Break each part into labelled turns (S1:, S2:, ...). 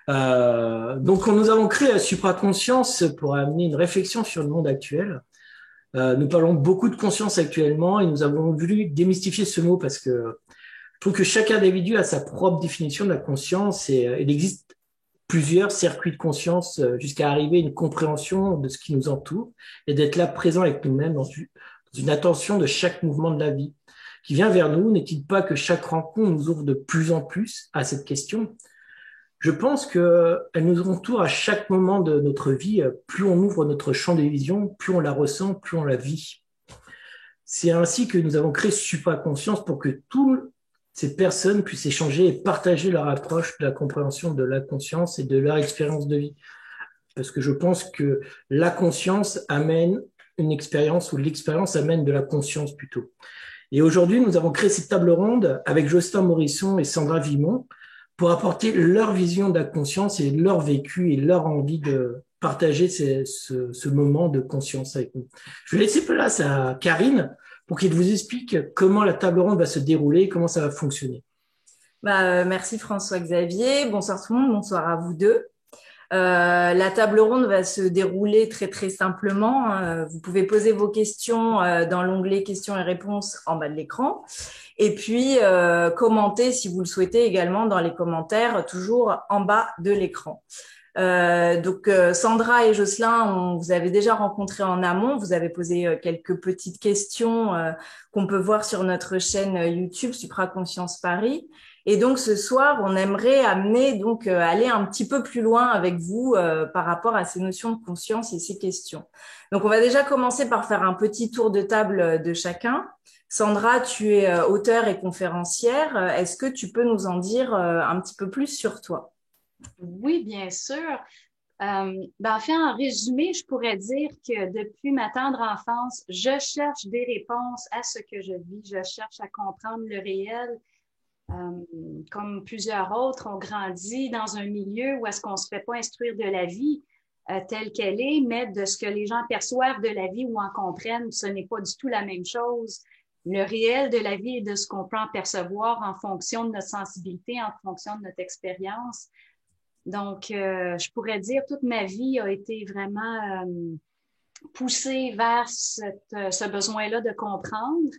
S1: Donc, nous avons créé la supraconscience pour amener une réflexion sur le monde actuel. Nous parlons beaucoup de conscience actuellement et nous avons voulu démystifier ce mot parce que je trouve que chaque individu a sa propre définition de la conscience et il existe plusieurs circuits de conscience jusqu'à arriver à une compréhension de ce qui nous entoure et d'être là présent avec nous-mêmes dans une attention de chaque mouvement de la vie qui vient vers nous. N'est-il pas que chaque rencontre nous ouvre de plus en plus à cette question? Je pense qu'elle nous entoure à chaque moment de notre vie. Plus on ouvre notre champ de vision, plus on la ressent, plus on la vit. C'est ainsi que nous avons créé Supraconscience pour que toutes ces personnes puissent échanger et partager leur approche de la compréhension de la conscience et de leur expérience de vie. Parce que je pense que la conscience amène une expérience ou l'expérience amène de la conscience plutôt. Et aujourd'hui, nous avons créé cette table ronde avec Jocelyn Morisson et Sandra Vimont pour apporter leur vision de la conscience et leur vécu et leur envie de partager ce moment de conscience avec nous. Je vais laisser place à Karine pour qu'elle vous explique comment la table ronde va se dérouler, comment ça va fonctionner.
S2: Merci François-Xavier. Bonsoir tout le monde, bonsoir à vous deux. La table ronde va se dérouler très très simplement. Vous pouvez poser vos questions dans l'onglet questions et réponses en bas de l'écran. Et puis commenter si vous le souhaitez également dans les commentaires, toujours en bas de l'écran. Sandra et Jocelyn, vous avez déjà rencontré en amont. Vous avez posé quelques petites questions qu'on peut voir sur notre chaîne YouTube Supraconscience Paris. Et donc ce soir, on aimerait aller un petit peu plus loin avec vous par rapport à ces notions de conscience et ces questions. Donc on va déjà commencer par faire un petit tour de table de chacun. Sandra, tu es auteure et conférencière. Est-ce que tu peux nous en dire un petit peu plus sur toi?
S3: Oui, bien sûr. En fait, en résumé, je pourrais dire que depuis ma tendre enfance, je cherche des réponses à ce que je vis. Je cherche à comprendre le réel. Comme plusieurs autres, on grandit dans un milieu où est-ce qu'on se fait pas instruire de la vie telle qu'elle est, mais de ce que les gens perçoivent de la vie ou en comprennent, ce n'est pas du tout la même chose. Le réel de la vie est de ce qu'on peut en percevoir en fonction de notre sensibilité, en fonction de notre expérience. Donc, je pourrais dire toute ma vie a été vraiment poussée vers ce besoin-là de comprendre.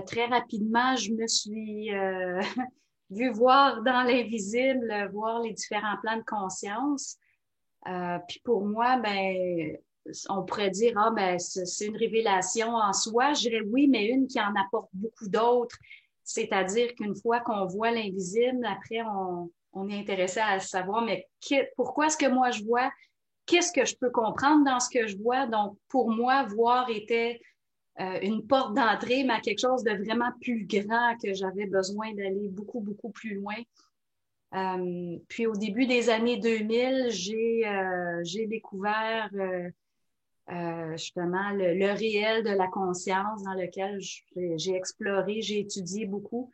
S3: Très rapidement, je me suis vue voir dans l'invisible, voir les différents plans de conscience. Puis pour moi, on pourrait dire, c'est une révélation en soi. Je dirais oui, mais une qui en apporte beaucoup d'autres. C'est-à-dire qu'une fois qu'on voit l'invisible, après, on est intéressé à savoir, mais pourquoi est-ce que moi je vois? Qu'est-ce que je peux comprendre dans ce que je vois? Donc, pour moi, voir était une porte d'entrée, mais à quelque chose de vraiment plus grand que j'avais besoin d'aller beaucoup, beaucoup plus loin. Puis au début des années 2000, j'ai découvert justement le réel de la conscience dans lequel j'ai exploré, j'ai étudié beaucoup.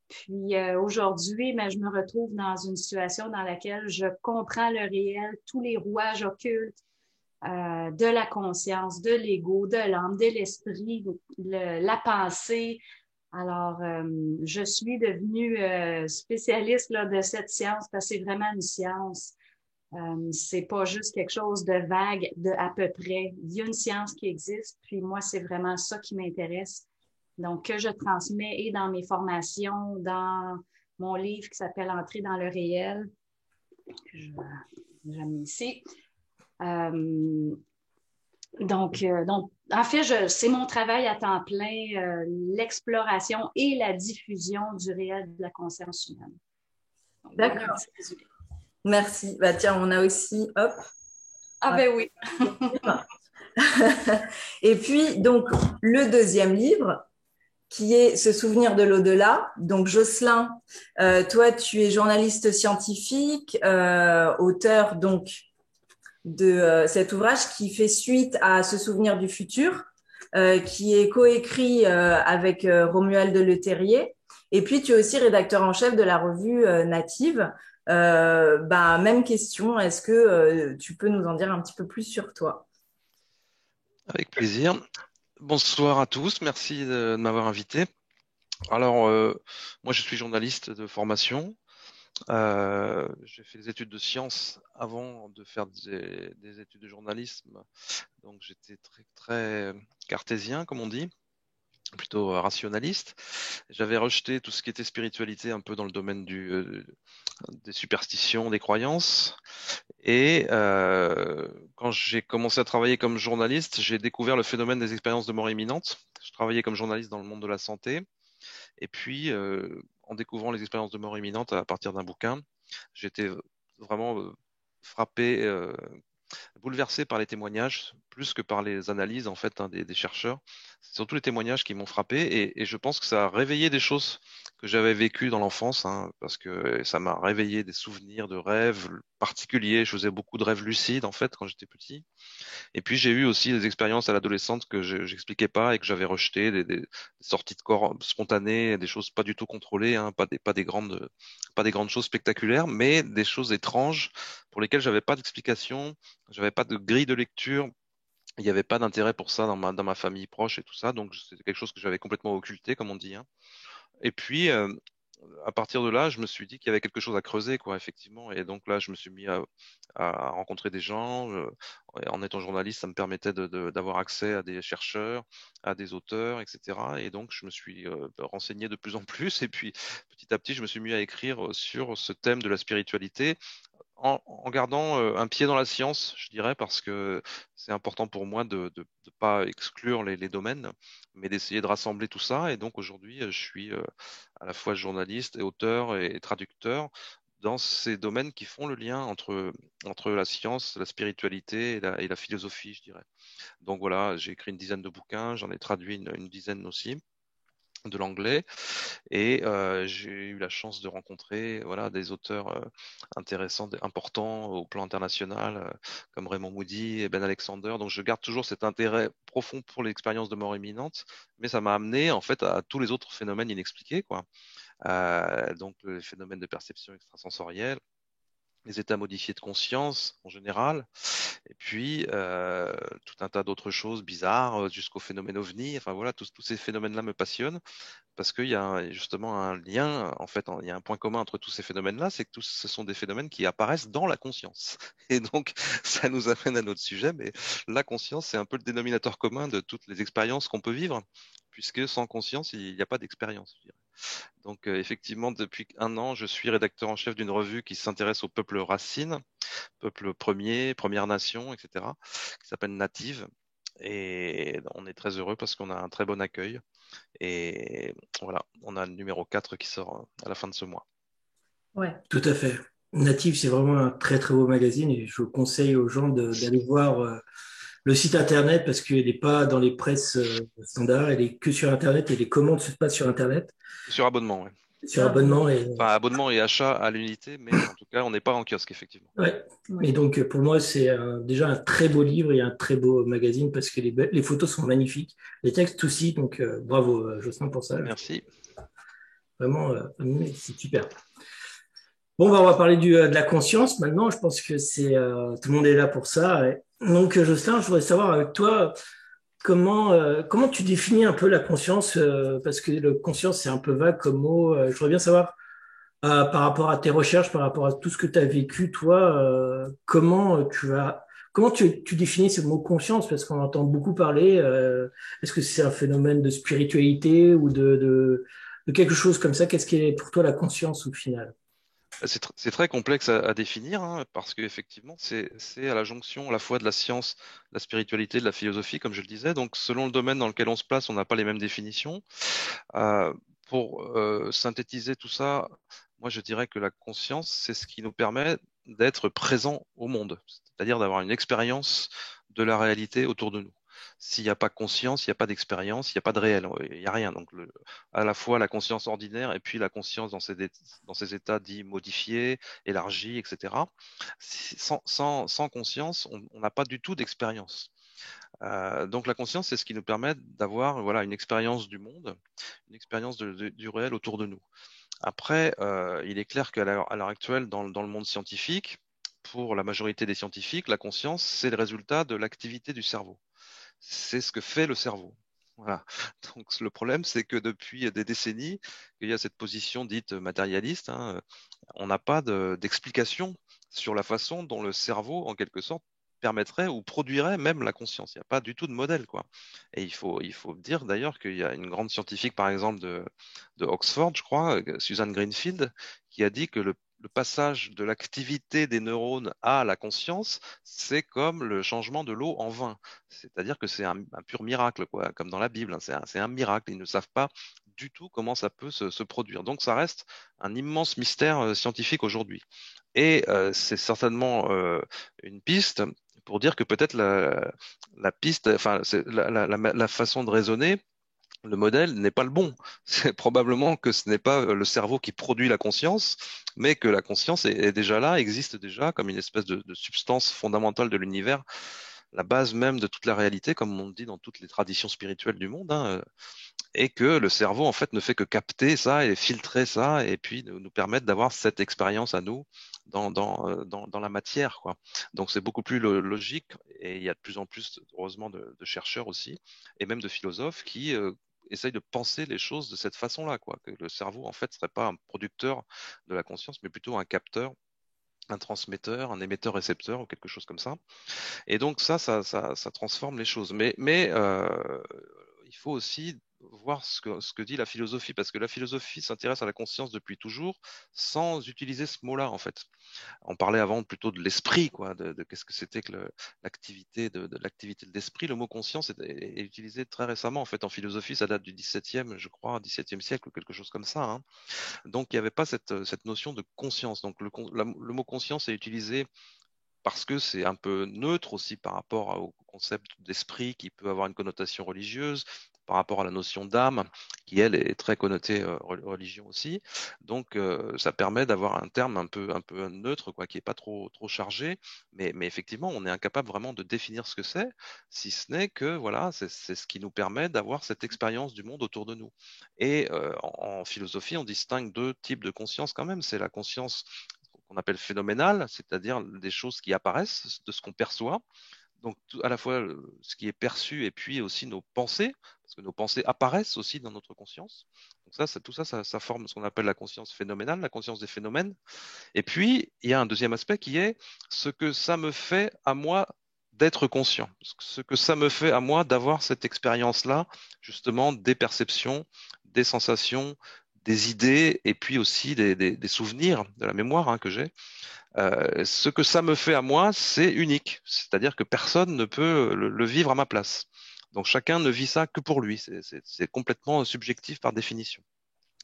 S3: Puis aujourd'hui, je me retrouve dans une situation dans laquelle je comprends le réel, tous les rouages occultes de la conscience, de l'ego, de l'âme, de l'esprit, la pensée. Alors, je suis devenue spécialiste là, de cette science parce que c'est vraiment une science. C'est pas juste quelque chose de vague, de à peu près. Il y a une science qui existe, puis moi, c'est vraiment ça qui m'intéresse. Donc, que je transmets et dans mes formations, dans mon livre qui s'appelle Entrer dans le réel, que j'ai mis ici. Donc, en fait, c'est mon travail à temps plein, l'exploration et la diffusion du réel de la conscience humaine.
S2: D'accord. Voilà. Merci. Tiens, on a aussi, hop.
S3: Ah ben oui.
S2: Et puis, donc, le deuxième livre, qui est Se souvenir de l'au-delà. Donc, Jocelyn, toi, tu es journaliste scientifique, auteur donc de cet ouvrage qui fait suite à Se souvenir du futur, qui est coécrit avec Romuald de Le Terrier. Et puis, tu es aussi rédacteur en chef de la revue Native. Même question, est-ce que tu peux nous en dire un petit peu plus sur toi?
S4: Avec plaisir. Bonsoir à tous, merci de m'avoir invité. Alors, moi je suis journaliste de formation. J'ai fait des études de sciences avant de faire des études de journalisme, donc j'étais très, très cartésien, comme on dit, plutôt rationaliste. J'avais rejeté tout ce qui était spiritualité un peu dans le domaine des superstitions, des croyances. Et quand j'ai commencé à travailler comme journaliste, j'ai découvert le phénomène des expériences de mort imminente. Je travaillais comme journaliste dans le monde de la santé. Et puis, en découvrant les expériences de mort imminente à partir d'un bouquin, j'étais vraiment frappé, bouleversé par les témoignages, plus que par les analyses en fait des chercheurs. C'est surtout les témoignages qui m'ont frappé et je pense que ça a réveillé des choses que j'avais vécues dans l'enfance, hein, parce que ça m'a réveillé des souvenirs de rêves particuliers. Je faisais beaucoup de rêves lucides en fait quand j'étais petit. Et puis j'ai eu aussi des expériences à l'adolescence que je n'expliquais pas et que j'avais rejetées, des sorties de corps spontanées, des choses pas du tout contrôlées, hein, pas des grandes choses spectaculaires, mais des choses étranges pour lesquelles j'avais pas d'explication, j'avais pas de grille de lecture. Il n'y avait pas d'intérêt pour ça dans ma famille proche et tout ça, donc c'était quelque chose que j'avais complètement occulté, comme on dit, hein. Et puis, à partir de là, je me suis dit qu'il y avait quelque chose à creuser, quoi, effectivement. Et donc là, je me suis mis à rencontrer des gens. En étant journaliste, ça me permettait d'avoir accès à des chercheurs, à des auteurs, etc. Et donc, je me suis renseigné de plus en plus. Et puis, petit à petit, je me suis mis à écrire sur ce thème de la spiritualité en gardant un pied dans la science, je dirais, parce que c'est important pour moi de ne pas exclure les domaines, mais d'essayer de rassembler tout ça. Et donc aujourd'hui, je suis à la fois journaliste et auteur et traducteur dans ces domaines qui font le lien entre la science, la spiritualité et la philosophie, je dirais. Donc voilà, j'ai écrit une dizaine de bouquins, j'en ai traduit une dizaine aussi de l'anglais. Et j'ai eu la chance de rencontrer voilà, des auteurs intéressants, importants au plan international, comme Raymond Moody et Ben Alexander. Donc je garde toujours cet intérêt profond pour l'expérience de mort imminente, mais ça m'a amené en fait à tous les autres phénomènes inexpliqués, quoi. Donc les phénomènes de perception extrasensorielle, les états modifiés de conscience en général, et puis tout un tas d'autres choses bizarres jusqu'au phénomène ovni. Enfin voilà, tous ces phénomènes-là me passionnent parce qu'il y a justement un lien, en fait, il y a un point commun entre tous ces phénomènes-là, c'est que tous ce sont des phénomènes qui apparaissent dans la conscience. Et donc, ça nous amène à notre sujet, mais la conscience, c'est un peu le dénominateur commun de toutes les expériences qu'on peut vivre, puisque sans conscience, il n'y a pas d'expérience, je dirais. Donc, effectivement, depuis un an, je suis rédacteur en chef d'une revue qui s'intéresse au peuple racine, peuple premier, Première Nation, etc., qui s'appelle Native. Et on est très heureux parce qu'on a un très bon accueil. Et voilà, on a le numéro 4 qui sort à la fin de ce mois.
S2: Ouais.
S1: Tout à fait. Native, c'est vraiment un très très beau magazine et je conseille aux gens d'aller voir le site internet parce qu'il n'est pas dans les presses standards, il est que sur internet et les commandes se passent sur internet,
S4: Sur abonnement, ouais.
S1: sur
S2: Ah, bon.
S1: abonnement et
S4: Enfin, abonnement et achat à l'unité, mais en tout cas, on n'est pas en kiosque, effectivement.
S1: ouais.
S2: Ouais.
S1: Et donc pour moi c'est déjà un très beau livre et un très beau magazine parce que les photos sont magnifiques, les textes aussi, donc bravo Jocelyn pour ça.
S4: Merci.
S1: Vraiment, c'est super. Bon, bah, on va parler de la conscience maintenant. Je pense que tout le monde est là pour ça. Ouais. Donc, Jocelyn, je voudrais savoir avec toi comment tu définis un peu la conscience, parce que le conscience c'est un peu vague comme mot. Je voudrais bien savoir par rapport à tes recherches, par rapport à tout ce que tu as vécu, toi, comment tu définis ce mot conscience, parce qu'on entend beaucoup parler. Est-ce que c'est un phénomène de spiritualité ou de quelque chose comme ça? Qu'est-ce qui est pour toi la conscience au final?
S4: C'est très complexe à définir, hein, parce qu'effectivement, c'est à la jonction à la fois de la science, de la spiritualité, de la philosophie, comme je le disais. Donc, selon le domaine dans lequel on se place, on n'a pas les mêmes définitions. Euh, pour synthétiser tout ça, moi, je dirais que la conscience, c'est ce qui nous permet d'être présent au monde, c'est-à-dire d'avoir une expérience de la réalité autour de nous. S'il n'y a pas conscience, il n'y a pas d'expérience, il n'y a pas de réel, il n'y a rien. Donc, à la fois la conscience ordinaire et puis la conscience dans ces états dits modifiés, élargis, etc. Sans conscience, on n'a pas du tout d'expérience. Donc la conscience, c'est ce qui nous permet d'avoir voilà, une expérience du monde, une expérience du réel autour de nous. Après, il est clair qu'à l'heure actuelle, dans le monde scientifique, pour la majorité des scientifiques, la conscience, c'est le résultat de l'activité du cerveau. C'est ce que fait le cerveau. Voilà. Donc le problème, c'est que depuis des décennies, il y a cette position dite matérialiste, hein, on n'a pas d'explication sur la façon dont le cerveau, en quelque sorte, permettrait ou produirait même la conscience. Il n'y a pas du tout de modèle, quoi. Et il faut dire d'ailleurs qu'il y a une grande scientifique, par exemple, de Oxford, je crois, Susan Greenfield, qui a dit que le passage de l'activité des neurones à la conscience, c'est comme le changement de l'eau en vin. C'est-à-dire que c'est un pur miracle, quoi, comme dans la Bible, hein. C'est un miracle. Ils ne savent pas du tout comment ça peut se produire. Donc ça reste un immense mystère scientifique aujourd'hui. Et c'est certainement une piste pour dire que peut-être la piste, enfin, la façon de raisonner, le modèle n'est pas le bon. C'est probablement que ce n'est pas le cerveau qui produit la conscience, mais que la conscience est déjà là, existe déjà comme une espèce de substance fondamentale de l'univers, la base même de toute la réalité, comme on dit dans toutes les traditions spirituelles du monde, hein, et que le cerveau en fait ne fait que capter ça et filtrer ça et puis nous permettre d'avoir cette expérience à nous dans la matière, quoi. Donc c'est beaucoup plus logique et il y a de plus en plus heureusement de chercheurs aussi et même de philosophes qui essayent de penser les choses de cette façon-là, quoi, que le cerveau en fait serait pas un producteur de la conscience mais plutôt un capteur, un transmetteur, un émetteur-récepteur ou quelque chose comme ça. Et donc ça transforme les choses. Mais il faut aussi voir ce que dit la philosophie, parce que la philosophie s'intéresse à la conscience depuis toujours, sans utiliser ce mot-là, en fait. On parlait avant plutôt de l'esprit, quoi, de qu'est-ce que c'était que l'activité de l'activité de l'esprit. Le mot conscience est utilisé très récemment, en fait, en philosophie. Ça date du XVIIe, je crois, XVIIe siècle ou quelque chose comme ça, hein. Donc il n'y avait pas cette notion de conscience. Donc le mot conscience est utilisé parce que c'est un peu neutre aussi par rapport au concept d'esprit qui peut avoir une connotation religieuse, par rapport à la notion d'âme qui, elle, est très connotée religion aussi. Donc, ça permet d'avoir un terme un peu neutre, quoi, qui est pas trop chargé. Mais effectivement, on est incapable vraiment de définir ce que c'est, si ce n'est que, voilà, c'est ce qui nous permet d'avoir cette expérience du monde autour de nous. Et en philosophie, on distingue deux types de conscience quand même. C'est la conscience qu'on appelle phénoménale, c'est-à-dire des choses qui apparaissent, de ce qu'on perçoit. Donc à la fois ce qui est perçu et puis aussi nos pensées, parce que nos pensées apparaissent aussi dans notre conscience. Donc tout ça, ça forme ce qu'on appelle la conscience phénoménale, la conscience des phénomènes. Et puis il y a un deuxième aspect qui est ce que ça me fait à moi d'être conscient, ce que ça me fait à moi d'avoir cette expérience-là, justement, des perceptions, des sensations, des idées et puis aussi des souvenirs, de la mémoire, hein, que j'ai. Ce que ça me fait à moi, c'est unique. C'est-à-dire que personne ne peut le vivre à ma place. Donc chacun ne vit ça que pour lui. C'est complètement subjectif par définition.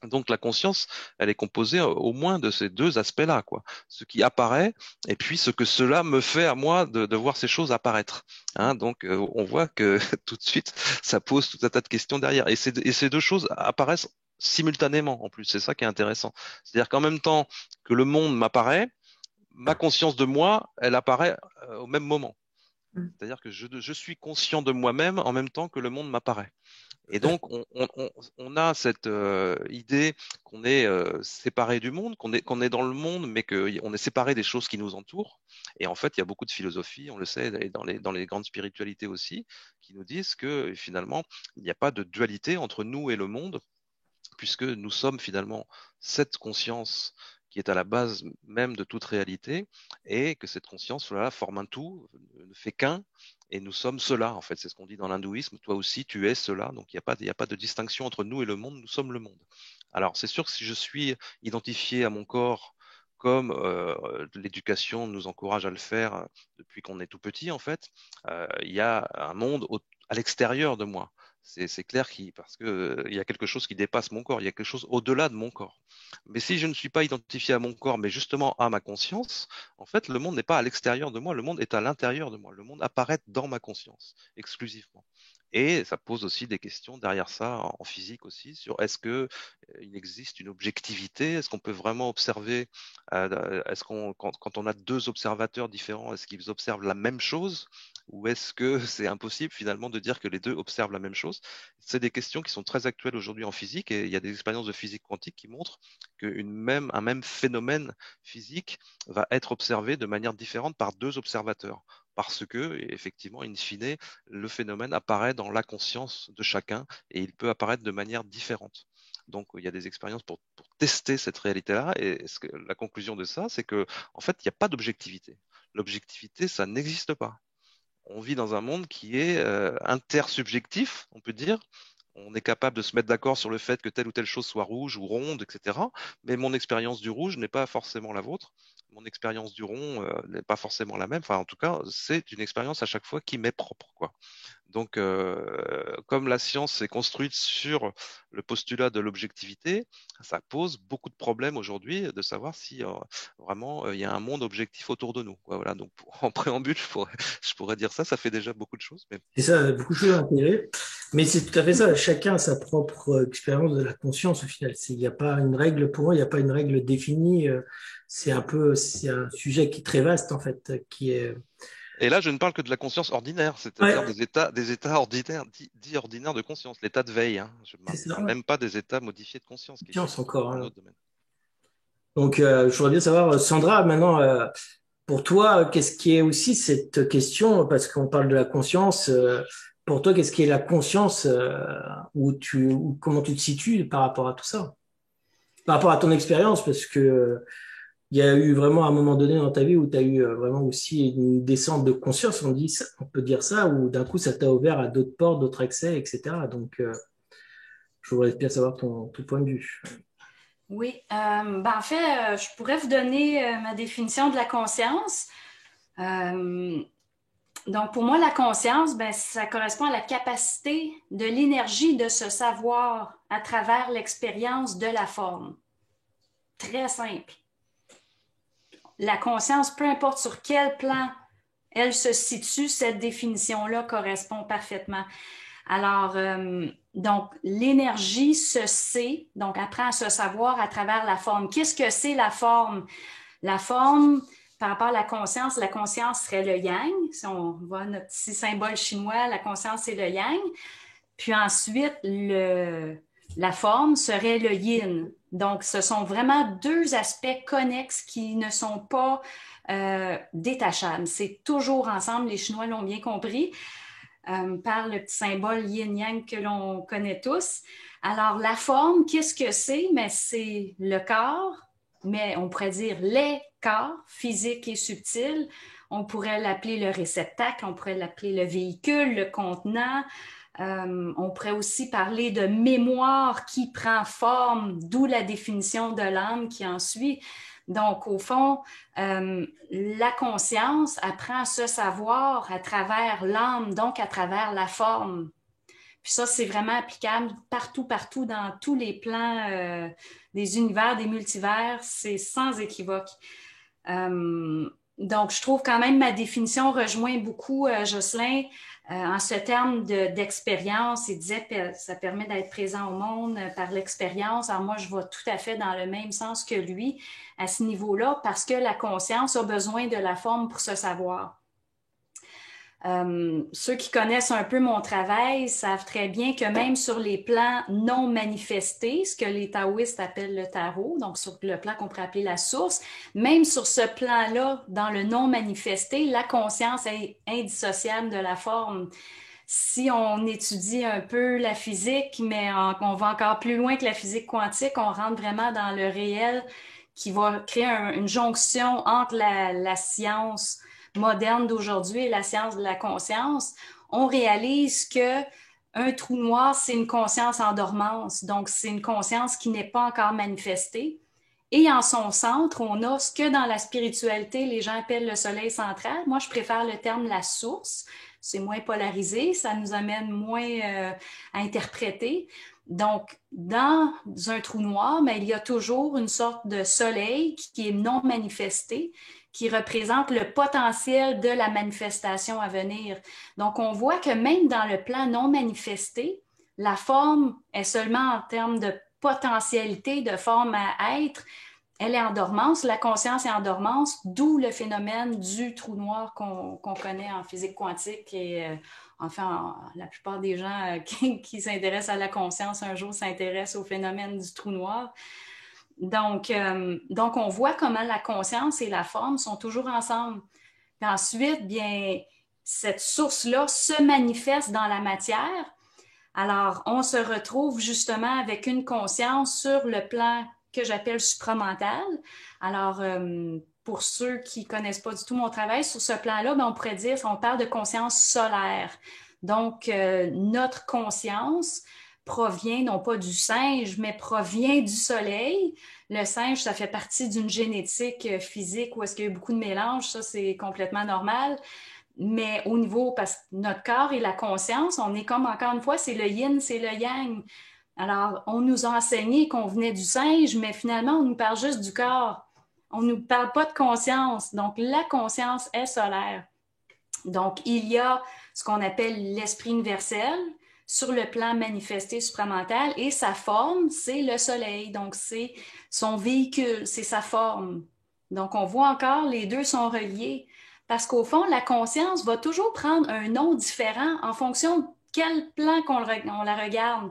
S4: Donc la conscience, elle est composée au moins de ces deux aspects-là, quoi. Ce qui apparaît et puis ce que cela me fait à moi de voir ces choses apparaître, hein. Donc on voit que tout de suite, ça pose tout un tas de questions derrière. Et ces deux choses apparaissent simultanément en plus. C'est ça qui est intéressant. C'est-à-dire qu'en même temps que le monde m'apparaît, ma conscience de moi, elle apparaît au même moment. C'est-à-dire que je suis conscient de moi-même en même temps que le monde m'apparaît. Et donc, on a cette idée qu'on est séparé du monde, qu'on est dans le monde, mais qu'on est séparé des choses qui nous entourent. Et en fait, il y a beaucoup de philosophie, on le sait, et dans les grandes spiritualités aussi, qui nous disent que finalement, il n'y a pas de dualité entre nous et le monde, puisque nous sommes finalement cette conscience qui est à la base même de toute réalité, et que cette conscience, voilà, forme un tout, ne fait qu'un, et nous sommes cela, en fait. C'est ce qu'on dit dans l'hindouisme. Toi aussi, tu es cela. Donc, il y a pas de distinction entre nous et le monde. Nous sommes le monde. Alors, c'est sûr que si je suis identifié à mon corps comme l'éducation nous encourage à le faire depuis qu'on est tout petit, en fait, il y a un monde à l'extérieur de moi. C'est clair parce que il y a quelque chose qui dépasse mon corps, il y a quelque chose au-delà de mon corps. Mais si je ne suis pas identifié à mon corps, mais justement à ma conscience, en fait, le monde n'est pas à l'extérieur de moi, le monde est à l'intérieur de moi. Le monde apparaît dans ma conscience, exclusivement. Et ça pose aussi des questions derrière ça, en physique aussi, sur est-ce que il existe une objectivité? Est-ce qu'on peut vraiment observer? Est-ce quand on a deux observateurs différents, est-ce qu'ils observent la même chose? Ou est-ce que c'est impossible finalement de dire que les deux observent la même chose? C'est des questions qui sont très actuelles aujourd'hui en physique et il y a des expériences de physique quantique qui montrent un même phénomène physique va être observé de manière différente par deux observateurs. parce que, effectivement, in fine, le phénomène apparaît dans la conscience de chacun et il peut apparaître de manière différente. Donc, il y a des expériences pour tester cette réalité-là. Et la conclusion de ça, c'est que, en fait, il n'y a pas d'objectivité. L'objectivité, ça n'existe pas. On vit dans un monde qui est intersubjectif, on peut dire. On est capable de se mettre d'accord sur le fait que telle ou telle chose soit rouge ou ronde, etc. Mais mon expérience du rouge n'est pas forcément la vôtre. Mon expérience du rond n'est pas forcément la même. Enfin, en tout cas, c'est une expérience à chaque fois qui m'est propre, quoi. Donc, comme la science est construite sur le postulat de l'objectivité, ça pose beaucoup de problèmes aujourd'hui de savoir si vraiment il y a un monde objectif autour de nous, quoi. Voilà. Donc, en préambule, je pourrais dire ça. Ça fait déjà beaucoup de choses. Mais...
S1: C'est ça, beaucoup de choses à intégrer. Mais c'est tout à fait ça. Chacun a sa propre expérience de la conscience au final. Il n'y a pas une règle pour moi, il n'y a pas une règle définie. C'est un sujet qui est très vaste en fait, qui est.
S4: Et là, je ne parle que de la conscience ordinaire, c'est-à-dire
S1: Ouais,
S4: des états ordinaires, dits ordinaires de conscience, l'état de veille. Hein. Je
S1: c'est
S4: ne
S1: ça.
S4: parle même pas des états modifiés de conscience, qui est
S1: Conscience encore.
S4: un
S1: Hein.
S4: autre domaine.
S1: Donc, je voudrais bien savoir, Sandra, maintenant, pour toi, qu'est-ce qui est aussi cette question, parce qu'on parle de la conscience, pour toi, qu'est-ce qui est la conscience, ou comment tu te situes par rapport à tout ça? Par rapport à ton expérience, parce que il y a eu vraiment un moment donné dans ta vie où tu as eu vraiment aussi une descente de conscience, on peut dire ça, où d'un coup ça t'a ouvert à d'autres portes, d'autres accès, etc. Donc, je voudrais bien savoir ton point de vue.
S3: Oui, en fait, je pourrais vous donner ma définition de la conscience. Euh, donc, pour moi, la conscience, ben, ça correspond à la capacité de l'énergie de se savoir à travers l'expérience de la forme. Très simple. La conscience, peu importe sur quel plan elle se situe, cette définition-là correspond parfaitement. Alors, donc, l'énergie se sait, donc apprend à se savoir à travers la forme. Qu'est-ce que c'est la forme? La forme, par rapport à la conscience serait le yang. Si on voit notre petit symbole chinois, la conscience, c'est le yang. Puis ensuite, la forme serait le yin. Donc, ce sont vraiment deux aspects connexes qui ne sont pas détachables. C'est toujours ensemble, les Chinois l'ont bien compris, par le petit symbole yin-yang que l'on connaît tous. Alors, la forme, qu'est-ce que c'est? Mais c'est le corps, mais on pourrait dire les corps physiques et subtils. On pourrait l'appeler le réceptacle, on pourrait l'appeler le véhicule, le contenant. On pourrait aussi parler de mémoire qui prend forme, d'où la définition de l'âme qui en suit. Donc, au fond, la conscience apprend à se savoir à travers l'âme, donc à travers la forme. Puis ça, c'est vraiment applicable partout, partout, dans tous les plans des univers, des multivers, c'est sans équivoque. Donc, je trouve quand même ma définition rejoint beaucoup Jocelyn en ce terme d'expérience. Il disait que ça permet d'être présent au monde par l'expérience. Alors moi, je vais tout à fait dans le même sens que lui à ce niveau-là parce que la conscience a besoin de la forme pour se savoir. Ceux qui connaissent un peu mon travail savent très bien que même sur les plans non manifestés, ce que les taoïstes appellent le tarot, donc sur le plan qu'on pourrait appeler la source, même sur ce plan-là, dans le non manifesté, la conscience est indissociable de la forme. Si on étudie un peu la physique, mais on va encore plus loin que la physique quantique, on rentre vraiment dans le réel qui va créer une jonction entre la science moderne d'aujourd'hui et la science de la conscience, on réalise que un trou noir, c'est une conscience en dormance. Donc, c'est une conscience qui n'est pas encore manifestée. Et en son centre, on a ce que dans la spiritualité, les gens appellent le soleil central. Moi, je préfère le terme la source. C'est moins polarisé, ça nous amène moins à interpréter. Donc, dans un trou noir, mais il y a toujours une sorte de soleil qui est non manifesté, qui représente le potentiel de la manifestation à venir. Donc, on voit que même dans le plan non manifesté, la forme est seulement en termes de potentialité, de forme à être, elle est en dormance, la conscience est en dormance, d'où le phénomène du trou noir qu'on connaît en physique quantique et enfin, la plupart des gens qui s'intéressent à la conscience un jour s'intéressent au phénomène du trou noir. Donc, on voit comment la conscience et la forme sont toujours ensemble. Puis ensuite, bien, cette source-là se manifeste dans la matière. Alors, on se retrouve justement avec une conscience sur le plan que j'appelle supramental. Alors, pour ceux qui connaissent pas du tout mon travail, sur ce plan-là, ben, on pourrait dire, on parle de conscience solaire. Donc, notre conscience provient non pas du singe, mais provient du soleil. Le singe, ça fait partie d'une génétique physique où est-ce qu'il y a eu beaucoup de mélange, ça c'est complètement normal. Mais au niveau, parce que notre corps et la conscience, on est comme, encore une fois, c'est le yin, c'est le yang. Alors, on nous a enseigné qu'on venait du singe, mais finalement, on nous parle juste du corps. On ne nous parle pas de conscience. Donc, la conscience est solaire. Donc, il y a ce qu'on appelle l'esprit universel sur le plan manifesté supramental et sa forme, c'est le soleil. Donc, c'est son véhicule, c'est sa forme. Donc, on voit encore, les deux sont reliés. Parce qu'au fond, la conscience va toujours prendre un nom différent en fonction de quel plan on la regarde.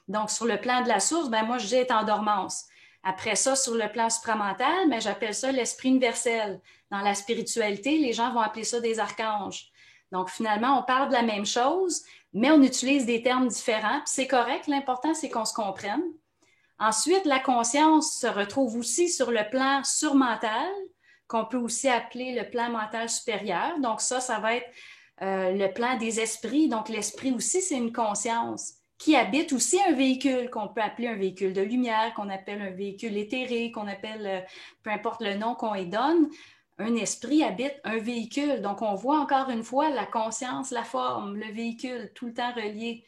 S3: Donc, sur le plan de la source, ben moi, je dis être en dormance. Après ça, sur le plan supramental, ben, j'appelle ça l'esprit universel. Dans la spiritualité, les gens vont appeler ça des archanges. Donc, finalement, on parle de la même chose, mais on utilise des termes différents. C'est correct, l'important, c'est qu'on se comprenne. Ensuite, la conscience se retrouve aussi sur le plan surmental, qu'on peut aussi appeler le plan mental supérieur. Donc ça va être le plan des esprits. Donc l'esprit aussi, c'est une conscience qui habite aussi un véhicule qu'on peut appeler un véhicule de lumière, qu'on appelle un véhicule éthéré, qu'on appelle, peu importe le nom qu'on y donne. Un esprit habite un véhicule. Donc on voit encore une fois la conscience, la forme, le véhicule, tout le temps relié.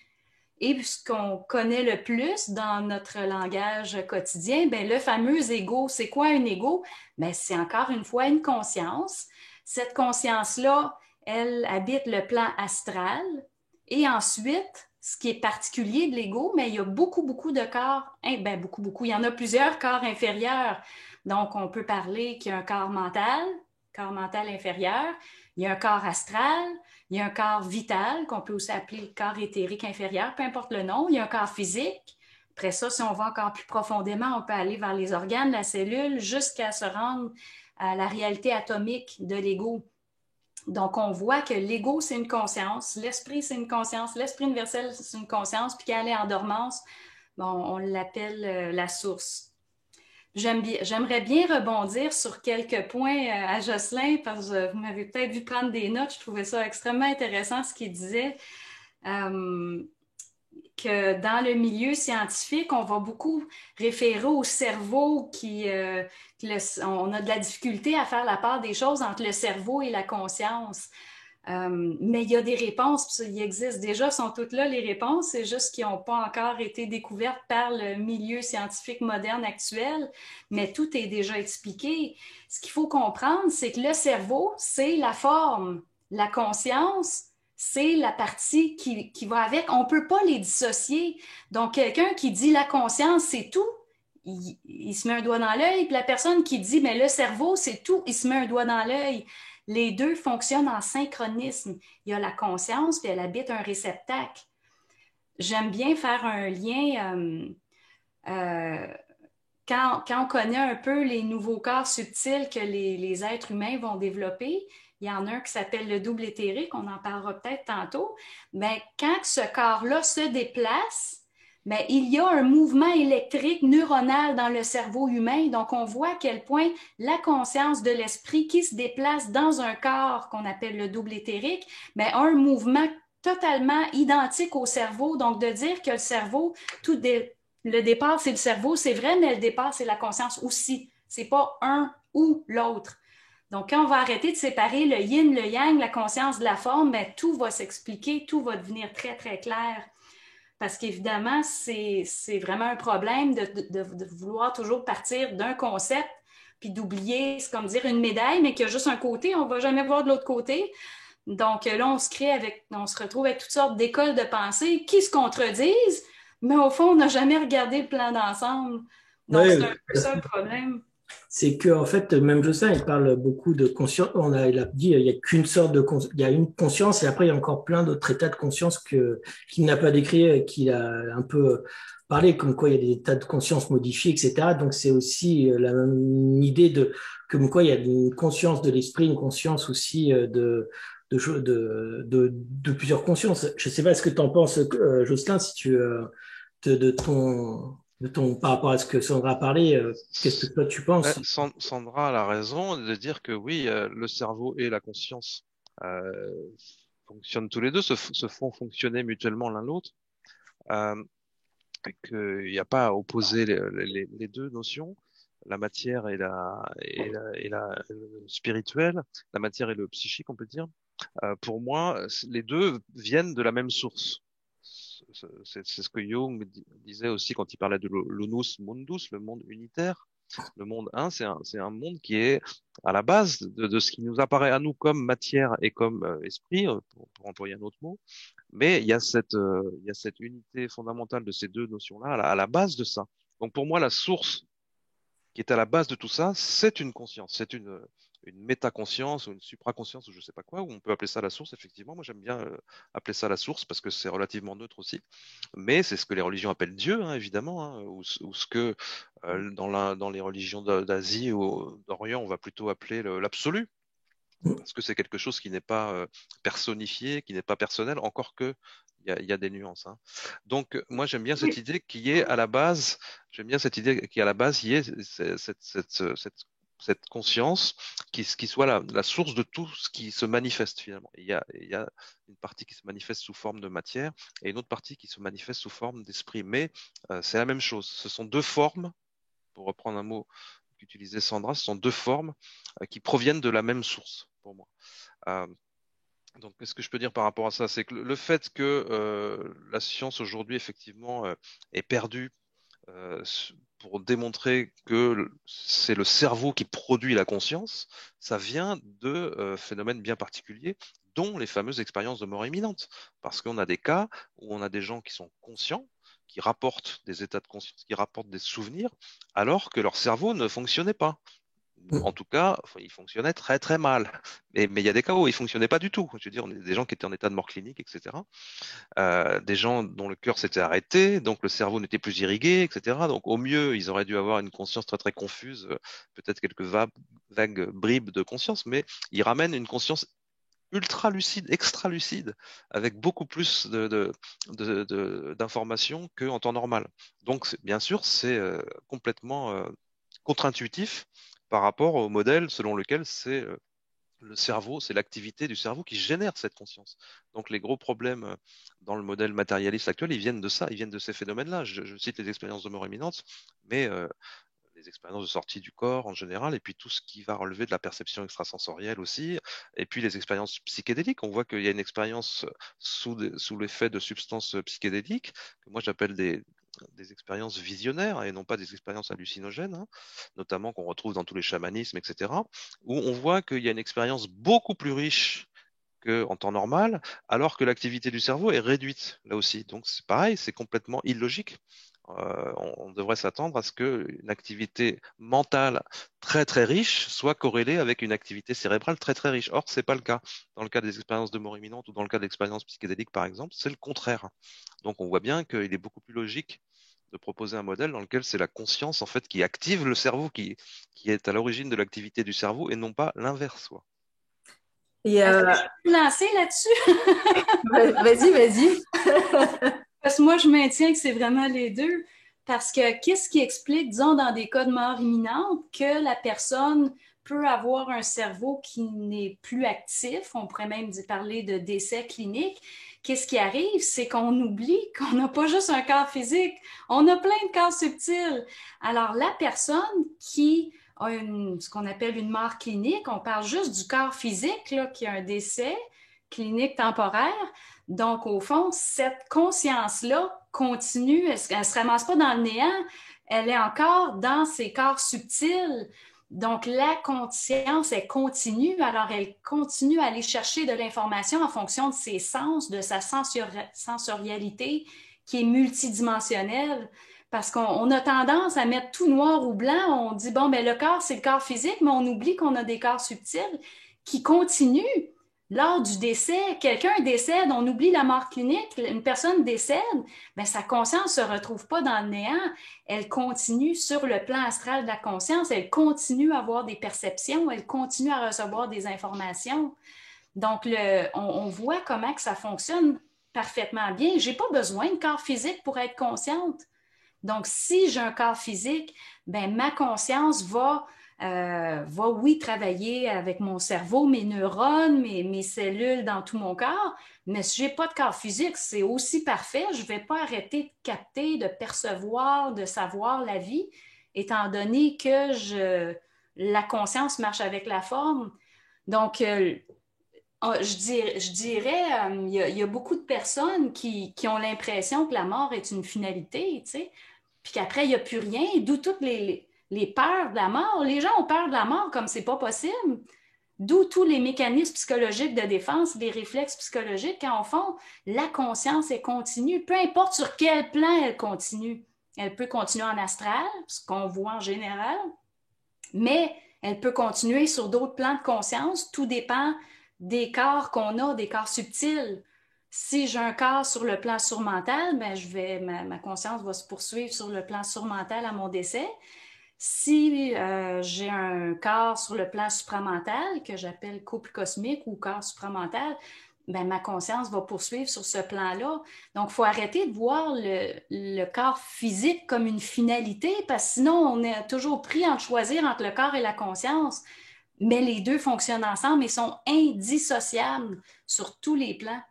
S3: Et ce qu'on connaît le plus dans notre langage quotidien, ben, le fameux ego. C'est quoi un ego? Ben, c'est encore une fois une conscience. Cette conscience-là, elle habite le plan astral. Et ensuite, ce qui est particulier de l'ego, mais il y a beaucoup, beaucoup de corps, ben, beaucoup, il y en a plusieurs corps inférieurs. Donc, on peut parler qu'il y a un corps mental inférieur, il y a un corps astral, il y a un corps vital, qu'on peut aussi appeler le corps éthérique inférieur, peu importe le nom. Il y a un corps physique. Après ça, si on va encore plus profondément, on peut aller vers les organes, la cellule, jusqu'à se rendre à la réalité atomique de l'ego. Donc, on voit que l'ego, c'est une conscience, l'esprit, c'est une conscience, l'esprit universel, c'est une conscience, puis qu'elle est en dormance, bon, on l'appelle la source. J'aimerais bien rebondir sur quelques points à Jocelyn, parce que vous m'avez peut-être vu prendre des notes. Je trouvais ça extrêmement intéressant ce qu'il disait, que dans le milieu scientifique, on va beaucoup référer au cerveau on a de la difficulté à faire la part des choses entre le cerveau et la conscience. Mais il y a des réponses, il existe déjà, sont toutes là les réponses, c'est juste qu'ils n'ont pas encore été découvertes par le milieu scientifique moderne actuel, mais tout est déjà expliqué. Ce qu'il faut comprendre, c'est que le cerveau, c'est la forme, la conscience, c'est la partie qui va avec, on ne peut pas les dissocier. Donc, quelqu'un qui dit la conscience, c'est tout, il se met un doigt dans l'œil, puis la personne qui dit, mais le cerveau, c'est tout, il se met un doigt dans l'œil. Les deux fonctionnent en synchronisme. Il y a la conscience, puis elle habite un réceptacle. J'aime bien faire un lien quand on connaît un peu les nouveaux corps subtils que les êtres humains vont développer. Il y en a un qui s'appelle le double éthérique, on en parlera peut-être tantôt. Mais quand ce corps-là se déplace, mais il y a un mouvement électrique neuronal dans le cerveau humain. Donc, on voit à quel point la conscience de l'esprit qui se déplace dans un corps qu'on appelle le double éthérique, mais a un mouvement totalement identique au cerveau. Donc, de dire que le cerveau, le départ, c'est le cerveau, c'est vrai, mais le départ, c'est la conscience aussi. C'est pas un ou l'autre. Donc, quand on va arrêter de séparer le yin, le yang, la conscience de la forme, ben, tout va s'expliquer, tout va devenir très, très clair. Parce qu'évidemment, c'est vraiment un problème de vouloir toujours partir d'un concept puis d'oublier, c'est comme dire une médaille, mais qui a juste un côté, on ne va jamais voir de l'autre côté. Donc là, on se retrouve avec toutes sortes d'écoles de pensée qui se contredisent, mais au fond, on n'a jamais regardé le plan d'ensemble. Donc, c'est un peu ça le problème.
S1: C'est que, en fait, même Jocelyn, il parle beaucoup de conscience. Il a dit, il y a qu'une sorte de il y a une conscience et après, il y a encore plein d'autres états de conscience qu'il n'a pas décrit, qu'il a un peu parlé, comme quoi il y a des états de conscience modifiés, etc. Donc, c'est aussi la même idée comme quoi il y a une conscience de l'esprit, une conscience aussi de plusieurs consciences. Je ne sais pas ce que tu en penses, Jocelyn, si tu, de ton, par rapport à ce que Sandra a parlé, qu'est-ce que toi tu penses?
S4: Sandra a la raison de dire que oui, le cerveau et la conscience fonctionnent tous les deux, se font fonctionner mutuellement l'un l'autre, et qu'il n'y a pas à opposer les deux notions, la matière et la spirituelle, la matière et le psychique, on peut dire. Pour moi, les deux viennent de la même source. C'est ce que Jung disait aussi quand il parlait de l'unus mundus, le monde unitaire. Le monde 1, c'est un monde qui est à la base de ce qui nous apparaît à nous comme matière et comme esprit, pour employer un autre mot. Mais il y a cette unité fondamentale de ces deux notions-là à la base de ça. Donc pour moi, la source qui est à la base de tout ça, c'est une conscience, c'est une métaconscience ou une supraconscience ou je sais pas quoi, ou on peut appeler ça la source, effectivement. Moi, j'aime bien appeler ça la source parce que c'est relativement neutre aussi. Mais c'est ce que les religions appellent Dieu, hein, évidemment, hein, ou ce que dans les religions d'Asie ou d'Orient, on va plutôt appeler l'absolu. Parce que c'est quelque chose qui n'est pas personnifié, qui n'est pas personnel, encore que il y a des nuances. Hein. Donc moi j'aime bien cette idée qui est à la base, j'aime bien cette idée qui à la base y est cette conscience qui soit la source de tout ce qui se manifeste finalement. Il y a une partie qui se manifeste sous forme de matière et une autre partie qui se manifeste sous forme d'esprit. Mais c'est la même chose. Ce sont deux formes, pour reprendre un mot qu'utilisait Sandra, ce sont deux formes qui proviennent de la même source pour moi. Donc, qu'est-ce que je peux dire par rapport à ça? C'est que le fait que la science aujourd'hui, effectivement, est perdue pour démontrer que c'est le cerveau qui produit la conscience, ça vient de phénomènes bien particuliers, dont les fameuses expériences de mort imminente. Parce qu'on a des cas où on a des gens qui sont conscients, qui rapportent des états de conscience, qui rapportent des souvenirs, alors que leur cerveau ne fonctionnait pas. En tout cas, il fonctionnait très très mal. Mais il y a des cas où il fonctionnait pas du tout. Je veux dire, on est des gens qui étaient en état de mort clinique, etc. Des gens dont le cœur s'était arrêté, donc le cerveau n'était plus irrigué, etc. Donc au mieux, ils auraient dû avoir une conscience très très confuse, peut-être quelques vagues bribes de conscience, mais ils ramènent une conscience ultra lucide, extra lucide, avec beaucoup plus d'informations qu'en temps normal. Donc bien sûr, c'est complètement contre-intuitif par rapport au modèle selon lequel c'est le cerveau, c'est l'activité du cerveau qui génère cette conscience. Donc les gros problèmes dans le modèle matérialiste actuel, ils viennent de ça, ils viennent de ces phénomènes-là. Je cite les expériences de mort imminente, mais les expériences de sortie du corps en général, et puis tout ce qui va relever de la perception extrasensorielle aussi, et puis les expériences psychédéliques. On voit qu'il y a une expérience sous l'effet de substances psychédéliques, que moi j'appelle des expériences visionnaires et non pas des expériences hallucinogènes, hein, notamment qu'on retrouve dans tous les chamanismes, etc., où on voit qu'il y a une expérience beaucoup plus riche qu'en temps normal, alors que l'activité du cerveau est réduite là aussi. Donc c'est pareil, c'est complètement illogique. On devrait s'attendre à ce qu'une activité mentale très très riche soit corrélée avec une activité cérébrale très très riche. Or, c'est pas le cas. Dans le cas des expériences de mort imminente ou dans le cas d'expériences psychédéliques, par exemple, c'est le contraire. Donc, on voit bien qu'il est beaucoup plus logique de proposer un modèle dans lequel c'est la conscience en fait qui active le cerveau, qui est à l'origine de l'activité du cerveau et non pas l'inverse.
S2: Et
S3: Est-ce que je peux me lancer là-dessus?
S2: vas-y.
S3: Parce que moi, je maintiens que c'est vraiment les deux. Parce que qu'est-ce qui explique, disons, dans des cas de mort imminente, que la personne peut avoir un cerveau qui n'est plus actif, on pourrait même parler de décès clinique. Qu'est-ce qui arrive? C'est qu'on oublie qu'on n'a pas juste un corps physique, on a plein de corps subtils. Alors, la personne qui a ce qu'on appelle une mort clinique, on parle juste du corps physique, là, qui a un décès clinique temporaire. Donc, au fond, cette conscience-là continue, elle ne se ramasse pas dans le néant, elle est encore dans ses corps subtils. Donc, la conscience, elle continue, alors elle continue à aller chercher de l'information en fonction de ses sens, de sa sensorialité qui est multidimensionnelle. Parce qu'on a tendance à mettre tout noir ou blanc, on dit, bon, ben le corps, c'est le corps physique, mais on oublie qu'on a des corps subtils qui continuent. Lors du décès, quelqu'un décède, on oublie la mort clinique, une personne décède, ben sa conscience ne se retrouve pas dans le néant, elle continue sur le plan astral de la conscience, elle continue à avoir des perceptions, elle continue à recevoir des informations. Donc, on voit comment que ça fonctionne parfaitement bien. Je n'ai pas besoin de corps physique pour être consciente. Donc, si j'ai un corps physique, ben, ma conscience oui, travailler avec mon cerveau, mes neurones, mes cellules dans tout mon corps. Mais si je n'ai pas de corps physique, c'est aussi parfait. Je ne vais pas arrêter de capter, de percevoir, de savoir la vie, étant donné que la conscience marche avec la forme. Donc, je dirais, il y a beaucoup de personnes qui ont l'impression que la mort est une finalité, tu sais, puis qu'après, il n'y a plus rien, d'où toutes les peurs de la mort. Les gens ont peur de la mort comme c'est pas possible. D'où tous les mécanismes psychologiques de défense, les réflexes psychologiques, quand au fond, la conscience est continue, peu importe sur quel plan elle continue. Elle peut continuer en astral, ce qu'on voit en général, mais elle peut continuer sur d'autres plans de conscience. Tout dépend des corps qu'on a, des corps subtils. Si j'ai un corps sur le plan surmental, ben ma conscience va se poursuivre sur le plan surmental à mon décès. Si j'ai un corps sur le plan supramental, que j'appelle couple cosmique ou corps supramental, ben, ma conscience va poursuivre sur ce plan-là. Donc, il faut arrêter de voir le corps physique comme une finalité, parce que sinon, on est toujours pris à choisir entre le corps et la conscience. Mais les deux fonctionnent ensemble et sont indissociables sur tous les plans.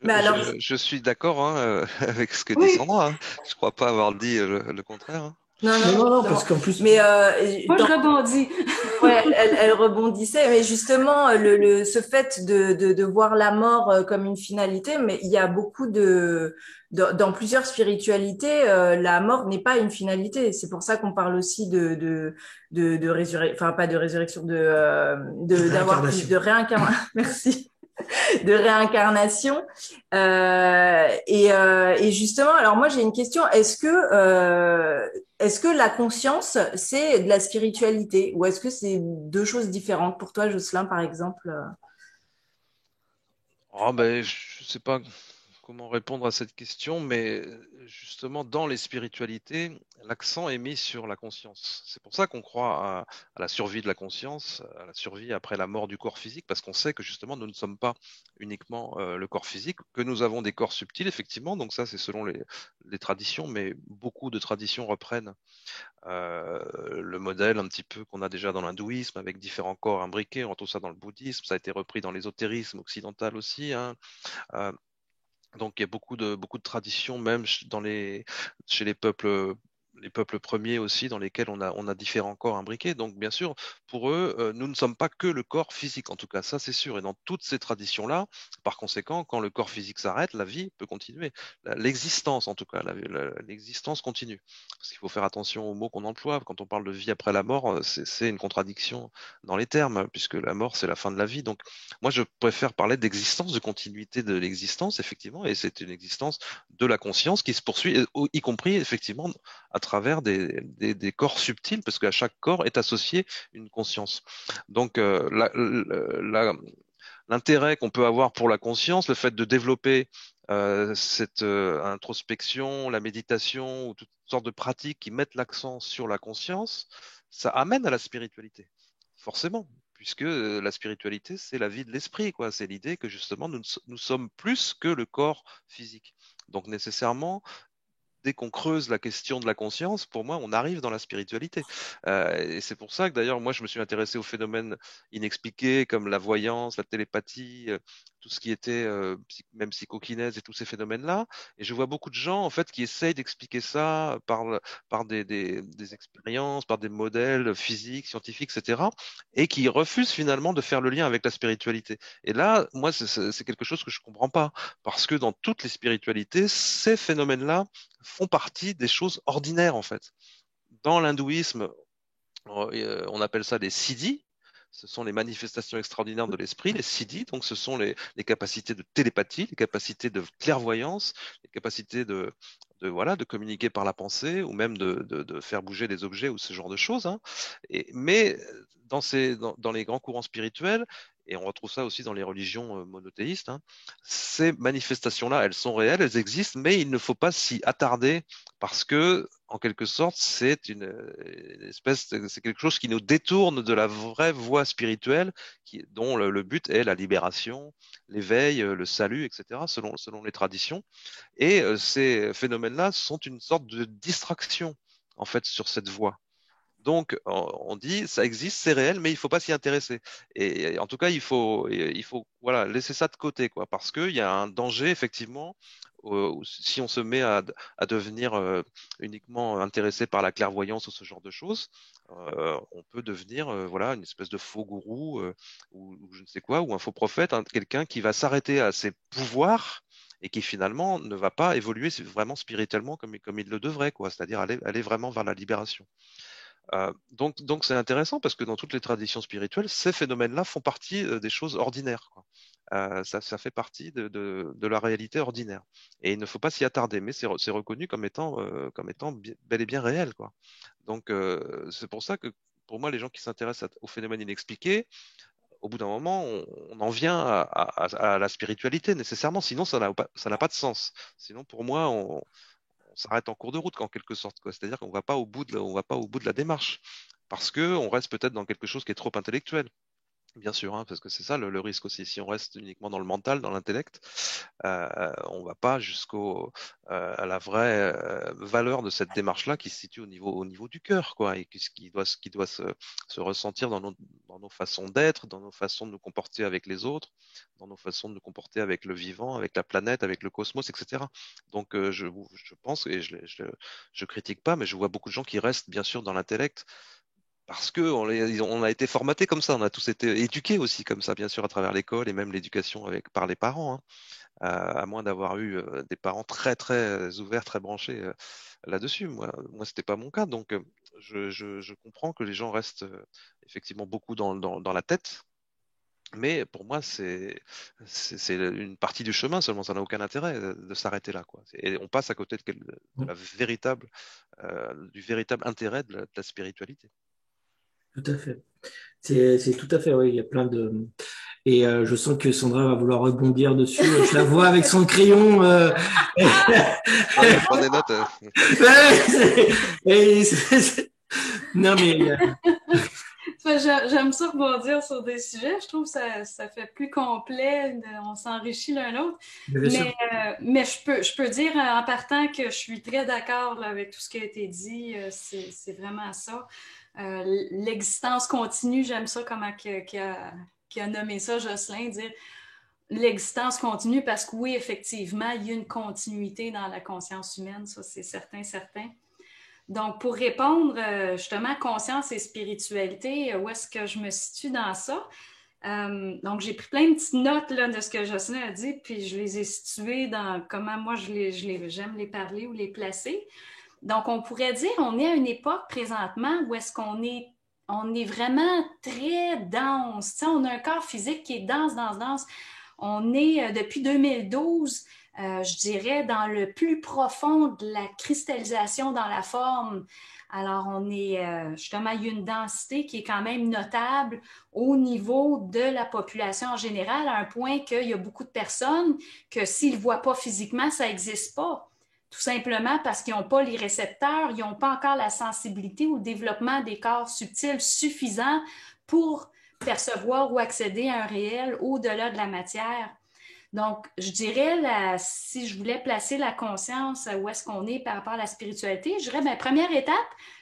S4: Je suis d'accord avec ce que dit
S2: Oui.
S4: Sandra. Hein. Je ne crois pas avoir dit le contraire. Hein.
S1: Non, parce qu'en plus.
S2: Mais
S3: moi, je rebondis.
S2: Ouais, elle rebondissait, mais justement, ce fait de voir la mort comme une finalité, mais il y a beaucoup dans plusieurs spiritualités, la mort n'est pas une finalité. C'est pour ça qu'on parle aussi de résurrection, enfin pas de résurrection, d'avoir plus de réincarnation. Merci. De réincarnation. Et justement, alors moi j'ai une question. Est-ce que la conscience c'est de la spiritualité ou est-ce que c'est deux choses différentes pour toi, Jocelyn, par exemple?
S4: Oh, ben, je ne sais pas comment répondre à cette question, mais justement, dans les spiritualités, l'accent est mis sur la conscience. C'est pour ça qu'on croit à la survie de la conscience, à la survie après la mort du corps physique, parce qu'on sait que justement, nous ne sommes pas uniquement le corps physique, que nous avons des corps subtils, effectivement. Donc ça, c'est selon les traditions, mais beaucoup de traditions reprennent le modèle un petit peu qu'on a déjà dans l'hindouisme, avec différents corps imbriqués. On retrouve ça dans le bouddhisme, ça a été repris dans l'ésotérisme occidental aussi. Hein. Donc il y a beaucoup de traditions, même chez les peuples premiers aussi, dans lesquels on a différents corps imbriqués. Donc bien sûr, pour eux, nous ne sommes pas que le corps physique, en tout cas, ça c'est sûr. Et dans toutes ces traditions-là, par conséquent, quand le corps physique s'arrête, la vie peut continuer. L'existence, en tout cas, l'existence continue. Parce qu'il faut faire attention aux mots qu'on emploie. Quand on parle de vie après la mort, c'est une contradiction dans les termes, puisque la mort, c'est la fin de la vie. Donc moi, je préfère parler d'existence, de continuité de l'existence, effectivement, et c'est une existence de la conscience qui se poursuit, y compris, effectivement, à travers des corps subtils, parce qu'à chaque corps est associé une conscience. Donc, l'intérêt qu'on peut avoir pour la conscience, le fait de développer cette introspection, la méditation, ou toutes sortes de pratiques qui mettent l'accent sur la conscience, ça amène à la spiritualité, forcément. Puisque la spiritualité, c'est la vie de l'esprit, quoi. C'est l'idée que justement, nous sommes plus que le corps physique. Donc nécessairement, dès qu'on creuse la question de la conscience, pour moi, on arrive dans la spiritualité. Et c'est pour ça que d'ailleurs, moi, je me suis intéressé aux phénomènes inexpliqués comme la voyance, la télépathie, tout ce qui était même psychokinèse et tous ces phénomènes-là. Et je vois beaucoup de gens, en fait, qui essayent d'expliquer ça par des expériences, par des modèles physiques, scientifiques, etc. Et qui refusent finalement de faire le lien avec la spiritualité. Et là, moi, c'est quelque chose que je comprends pas. Parce que dans toutes les spiritualités, ces phénomènes-là font partie des choses ordinaires en fait. Dans l'hindouisme, on appelle ça des siddhis. Ce sont les manifestations extraordinaires de l'esprit, les siddhis. Donc, ce sont les capacités de télépathie, les capacités de clairvoyance, les capacités voilà, de communiquer par la pensée ou même de faire bouger des objets ou ce genre de choses. Hein. Mais dans les grands courants spirituels, et on retrouve ça aussi dans les religions monothéistes, hein, ces manifestations-là, elles sont réelles, elles existent, mais il ne faut pas s'y attarder parce que en quelque sorte, c'est une espèce, c'est quelque chose qui nous détourne de la vraie voie spirituelle, dont le but est la libération, l'éveil, le salut, etc., selon les traditions. Et ces phénomènes-là sont une sorte de distraction, en fait, sur cette voie. Donc, on dit, ça existe, c'est réel, mais il faut pas s'y intéresser. Et en tout cas, il faut voilà, laisser ça de côté, quoi, parce qu'il y a un danger, effectivement, si on se met à devenir uniquement intéressé par la clairvoyance ou ce genre de choses, on peut devenir voilà, une espèce de faux gourou ou je ne sais quoi, ou un faux prophète, hein, quelqu'un qui va s'arrêter à ses pouvoirs et qui finalement ne va pas évoluer vraiment spirituellement comme il le devrait, quoi, c'est-à-dire aller vraiment vers la libération. Donc c'est intéressant parce que dans toutes les traditions spirituelles, ces phénomènes-là font partie des choses ordinaires, quoi. Ça fait partie de la réalité ordinaire. Et il ne faut pas s'y attarder, mais c'est reconnu comme étant bel et bien réel, quoi. Donc c'est pour ça que pour moi, les gens qui s'intéressent aux phénomènes inexpliqués, au bout d'un moment, on en vient à la spiritualité nécessairement, sinon ça n'a pas de sens. Sinon, pour moi, on s'arrête en cours de route, en quelque sorte, quoi. C'est-à-dire qu'on va pas au bout on va pas au bout de la démarche, parce que on reste peut-être dans quelque chose qui est trop intellectuel. Bien sûr, hein, parce que c'est ça le risque aussi. Si on reste uniquement dans le mental, dans l'intellect, on va pas à la vraie valeur de cette démarche-là qui se situe au niveau du cœur, quoi, et qui doit se ressentir dans nos façons d'être, dans nos façons de nous comporter avec les autres, dans nos façons de nous comporter avec le vivant, avec la planète, avec le cosmos, etc. Donc, je pense, et je critique pas, mais je vois beaucoup de gens qui restent bien sûr dans l'intellect parce que on a été formaté comme ça, on a tous été éduqués aussi comme ça, bien sûr, à travers l'école et même l'éducation par les parents, hein, à moins d'avoir eu des parents très très ouverts, très branchés là-dessus. Moi, c'était pas mon cas, donc je comprends que les gens restent effectivement beaucoup dans la tête, mais pour moi, c'est une partie du chemin seulement, ça n'a aucun intérêt de s'arrêter là, quoi. Et on passe à côté du véritable intérêt de la spiritualité.
S1: Tout à fait. C'est tout à fait, oui. Il y a plein de. Et je sens que Sandra va vouloir rebondir dessus. Je la vois avec son crayon.
S4: Je prends des notes.
S1: Non, mais.
S3: J'aime ça rebondir sur des sujets. Je trouve que ça fait plus complet. On s'enrichit l'un l'autre. Mais je peux dire en partant que je suis très d'accord là, avec tout ce qui a été dit. C'est vraiment ça. L'existence continue, j'aime ça comment qui a nommé ça Jocelyn, dire l'existence continue parce que oui, effectivement, il y a une continuité dans la conscience humaine, ça c'est certain. Donc, pour répondre justement conscience et spiritualité, où est-ce que je me situe dans ça? Donc, j'ai pris plein de petites notes là, de ce que Jocelyn a dit, puis je les ai situées dans comment moi j'aime les parler ou les placer. Donc, on pourrait dire on est à une époque présentement où est-ce qu'on est vraiment très dense. Tu sais, on a un corps physique qui est dense. On est, depuis 2012, je dirais, dans le plus profond de la cristallisation dans la forme. Alors, on est justement, il y a une densité qui est quand même notable au niveau de la population en général, à un point qu'il y a beaucoup de personnes que s'ils ne voient pas physiquement, ça n'existe pas. Tout simplement parce qu'ils n'ont pas les récepteurs, ils n'ont pas encore la sensibilité ou le développement des corps subtils suffisant pour percevoir ou accéder à un réel au-delà de la matière. Donc, je dirais, si je voulais placer la conscience où est-ce qu'on est par rapport à la spiritualité, je dirais, première étape,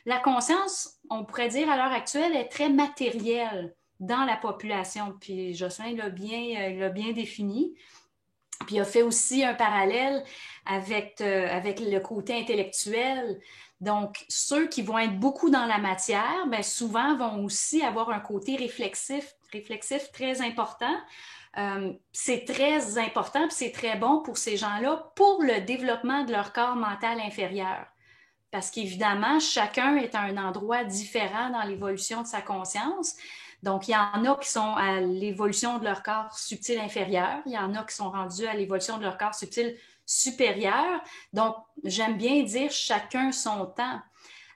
S3: la conscience, on pourrait dire à l'heure actuelle, est très matérielle dans la population. Puis Jocelyn l'a bien défini. Puis il a fait aussi un parallèle avec le côté intellectuel. Donc, ceux qui vont être beaucoup dans la matière, bien, souvent vont aussi avoir un côté réflexif très important. C'est très important et c'est très bon pour ces gens-là pour le développement de leur corps mental inférieur. Parce qu'évidemment, chacun est à un endroit différent dans l'évolution de sa conscience. Donc, il y en a qui sont à l'évolution de leur corps subtil inférieur. Il y en a qui sont rendus à l'évolution de leur corps subtil supérieur. Donc, j'aime bien dire chacun son temps.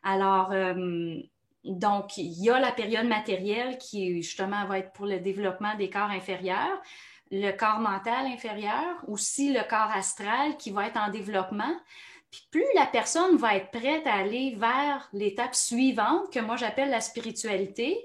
S3: Alors, donc, il y a la période matérielle qui, justement, va être pour le développement des corps inférieurs, le corps mental inférieur, aussi le corps astral qui va être en développement. Puis plus la personne va être prête à aller vers l'étape suivante, que moi j'appelle la spiritualité,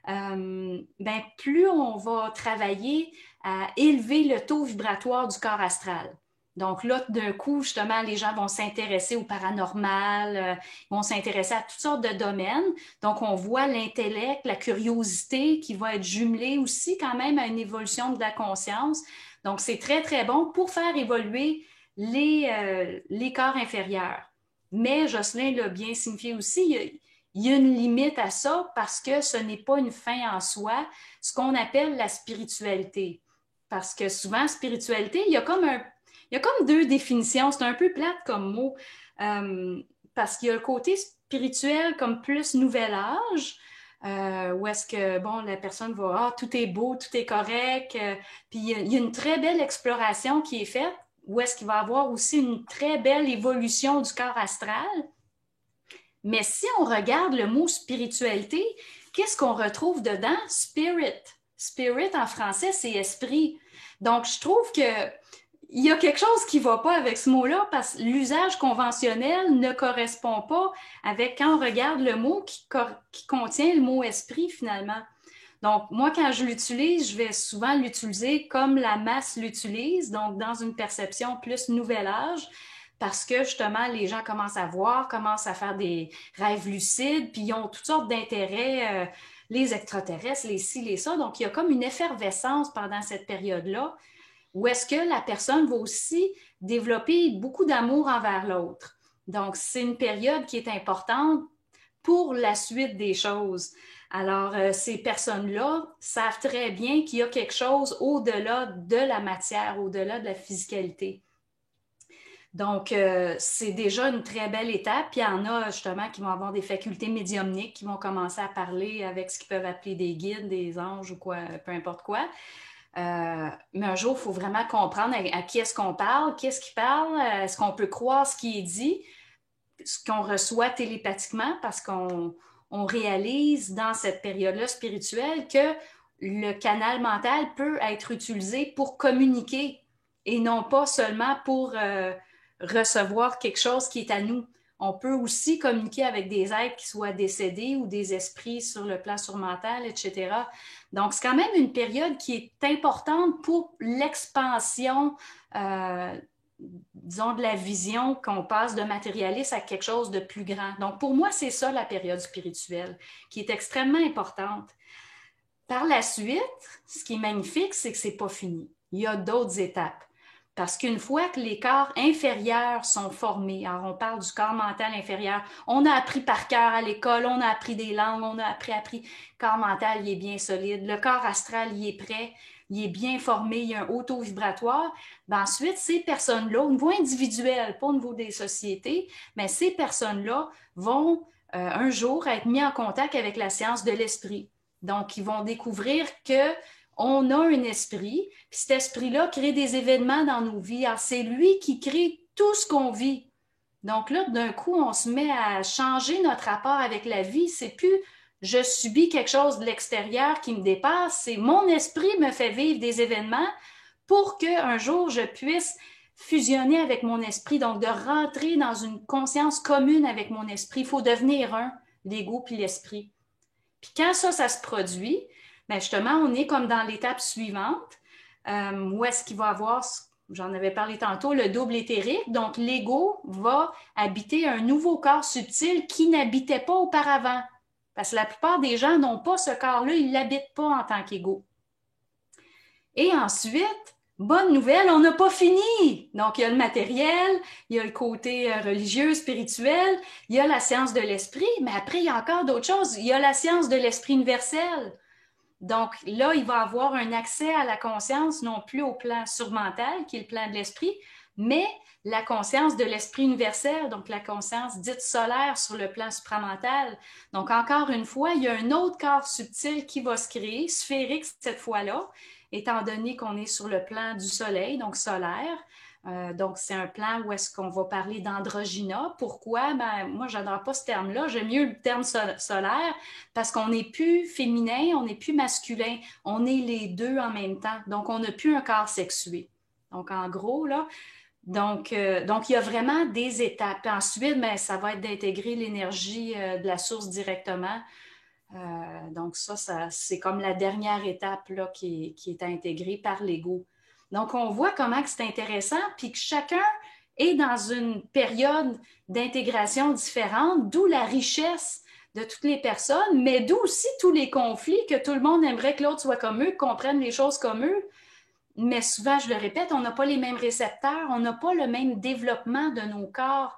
S3: ben plus on va travailler à élever le taux vibratoire du corps astral. Donc là, d'un coup, justement, les gens vont s'intéresser au paranormal, vont s'intéresser à toutes sortes de domaines. Donc, on voit l'intellect, la curiosité qui va être jumelée aussi quand même à une évolution de la conscience. Donc, c'est très, très bon pour faire évoluer les corps inférieurs. Mais Jocelyn l'a bien signifié aussi, il y a une limite à ça parce que ce n'est pas une fin en soi, ce qu'on appelle la spiritualité. Parce que souvent, spiritualité, il y a comme deux définitions. C'est un peu plate comme mot. Parce qu'il y a le côté spirituel comme plus nouvel âge, où est-ce que, bon, la personne va, tout est beau, tout est correct. Puis il y a une très belle exploration qui est faite, où est-ce qu'il va y avoir aussi une très belle évolution du corps astral. Mais si on regarde le mot spiritualité, qu'est-ce qu'on retrouve dedans? Spirit. Spirit en français, c'est esprit. Donc, je trouve que il y a quelque chose qui ne va pas avec ce mot-là parce que l'usage conventionnel ne correspond pas avec quand on regarde le mot qui contient le mot esprit finalement. Donc, moi, quand je l'utilise, je vais souvent l'utiliser comme la masse l'utilise, donc dans une perception plus nouvel âge, parce que justement, les gens commencent à voir, commencent à faire des rêves lucides, puis ils ont toutes sortes d'intérêts, les extraterrestres, les ci, les ça. Donc, il y a comme une effervescence pendant cette période-là, où est-ce que la personne va aussi développer beaucoup d'amour envers l'autre. Donc, c'est une période qui est importante pour la suite des choses. Alors, ces personnes-là savent très bien qu'il y a quelque chose au-delà de la matière, au-delà de la physicalité. Donc, c'est déjà une très belle étape. Puis, il y en a justement qui vont avoir des facultés médiumniques, qui vont commencer à parler avec ce qu'ils peuvent appeler des guides, des anges ou quoi, peu importe quoi. Mais un jour, il faut vraiment comprendre à qui est-ce qu'on parle, qu'est-ce qu'il parle, est-ce qu'on peut croire ce qui est dit, ce qu'on reçoit télépathiquement, parce qu'on réalise dans cette période-là spirituelle que le canal mental peut être utilisé pour communiquer et non pas seulement pour recevoir quelque chose qui est à nous. On peut aussi communiquer avec des êtres qui soient décédés ou des esprits sur le plan surmental, etc. Donc, c'est quand même une période qui est importante pour l'expansion, disons, de la vision qu'on passe de matérialiste à quelque chose de plus grand. Donc, pour moi, c'est ça la période spirituelle, qui est extrêmement importante. Par la suite, ce qui est magnifique, c'est que c'est pas fini. Il y a d'autres étapes. Parce qu'une fois que les corps inférieurs sont formés, alors on parle du corps mental inférieur, on a appris par cœur à l'école, on a appris des langues, on a appris, le corps mental, il est bien solide, le corps astral, il est prêt, il est bien formé, il y a un haut taux vibratoire. Ben ensuite, ces personnes-là, au niveau individuel, pas au niveau des sociétés, mais ces personnes-là vont un jour être mis en contact avec la science de l'esprit. Donc, ils vont découvrir que on a un esprit, puis cet esprit-là crée des événements dans nos vies. Alors, c'est lui qui crée tout ce qu'on vit. Donc là, d'un coup, on se met à changer notre rapport avec la vie. C'est plus je subis quelque chose de l'extérieur qui me dépasse, c'est mon esprit me fait vivre des événements pour qu'un jour, je puisse fusionner avec mon esprit, donc de rentrer dans une conscience commune avec mon esprit. Il faut devenir un, l'ego puis l'esprit. Puis quand ça se produit, bien justement, on est comme dans l'étape suivante, où est-ce qu'il va avoir, j'en avais parlé tantôt, le double éthérique. Donc, l'ego va habiter un nouveau corps subtil qui n'habitait pas auparavant. Parce que la plupart des gens n'ont pas ce corps-là, ils ne l'habitent pas en tant qu'ego. Et ensuite, bonne nouvelle, on n'a pas fini. Donc, il y a le matériel, il y a le côté religieux, spirituel, il y a la science de l'esprit, mais après, il y a encore d'autres choses. Il y a la science de l'esprit universel. Donc, là, il va avoir un accès à la conscience, non plus au plan surmental, qui est le plan de l'esprit, mais la conscience de l'esprit universel, donc la conscience dite solaire sur le plan supramental. Donc, encore une fois, il y a un autre corps subtil qui va se créer, sphérique cette fois-là, étant donné qu'on est sur le plan du soleil, donc solaire. Donc, c'est un plan où est-ce qu'on va parler d'androgyna. Pourquoi? Ben, moi, je n'adore pas ce terme-là. J'aime mieux le terme solaire parce qu'on n'est plus féminin, on n'est plus masculin. On est les deux en même temps. Donc, on n'a plus un corps sexué. Donc, en gros, là, Donc, il y a vraiment des étapes. Puis ensuite, ben, ça va être d'intégrer l'énergie de la source directement. Donc, ça c'est comme la dernière étape là, qui est intégrée par l'ego. Donc, on voit comment que c'est intéressant, puis que chacun est dans une période d'intégration différente, d'où la richesse de toutes les personnes, mais d'où aussi tous les conflits, que tout le monde aimerait que l'autre soit comme eux, comprenne les choses comme eux. Mais souvent, je le répète, on n'a pas les mêmes récepteurs, on n'a pas le même développement de nos corps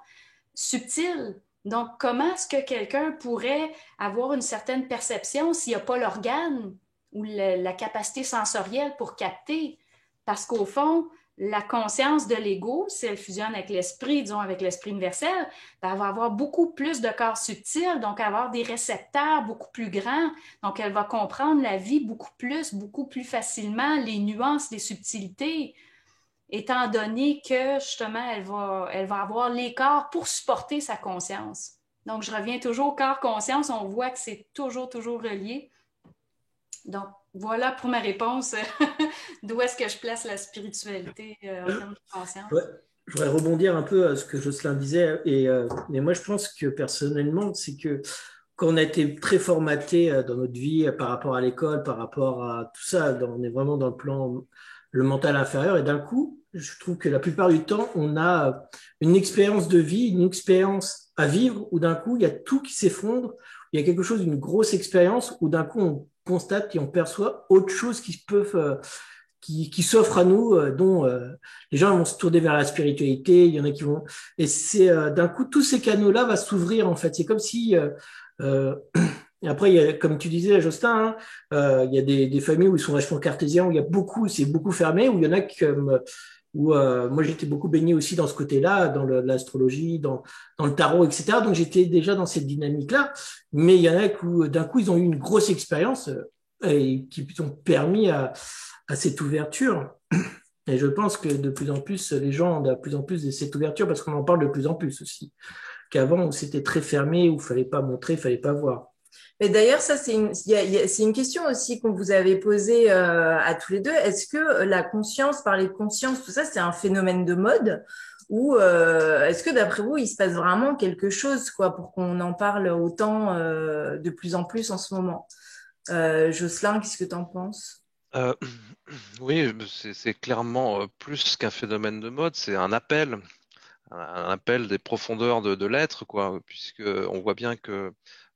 S3: subtils. Donc, comment est-ce que quelqu'un pourrait avoir une certaine perception s'il n'y a pas l'organe ou la capacité sensorielle pour capter? Parce qu'au fond, la conscience de l'ego, si elle fusionne avec l'esprit, disons avec l'esprit universel, ben, elle va avoir beaucoup plus de corps subtils, donc avoir des récepteurs beaucoup plus grands. Donc, elle va comprendre la vie beaucoup plus facilement, les nuances, les subtilités, étant donné que justement, elle va avoir les corps pour supporter sa conscience. Donc, je reviens toujours au corps-conscience, on voit que c'est toujours relié. Donc, voilà pour ma réponse. D'où est-ce que je place la spiritualité en termes de conscience?
S1: Ouais. Je voudrais rebondir un peu à ce que Jocelyn disait. Mais moi, je pense que personnellement, c'est que quand on a été très formaté dans notre vie par rapport à l'école, par rapport à tout ça, on est vraiment dans le plan, le mental inférieur. Et d'un coup, je trouve que la plupart du temps, on a une expérience de vie, une expérience à vivre, où d'un coup, il y a tout qui s'effondre. Il y a quelque chose, une grosse expérience, où d'un coup, on constate et on perçoit autre chose qui peuvent qui s'offrent à nous, dont les gens vont se tourner vers la spiritualité, il y en a qui vont... Et c'est d'un coup, tous ces canaux-là vont s'ouvrir, en fait. C'est comme si... et après, il y a, comme tu disais, Justin, hein, il y a des familles où ils sont vachement cartésiens, où il y a beaucoup, c'est beaucoup fermé, où il y en a comme... Où, moi, j'étais beaucoup baigné aussi dans ce côté-là, dans l'astrologie, dans le tarot, etc. Donc, j'étais déjà dans cette dynamique-là. Mais il y en a où, d'un coup, ils ont eu une grosse expérience et qui ont permis à cette ouverture. Et je pense que de plus en plus, les gens ont de plus en plus de cette ouverture parce qu'on en parle de plus en plus aussi. Qu'avant, où c'était très fermé, où il fallait pas montrer, il fallait pas voir.
S2: Mais d'ailleurs, ça, c'est une question aussi qu'on vous avait posée à tous les deux. Est-ce que la conscience, parler de conscience, tout ça, c'est un phénomène de mode ou est-ce que d'après vous, il se passe vraiment quelque chose quoi, pour qu'on en parle autant de plus en plus en ce moment? Jocelyn, qu'est-ce que tu en penses?
S4: Euh, oui, c'est clairement plus qu'un phénomène de mode, c'est un appel des profondeurs de l'être, quoi, puisque on voit bien que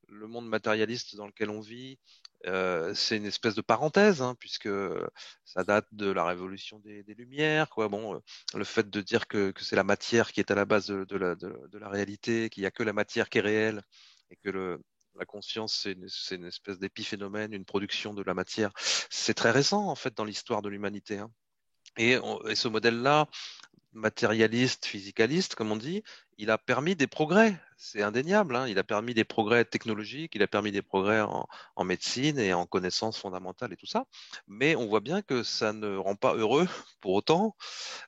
S4: le monde matérialiste dans lequel on vit, c'est une espèce de parenthèse, hein, puisque ça date de la révolution des Lumières, quoi. Bon, le fait de dire que c'est la matière qui est à la base de la réalité, qu'il n'y a que la matière qui est réelle, et que la conscience, c'est une espèce d'épiphénomène, une production de la matière. C'est très récent, en fait, dans l'histoire de l'humanité, hein. Et ce modèle-là, matérialiste, physicaliste, comme on dit, il a permis des progrès. C'est indéniable, hein. Il a permis des progrès technologiques, il a permis des progrès en médecine et en connaissances fondamentales et tout ça. Mais on voit bien que ça ne rend pas heureux pour autant,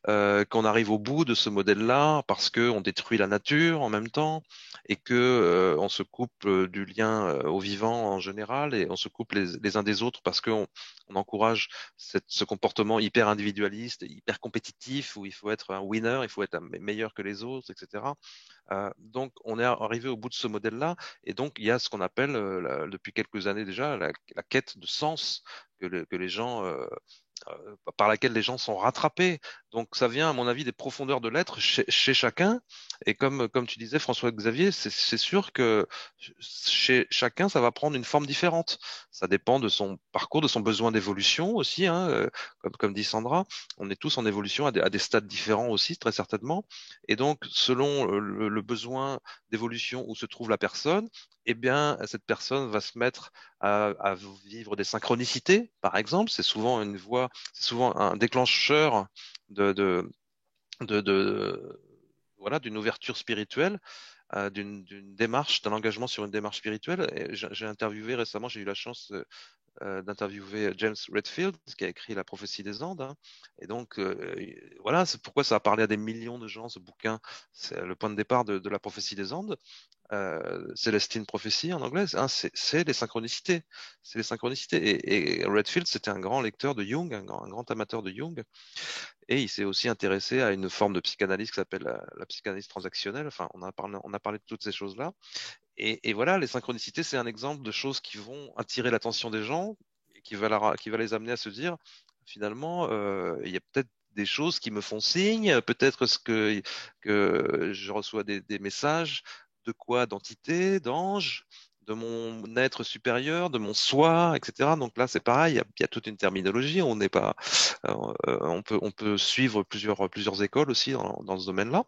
S4: qu'on arrive au bout de ce modèle-là parce qu'on détruit la nature en même temps et que on se coupe du lien au vivant en général et on se coupe les uns des autres parce qu'on on encourage ce comportement hyper individualiste, hyper compétitif où il faut être un winner, il faut être meilleur que les autres, etc. Donc on est arrivé au bout de ce modèle-là et donc il y a ce qu'on appelle depuis quelques années déjà la quête de sens que les gens par laquelle les gens sont rattrapés. Donc ça vient, à mon avis, des profondeurs de l'être chez chacun. Et comme tu disais, François-Xavier, c'est sûr que chez chacun, ça va prendre une forme différente. Ça dépend de son parcours, de son besoin d'évolution aussi, hein, comme dit Sandra. On est tous en évolution à des stades différents aussi, très certainement. Et donc, selon le besoin d'évolution où se trouve la personne, eh bien, cette personne va se mettre à vivre des synchronicités, par exemple. C'est souvent un déclencheur de, de, de voilà, d'une ouverture spirituelle, d'une démarche, d'un engagement sur une démarche spirituelle. Et j'ai interviewé récemment, j'ai eu la chance d'interviewer James Redfield, qui a écrit La prophétie des Andes. Hein. Et donc, voilà, c'est pourquoi ça a parlé à des millions de gens, ce bouquin. C'est le point de départ de La prophétie des Andes. Celestine Prophétie en anglais, hein, c'est les synchronicités. C'est les synchronicités. Et Redfield, c'était un grand lecteur de Jung, un grand amateur de Jung. Et il s'est aussi intéressé à une forme de psychanalyse qui s'appelle la psychanalyse transactionnelle. Enfin, on a parlé de toutes ces choses-là. Et voilà, les synchronicités, c'est un exemple de choses qui vont attirer l'attention des gens et qui va les amener à se dire, finalement, il y a peut-être des choses qui me font signe, peut-être que je reçois des messages de quoi? D'entités, d'anges, de mon être supérieur, de mon soi, etc. Donc là, c'est pareil, il y a toute une terminologie. On n'est pas, on peut suivre plusieurs écoles aussi dans ce domaine-là.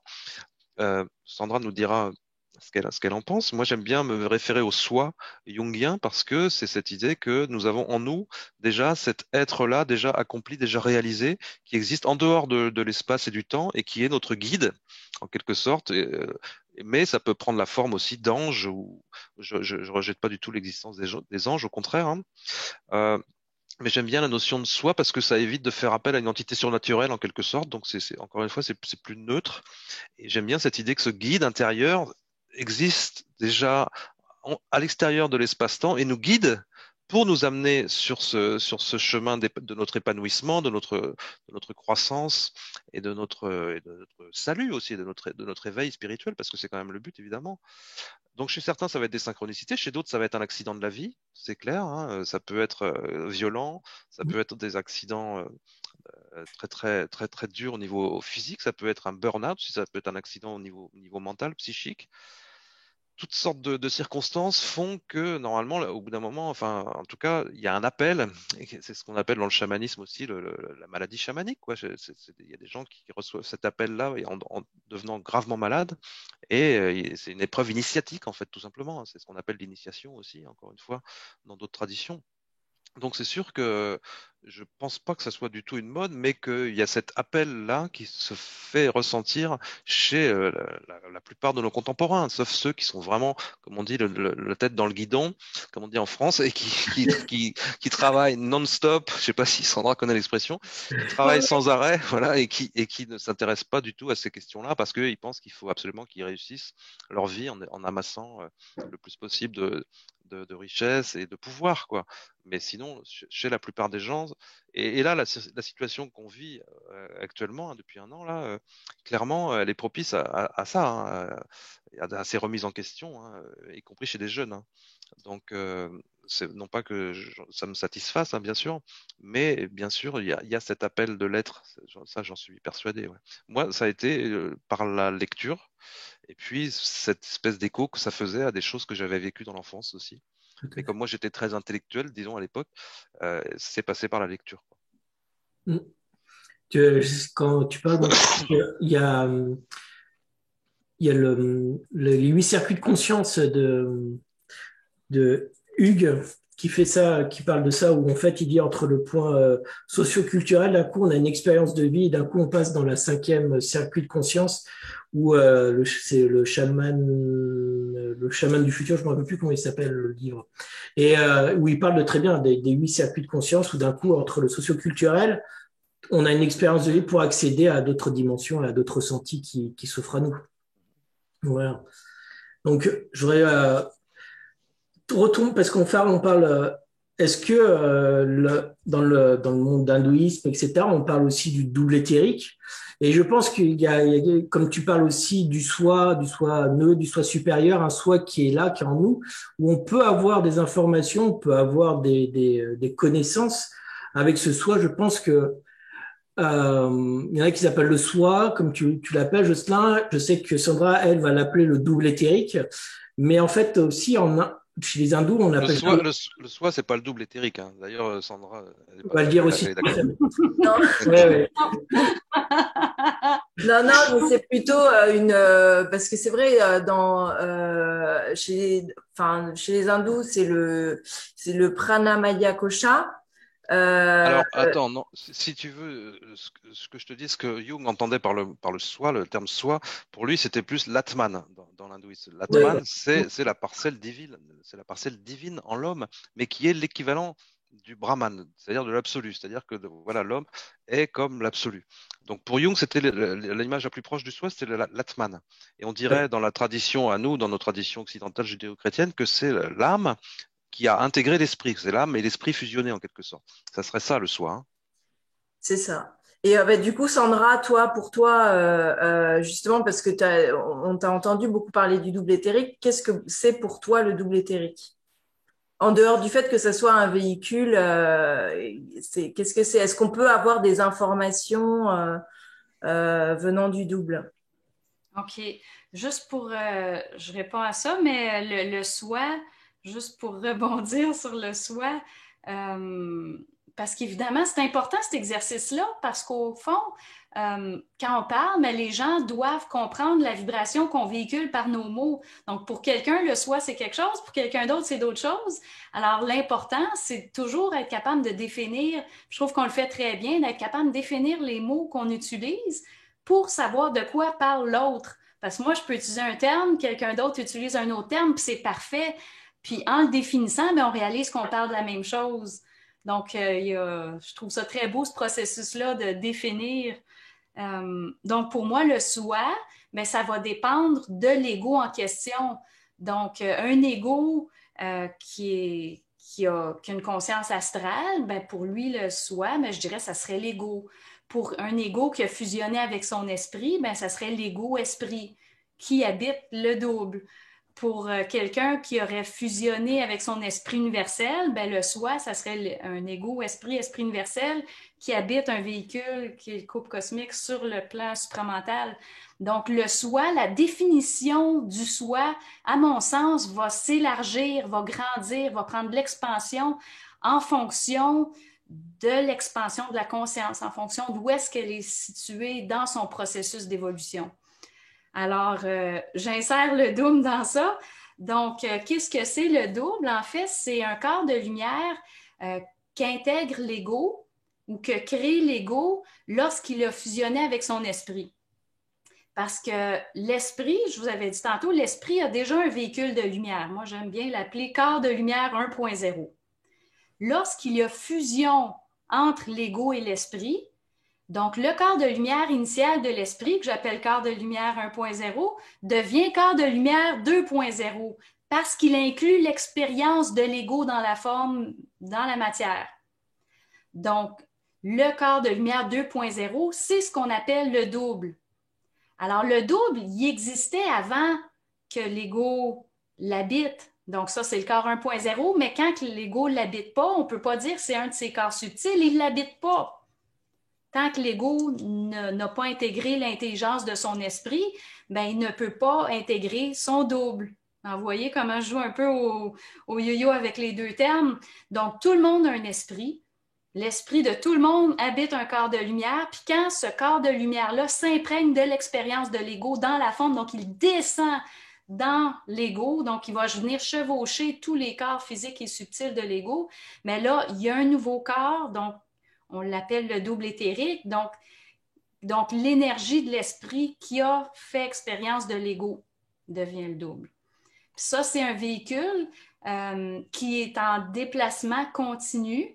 S4: Sandra nous dira ce qu'elle en pense. Moi, j'aime bien me référer au soi jungien parce que c'est cette idée que nous avons en nous déjà cet être-là, déjà accompli, déjà réalisé, qui existe en dehors de l'espace et du temps et qui est notre guide, en quelque sorte. Mais ça peut prendre la forme aussi d'ange. Ou je rejette pas du tout l'existence des anges, au contraire. Hein. Mais j'aime bien la notion de soi parce que ça évite de faire appel à une entité surnaturelle en quelque sorte. Donc encore une fois, c'est plus neutre. Et j'aime bien cette idée que ce guide intérieur existe déjà à l'extérieur de l'espace-temps et nous guide pour nous amener sur ce chemin de notre épanouissement, de notre croissance et de notre salut aussi, de notre éveil spirituel, parce que c'est quand même le but, évidemment. Donc chez certains, ça va être des synchronicités, chez d'autres, ça va être un accident de la vie, c'est clair. Hein, ça peut être violent, ça peut être des accidents très très très très durs au niveau physique, ça peut être un burn-out, ça peut être un accident au niveau mental, psychique. Toutes sortes de circonstances font que normalement, au bout d'un moment, enfin, en tout cas, il y a un appel. Et c'est ce qu'on appelle dans le chamanisme aussi la maladie chamanique. Quoi. Il y a des gens qui reçoivent cet appel-là en devenant gravement malades. Et c'est une épreuve initiatique, en fait, tout simplement. C'est ce qu'on appelle l'initiation aussi, encore une fois, dans d'autres traditions. Donc c'est sûr que je pense pas que ça soit du tout une mode, mais qu'il y a cet appel-là qui se fait ressentir chez la plupart de nos contemporains, sauf ceux qui sont vraiment, comme on dit, la tête dans le guidon, comme on dit en France, et qui travaillent non-stop. Je sais pas si Sandra connaît l'expression, qui travaillent sans arrêt, voilà, et qui ne s'intéressent pas du tout à ces questions-là parce qu'ils pensent qu'il faut absolument qu'ils réussissent leur vie en amassant le plus possible de richesse et de pouvoir, quoi. Mais sinon, chez la plupart des gens, et là, la situation qu'on vit actuellement, hein, depuis un an, là, clairement, elle est propice à ça, hein, à ces remises en question, hein, y compris chez des jeunes. Hein. Donc, non pas que ça me satisfasse, hein, bien sûr, mais bien sûr, il y a cet appel de l'être. Ça, j'en suis persuadé. Ouais. Moi, ça a été par la lecture, et puis cette espèce d'écho que ça faisait à des choses que j'avais vécues dans l'enfance aussi. Mais comme moi, j'étais très intellectuel, disons, à l'époque, c'est passé par la lecture. Quoi.
S1: Quand tu parles, donc, il y a les 8 circuits de conscience de Hugues qui fait ça, qui parle de ça, où en fait il dit entre le point socio-culturel, d'un coup on a une expérience de vie, et d'un coup on passe dans la 5e circuit de conscience, où c'est le chaman du futur, je ne me rappelle plus comment il s'appelle le livre, et où il parle de très bien des 8 circuits de conscience, où d'un coup entre le socio-culturel, on a une expérience de vie pour accéder à d'autres dimensions, à d'autres ressentis qui s'offrent à nous. Voilà. Donc, je voudrais retourner, parce qu'on parle, est-ce que dans le monde d'hindouisme, etc., on parle aussi du double éthérique? Et je pense qu'il y a, comme tu parles aussi du soi neutre, du soi supérieur, un soi qui est là, qui est en nous, où on peut avoir des informations, on peut avoir des connaissances avec ce soi. Je pense que il y en a qui s'appellent le soi, comme tu l'appelles, Jocelyn. Je sais que Sandra, elle, va l'appeler le double éthérique. Mais en fait, aussi, chez les hindous, on appelle ça...
S4: Le soi, c'est pas le double éthérique. Hein. D'ailleurs, Sandra,
S1: on va le dire aussi.
S2: Non.
S1: Ouais.
S2: Non, mais c'est plutôt parce que c'est vrai chez les hindous, c'est le pranamaya kosha.
S4: Alors, attends, non, si tu veux, ce que je te dis, ce que Jung entendait par le soi, le terme soi, pour lui, c'était plus l'atman dans l'hindouisme. L'atman, c'est la parcelle divine en l'homme, mais qui est l'équivalent du Brahman, c'est-à-dire de l'absolu, c'est-à-dire que voilà, l'homme est comme l'absolu. Donc pour Jung, c'était l'image la plus proche du soi, c'était l'Atman. Et on dirait dans la tradition à nous, dans nos traditions occidentales judéo-chrétiennes, que c'est l'âme qui a intégré l'esprit, c'est l'âme et l'esprit fusionnés en quelque sorte. Ça serait ça le soi. Hein.
S2: C'est ça. Et du coup, Sandra, pour toi, justement, parce que on t'a entendu beaucoup parler du double éthérique, qu'est-ce que c'est pour toi le double éthérique? En dehors du fait que ce soit un véhicule, qu'est-ce que c'est? Est-ce qu'on peut avoir des informations venant du double?
S3: OK. Juste pour, je réponds à ça, mais le soi, juste pour rebondir sur le soi, euh, parce qu'évidemment, c'est important cet exercice-là, parce qu'au fond, quand on parle, mais les gens doivent comprendre la vibration qu'on véhicule par nos mots. Donc, pour quelqu'un, le soi, c'est quelque chose, pour quelqu'un d'autre, c'est d'autres choses. Alors, l'important, c'est toujours être capable de définir, je trouve qu'on le fait très bien, d'être capable de définir les mots qu'on utilise pour savoir de quoi parle l'autre. Parce que moi, je peux utiliser un terme, quelqu'un d'autre utilise un autre terme, puis c'est parfait. Puis en le définissant, bien, on réalise qu'on parle de la même chose. Donc, je trouve ça très beau, ce processus-là de définir. Donc, pour moi, le soi, bien, ça va dépendre de l'ego en question. Donc, un ego qui a une conscience astrale, bien, pour lui, le soi, bien, je dirais, ça serait l'ego. Pour un ego qui a fusionné avec son esprit, bien, ça serait l'ego-esprit qui habite le double. Pour quelqu'un qui aurait fusionné avec son esprit universel, ben, le soi, ça serait un ego-esprit, esprit universel qui habite un véhicule qui est le couple cosmique sur le plan supramental. Donc, le soi, la définition du soi, à mon sens, va s'élargir, va grandir, va prendre de l'expansion en fonction de l'expansion de la conscience, en fonction d'où est-ce qu'elle est située dans son processus d'évolution. Alors, j'insère le double dans ça. Donc, qu'est-ce que c'est le double? En fait, c'est un corps de lumière qui intègre l'ego ou que crée l'ego lorsqu'il a fusionné avec son esprit. Parce que l'esprit, je vous avais dit tantôt, l'esprit a déjà un véhicule de lumière. Moi, j'aime bien l'appeler corps de lumière 1.0. Lorsqu'il y a fusion entre l'ego et l'esprit, donc le corps de lumière initial de l'esprit, que j'appelle corps de lumière 1.0, devient corps de lumière 2.0 parce qu'il inclut l'expérience de l'ego dans la forme, dans la matière. Donc, le corps de lumière 2.0, c'est ce qu'on appelle le double. Alors, le double, il existait avant que l'ego l'habite. Donc, ça, c'est le corps 1.0, mais quand l'ego ne l'habite pas, on ne peut pas dire que c'est un de ses corps subtils, il ne l'habite pas. Tant que l'ego n'a pas intégré l'intelligence de son esprit, ben, il ne peut pas intégrer son double. Alors, vous voyez comment je joue un peu au yo-yo avec les deux termes. Donc, tout le monde a un esprit. L'esprit de tout le monde habite un corps de lumière. Puis quand ce corps de lumière-là s'imprègne de l'expérience de l'ego dans la forme, donc il descend dans l'ego, donc il va venir chevaucher tous les corps physiques et subtils de l'ego. Mais là, il y a un nouveau corps, donc on l'appelle le double éthérique, donc l'énergie de l'esprit qui a fait expérience de l'ego devient le double. Puis ça, c'est un véhicule qui est en déplacement continu.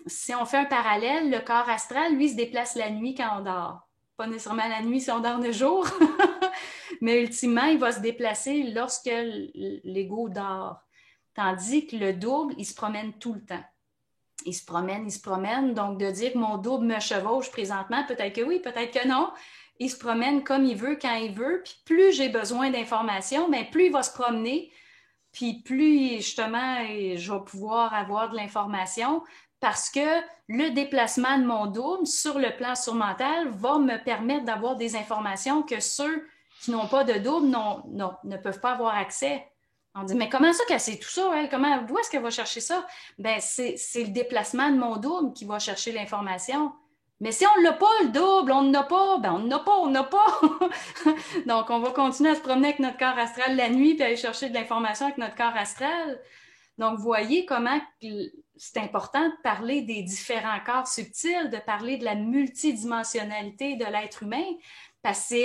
S3: Si on fait un parallèle, le corps astral, lui, se déplace la nuit quand on dort. Pas nécessairement la nuit si on dort le jour, mais ultimement, il va se déplacer lorsque l'ego dort. Tandis que le double, il se promène tout le temps. Il se promène. Donc, de dire que mon double me chevauche présentement, peut-être que oui, peut-être que non. Il se promène comme il veut, quand il veut. Puis plus j'ai besoin d'informations, mais plus il va se promener. Puis plus, justement, je vais pouvoir avoir de l'information parce que le déplacement de mon double sur le plan surmental va me permettre d'avoir des informations que ceux qui n'ont pas de double ne peuvent pas avoir accès. On dit, mais comment ça qu'elle sait tout ça, elle? D'où est-ce qu'elle va chercher ça? Ben, c'est le déplacement de mon double qui va chercher l'information. Mais si on ne l'a pas, le double, on n'a pas, ben on n'a pas. Donc, on va continuer à se promener avec notre corps astral la nuit puis aller chercher de l'information avec notre corps astral. Donc, vous voyez comment c'est important de parler des différents corps subtils, de parler de la multidimensionnalité de l'être humain, parce que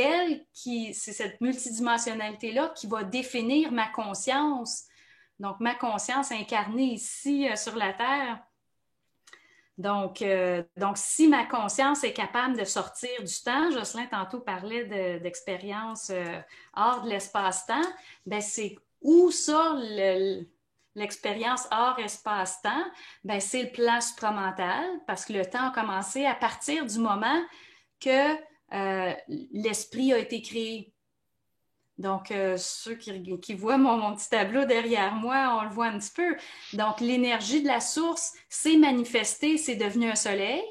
S3: c'est cette multidimensionnalité-là qui va définir ma conscience. Donc, ma conscience incarnée ici sur la Terre. Donc, si ma conscience est capable de sortir du temps, Jocelyn tantôt parlait d'expérience hors de l'espace-temps, ben c'est où ça, l'expérience hors espace-temps? Ben c'est le plan supramental, parce que le temps a commencé à partir du moment que l'esprit a été créé. Donc, ceux qui voient mon petit tableau derrière moi, on le voit un petit peu. Donc, l'énergie de la source s'est manifestée, c'est devenu un soleil.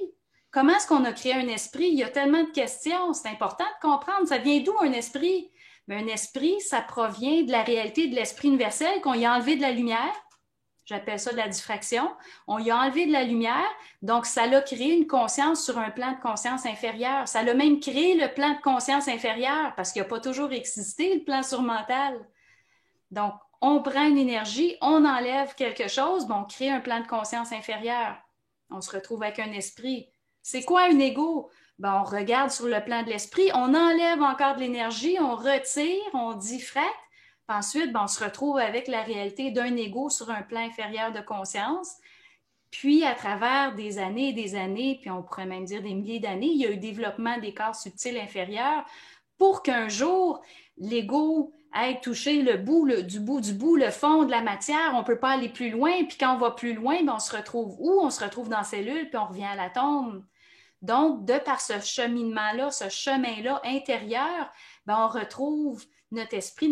S3: Comment est-ce qu'on a créé un esprit? Il y a tellement de questions, c'est important de comprendre. Ça vient d'où un esprit? Mais un esprit, ça provient de la réalité de l'esprit universel qu'on y a enlevé de la lumière. J'appelle ça de la diffraction. On y a enlevé de la lumière, donc ça l'a créé une conscience sur un plan de conscience inférieur. Ça l'a même créé le plan de conscience inférieur parce qu'il n'a pas toujours existé le plan surmental. Donc, on prend une énergie, on enlève quelque chose, on crée un plan de conscience inférieur. On se retrouve avec un esprit. C'est quoi un ego? On regarde sur le plan de l'esprit, on enlève encore de l'énergie, on retire, on diffracte. Ensuite, on se retrouve avec la réalité d'un ego sur un plan inférieur de conscience. Puis, à travers des années, puis on pourrait même dire des milliers d'années, il y a eu développement des corps subtils inférieurs pour qu'un jour, l'ego ait touché le bout, le fond de la matière. On ne peut pas aller plus loin. Puis quand on va plus loin, on se retrouve où? On se retrouve dans la cellule, puis on revient à l'atome. Donc, de par ce cheminement-là, ce chemin-là intérieur, on retrouve notre esprit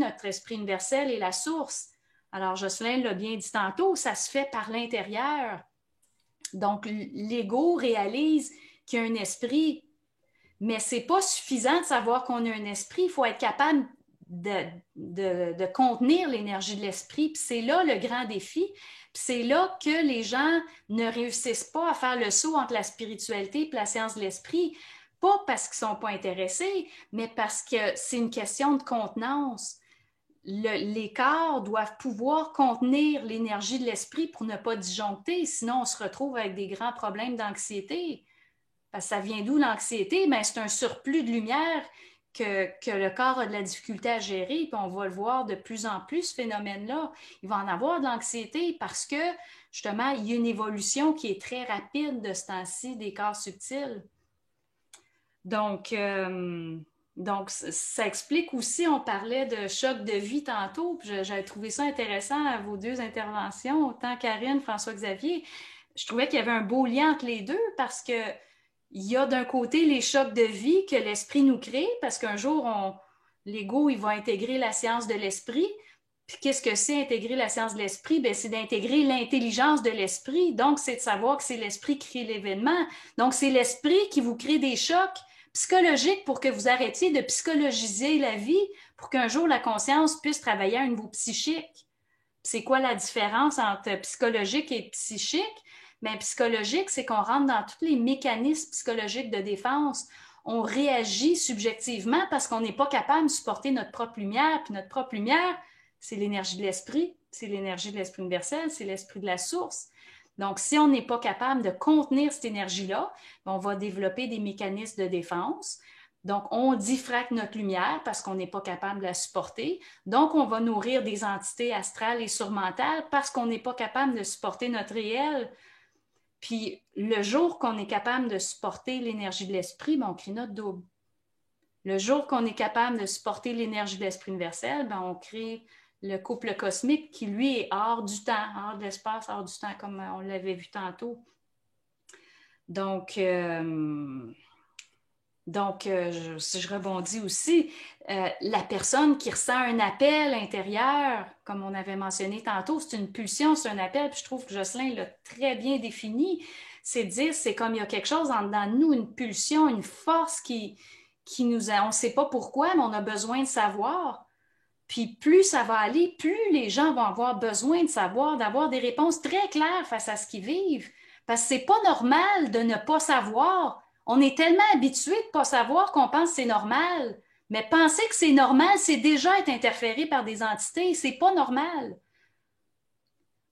S3: universel et la source. Alors, Jocelyn l'a bien dit tantôt, ça se fait par l'intérieur. Donc, l'ego réalise qu'il y a un esprit, mais ce n'est pas suffisant de savoir qu'on a un esprit. Il faut être capable de contenir l'énergie de l'esprit. Puis c'est là le grand défi. Puis c'est là que les gens ne réussissent pas à faire le saut entre la spiritualité et la science de l'esprit. Pas parce qu'ils ne sont pas intéressés, mais parce que c'est une question de contenance. Les corps doivent pouvoir contenir l'énergie de l'esprit pour ne pas disjoncter, sinon on se retrouve avec des grands problèmes d'anxiété. Parce que ça vient d'où l'anxiété? C'est un surplus de lumière que le corps a de la difficulté à gérer, puis on va le voir de plus en plus, ce phénomène-là. Il va en avoir de l'anxiété parce que, justement, il y a une évolution qui est très rapide de ce temps-ci des corps subtils. Donc, ça explique aussi, on parlait de choc de vie tantôt, puis j'avais trouvé ça intéressant à vos deux interventions, autant Karine, François-Xavier. Je trouvais qu'il y avait un beau lien entre les deux parce que il y a d'un côté les chocs de vie que l'esprit nous crée, parce qu'un jour, l'ego, il va intégrer la science de l'esprit. Puis qu'est-ce que c'est intégrer la science de l'esprit? C'est d'intégrer l'intelligence de l'esprit. Donc, c'est de savoir que c'est l'esprit qui crée l'événement. Donc, c'est l'esprit qui vous crée des chocs psychologique pour que vous arrêtiez de psychologiser la vie pour qu'un jour la conscience puisse travailler à un niveau psychique. C'est quoi la différence entre psychologique et psychique? Psychologique, c'est qu'on rentre dans tous les mécanismes psychologiques de défense. On réagit subjectivement parce qu'on n'est pas capable de supporter notre propre lumière. Puis notre propre lumière, c'est l'énergie de l'esprit, c'est l'énergie de l'esprit universel, c'est l'esprit de la source. Donc, si on n'est pas capable de contenir cette énergie-là, on va développer des mécanismes de défense. Donc, on diffracte notre lumière parce qu'on n'est pas capable de la supporter. Donc, on va nourrir des entités astrales et surmentales parce qu'on n'est pas capable de supporter notre réel. Puis, le jour qu'on est capable de supporter l'énergie de l'esprit, on crée notre double. Le jour qu'on est capable de supporter l'énergie de l'esprit universel, on crée le couple cosmique qui, lui, est hors du temps, hors de l'espace, hors du temps, comme on l'avait vu tantôt. Donc, si je rebondis aussi, la personne qui ressent un appel intérieur, comme on avait mentionné tantôt, c'est une pulsion, c'est un appel, puis je trouve que Jocelyn l'a très bien défini, c'est de dire, c'est comme il y a quelque chose en dedans de nous, une pulsion, une force qui nous a, on ne sait pas pourquoi, mais on a besoin de savoir. Puis plus ça va aller, plus les gens vont avoir besoin de savoir, d'avoir des réponses très claires face à ce qu'ils vivent. Parce que c'est pas normal de ne pas savoir. On est tellement habitué de ne pas savoir qu'on pense que c'est normal. Mais penser que c'est normal, c'est déjà être interféré par des entités. C'est pas normal.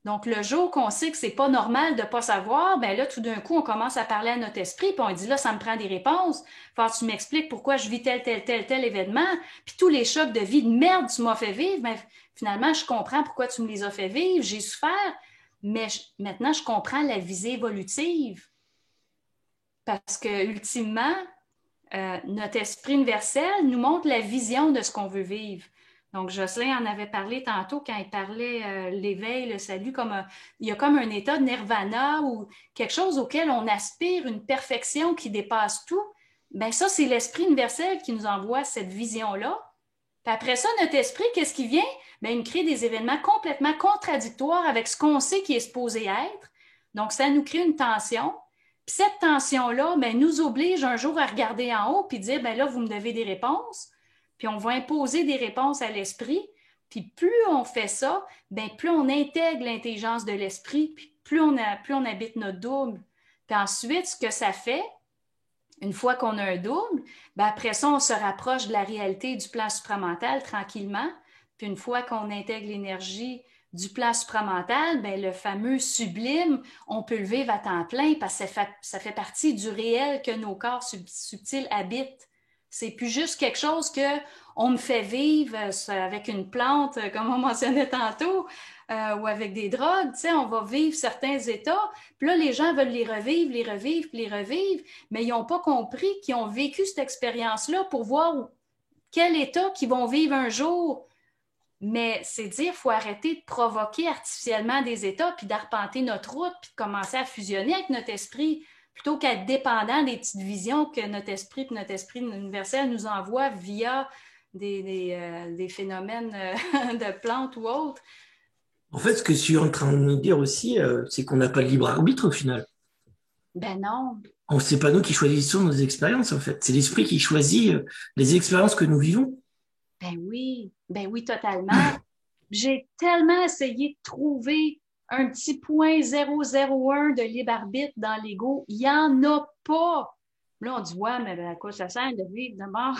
S3: Donc, le jour qu'on sait que c'est pas normal de pas savoir, ben là, tout d'un coup, on commence à parler à notre esprit, puis on dit là, ça me prend des réponses. Faut que tu m'expliques pourquoi je vis tel événement, puis tous les chocs de vie de merde que tu m'as fait vivre, ben, finalement, je comprends pourquoi tu me les as fait vivre, j'ai souffert, mais maintenant, je comprends la visée évolutive. Parce que, ultimement, notre esprit universel nous montre la vision de ce qu'on veut vivre. Donc, Jocelyn en avait parlé tantôt quand il parlait l'éveil, le salut, il y a comme un état de nirvana ou quelque chose auquel on aspire, une perfection qui dépasse tout. Bien, ça, c'est l'esprit universel qui nous envoie cette vision-là. Puis après ça, notre esprit, qu'est-ce qui vient? Bien, il nous crée des événements complètement contradictoires avec ce qu'on sait qui est supposé être. Donc, ça nous crée une tension. Puis cette tension-là, bien, nous oblige un jour à regarder en haut puis dire, bien là, vous me devez des réponses. Puis on va imposer des réponses à l'esprit. Puis plus on fait ça, bien, plus on intègre l'intelligence de l'esprit, puis plus on habite notre double. Puis ensuite, ce que ça fait, une fois qu'on a un double, bien, après ça, on se rapproche de la réalité du plan supramental tranquillement. Puis une fois qu'on intègre l'énergie du plan supramental, bien, le fameux sublime, on peut le vivre à temps plein parce que ça fait partie du réel que nos corps subtils habitent. C'est plus juste quelque chose qu'on me fait vivre avec une plante, comme on mentionnait tantôt, ou avec des drogues. Tu sais, on va vivre certains états, puis là, les gens veulent les revivre, mais ils n'ont pas compris qu'ils ont vécu cette expérience-là pour voir quel état qu'ils vont vivre un jour. Mais c'est dire, il faut arrêter de provoquer artificiellement des états, puis d'arpenter notre route, puis de commencer à fusionner avec notre esprit, plutôt qu'à être dépendant des petites visions que notre esprit universel nous envoie via des phénomènes de plantes ou autres.
S1: En fait, ce que je suis en train de nous dire aussi, c'est qu'on n'a pas de libre arbitre au final.
S3: Ben non.
S1: C'est pas nous qui choisissons nos expériences, en fait. C'est l'esprit qui choisit les expériences que nous vivons.
S3: Ben oui, totalement. J'ai tellement essayé de trouver un petit point 001 de libre arbitre dans l'ego. Il n'y en a pas. Là, on dit, ouais, mais à quoi ça sert de vivre de mort?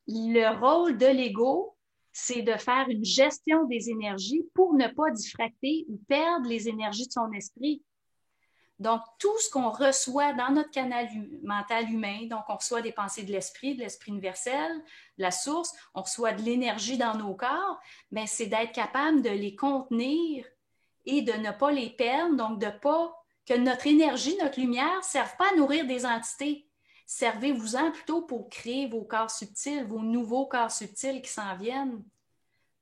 S3: Le rôle de l'ego, c'est de faire une gestion des énergies pour ne pas diffracter ou perdre les énergies de son esprit. Donc, tout ce qu'on reçoit dans notre canal mental humain, donc on reçoit des pensées de l'esprit universel, de la source, on reçoit de l'énergie dans nos corps, bien, c'est d'être capable de les contenir et de ne pas les perdre, donc que notre énergie, notre lumière ne serve pas à nourrir des entités. Servez-vous-en plutôt pour créer vos corps subtils, vos nouveaux corps subtils qui s'en viennent.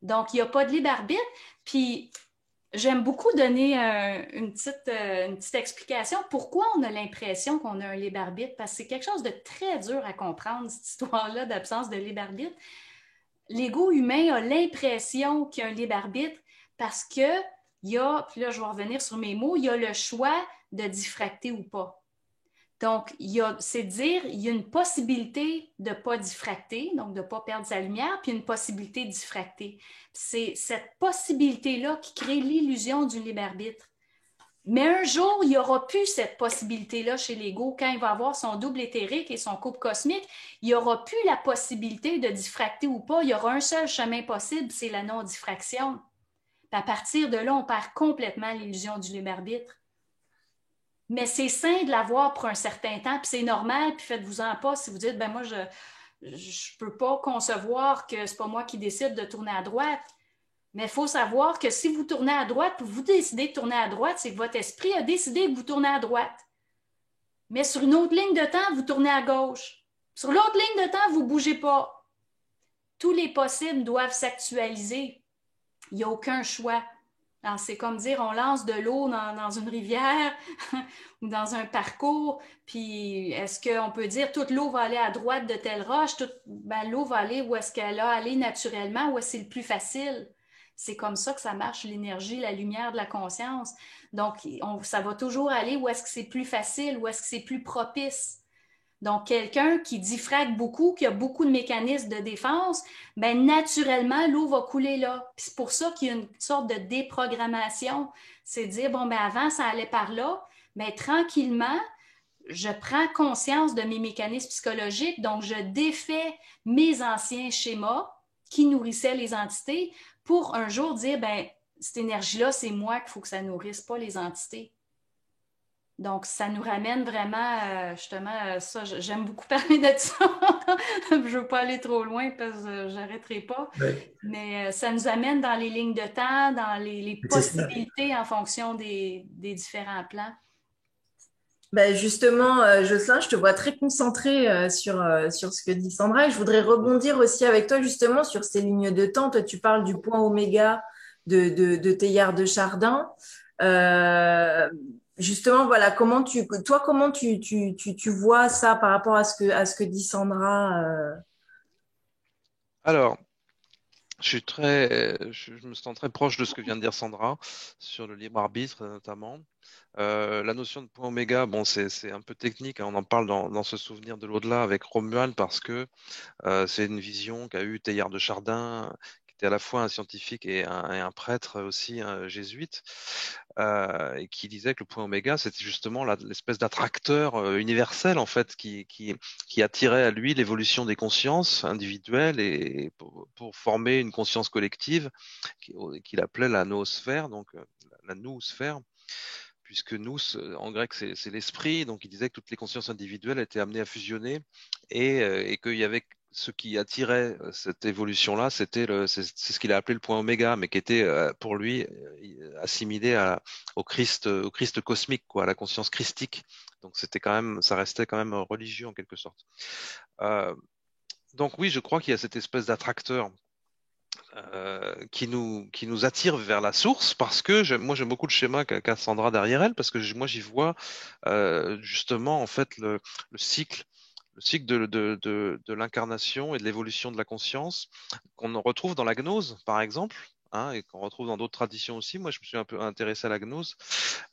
S3: Donc, il n'y a pas de libre arbitre. Puis, j'aime beaucoup donner une petite explication. Pourquoi on a l'impression qu'on a un libre arbitre? Parce que c'est quelque chose de très dur à comprendre, cette histoire-là d'absence de libre arbitre. L'ego humain a l'impression qu'il y a un libre arbitre parce que il y a, puis là je vais revenir sur mes mots, il y a le choix de diffracter ou pas. Donc, c'est dire, il y a une possibilité de ne pas diffracter, donc de ne pas perdre sa lumière, puis une possibilité de diffracter. C'est cette possibilité-là qui crée l'illusion du libre arbitre. Mais un jour, il n'y aura plus cette possibilité-là chez l'ego. Quand il va avoir son double éthérique et son couple cosmique, il n'y aura plus la possibilité de diffracter ou pas. Il y aura un seul chemin possible, c'est la non-diffraction. Puis à partir de là, on perd complètement l'illusion du libre arbitre. Mais c'est sain de l'avoir pour un certain temps, puis c'est normal, puis faites-vous-en pas si vous dites, ben moi, je peux pas concevoir que c'est pas moi qui décide de tourner à droite. Mais il faut savoir que si vous tournez à droite, puis vous décidez de tourner à droite, c'est que votre esprit a décidé que vous tournez à droite. Mais sur une autre ligne de temps, vous tournez à gauche. Sur l'autre ligne de temps, vous ne bougez pas. Tous les possibles doivent s'actualiser. Il n'y a aucun choix. Alors, c'est comme dire, on lance de l'eau dans une rivière ou dans un parcours, puis est-ce qu'on peut dire toute l'eau va aller à droite de telle roche, l'eau va aller où est-ce qu'elle a allé naturellement, où est-ce que c'est le plus facile? C'est comme ça que ça marche, l'énergie, la lumière de la conscience. Donc, ça va toujours aller où est-ce que c'est plus facile, où est-ce que c'est plus propice. Donc, quelqu'un qui diffracte beaucoup, qui a beaucoup de mécanismes de défense, bien, naturellement, l'eau va couler là. Puis c'est pour ça qu'il y a une sorte de déprogrammation. C'est de dire, bon, bien, avant, ça allait par là, mais tranquillement, je prends conscience de mes mécanismes psychologiques, donc je défais mes anciens schémas qui nourrissaient les entités pour un jour dire, bien, cette énergie-là, c'est moi qu'il faut que ça nourrisse, pas les entités. Donc, ça nous ramène vraiment, justement, ça, j'aime beaucoup parler de ça. Je ne veux pas aller trop loin parce que j'arrêterai pas.
S1: Ouais.
S3: Mais ça nous amène dans les lignes de temps, dans les
S1: C'est ça.
S3: possibilités en fonction des différents plans.
S2: Ben justement, Jocelyn, je te vois très concentré sur ce que dit Sandra et je voudrais rebondir aussi avec toi justement sur ces lignes de temps. Toi, tu parles du point oméga de Teilhard de Chardin. Euh, Justement, voilà, comment tu vois ça par rapport à ce que dit Sandra
S4: Alors, je me sens très proche de ce que vient de dire Sandra sur le libre arbitre notamment. La notion de point oméga, bon, c'est un peu technique, hein, on en parle dans ce souvenir de l'au-delà avec Romuald parce que c'est une vision qu'a eu Teilhard de Chardin, qui était à la fois un scientifique et un prêtre aussi, un jésuite, et qui disait que le point oméga, c'était justement l'espèce d'attracteur universel en fait qui attirait à lui l'évolution des consciences individuelles et pour former une conscience collective qu'il appelait la noosphère, donc la noosphère puisque nous, en grec, c'est l'esprit. Donc, il disait que toutes les consciences individuelles étaient amenées à fusionner et qu'il y avait ce qui attirait cette évolution-là, c'est ce qu'il a appelé le point oméga, mais qui était pour lui assimilé au Christ cosmique, quoi, à la conscience christique. Donc, ça restait quand même religieux en quelque sorte. Euh, donc oui, je crois qu'il y a cette espèce d'attracteur qui nous attire vers la source parce que moi j'aime beaucoup le schéma qu'a Sandra derrière elle parce que moi j'y vois justement en fait le cycle de l'incarnation et de l'évolution de la conscience qu'on retrouve dans la gnose par exemple. Hein, et qu'on retrouve dans d'autres traditions aussi. Moi, je me suis un peu intéressé à la gnose.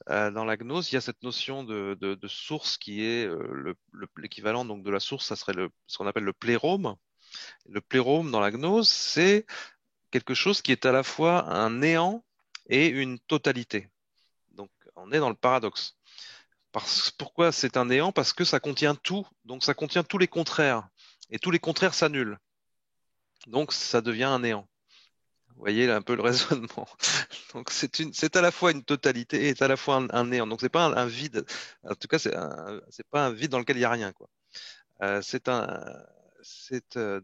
S4: Dans la gnose, il y a cette notion de source qui est l'équivalent donc de la source, ça serait ce qu'on appelle le plérôme. Le plérôme dans la gnose, c'est quelque chose qui est à la fois un néant et une totalité. Donc, on est dans le paradoxe. Pourquoi c'est un néant? Parce que ça contient tout, donc ça contient tous les contraires, et tous les contraires s'annulent. Donc, ça devient un néant. Vous voyez là un peu le raisonnement. Donc, c'est à la fois une totalité et à la fois un néant. Donc, c'est pas un vide. En tout cas, c'est pas un vide dans lequel il n'y a rien, quoi. C'est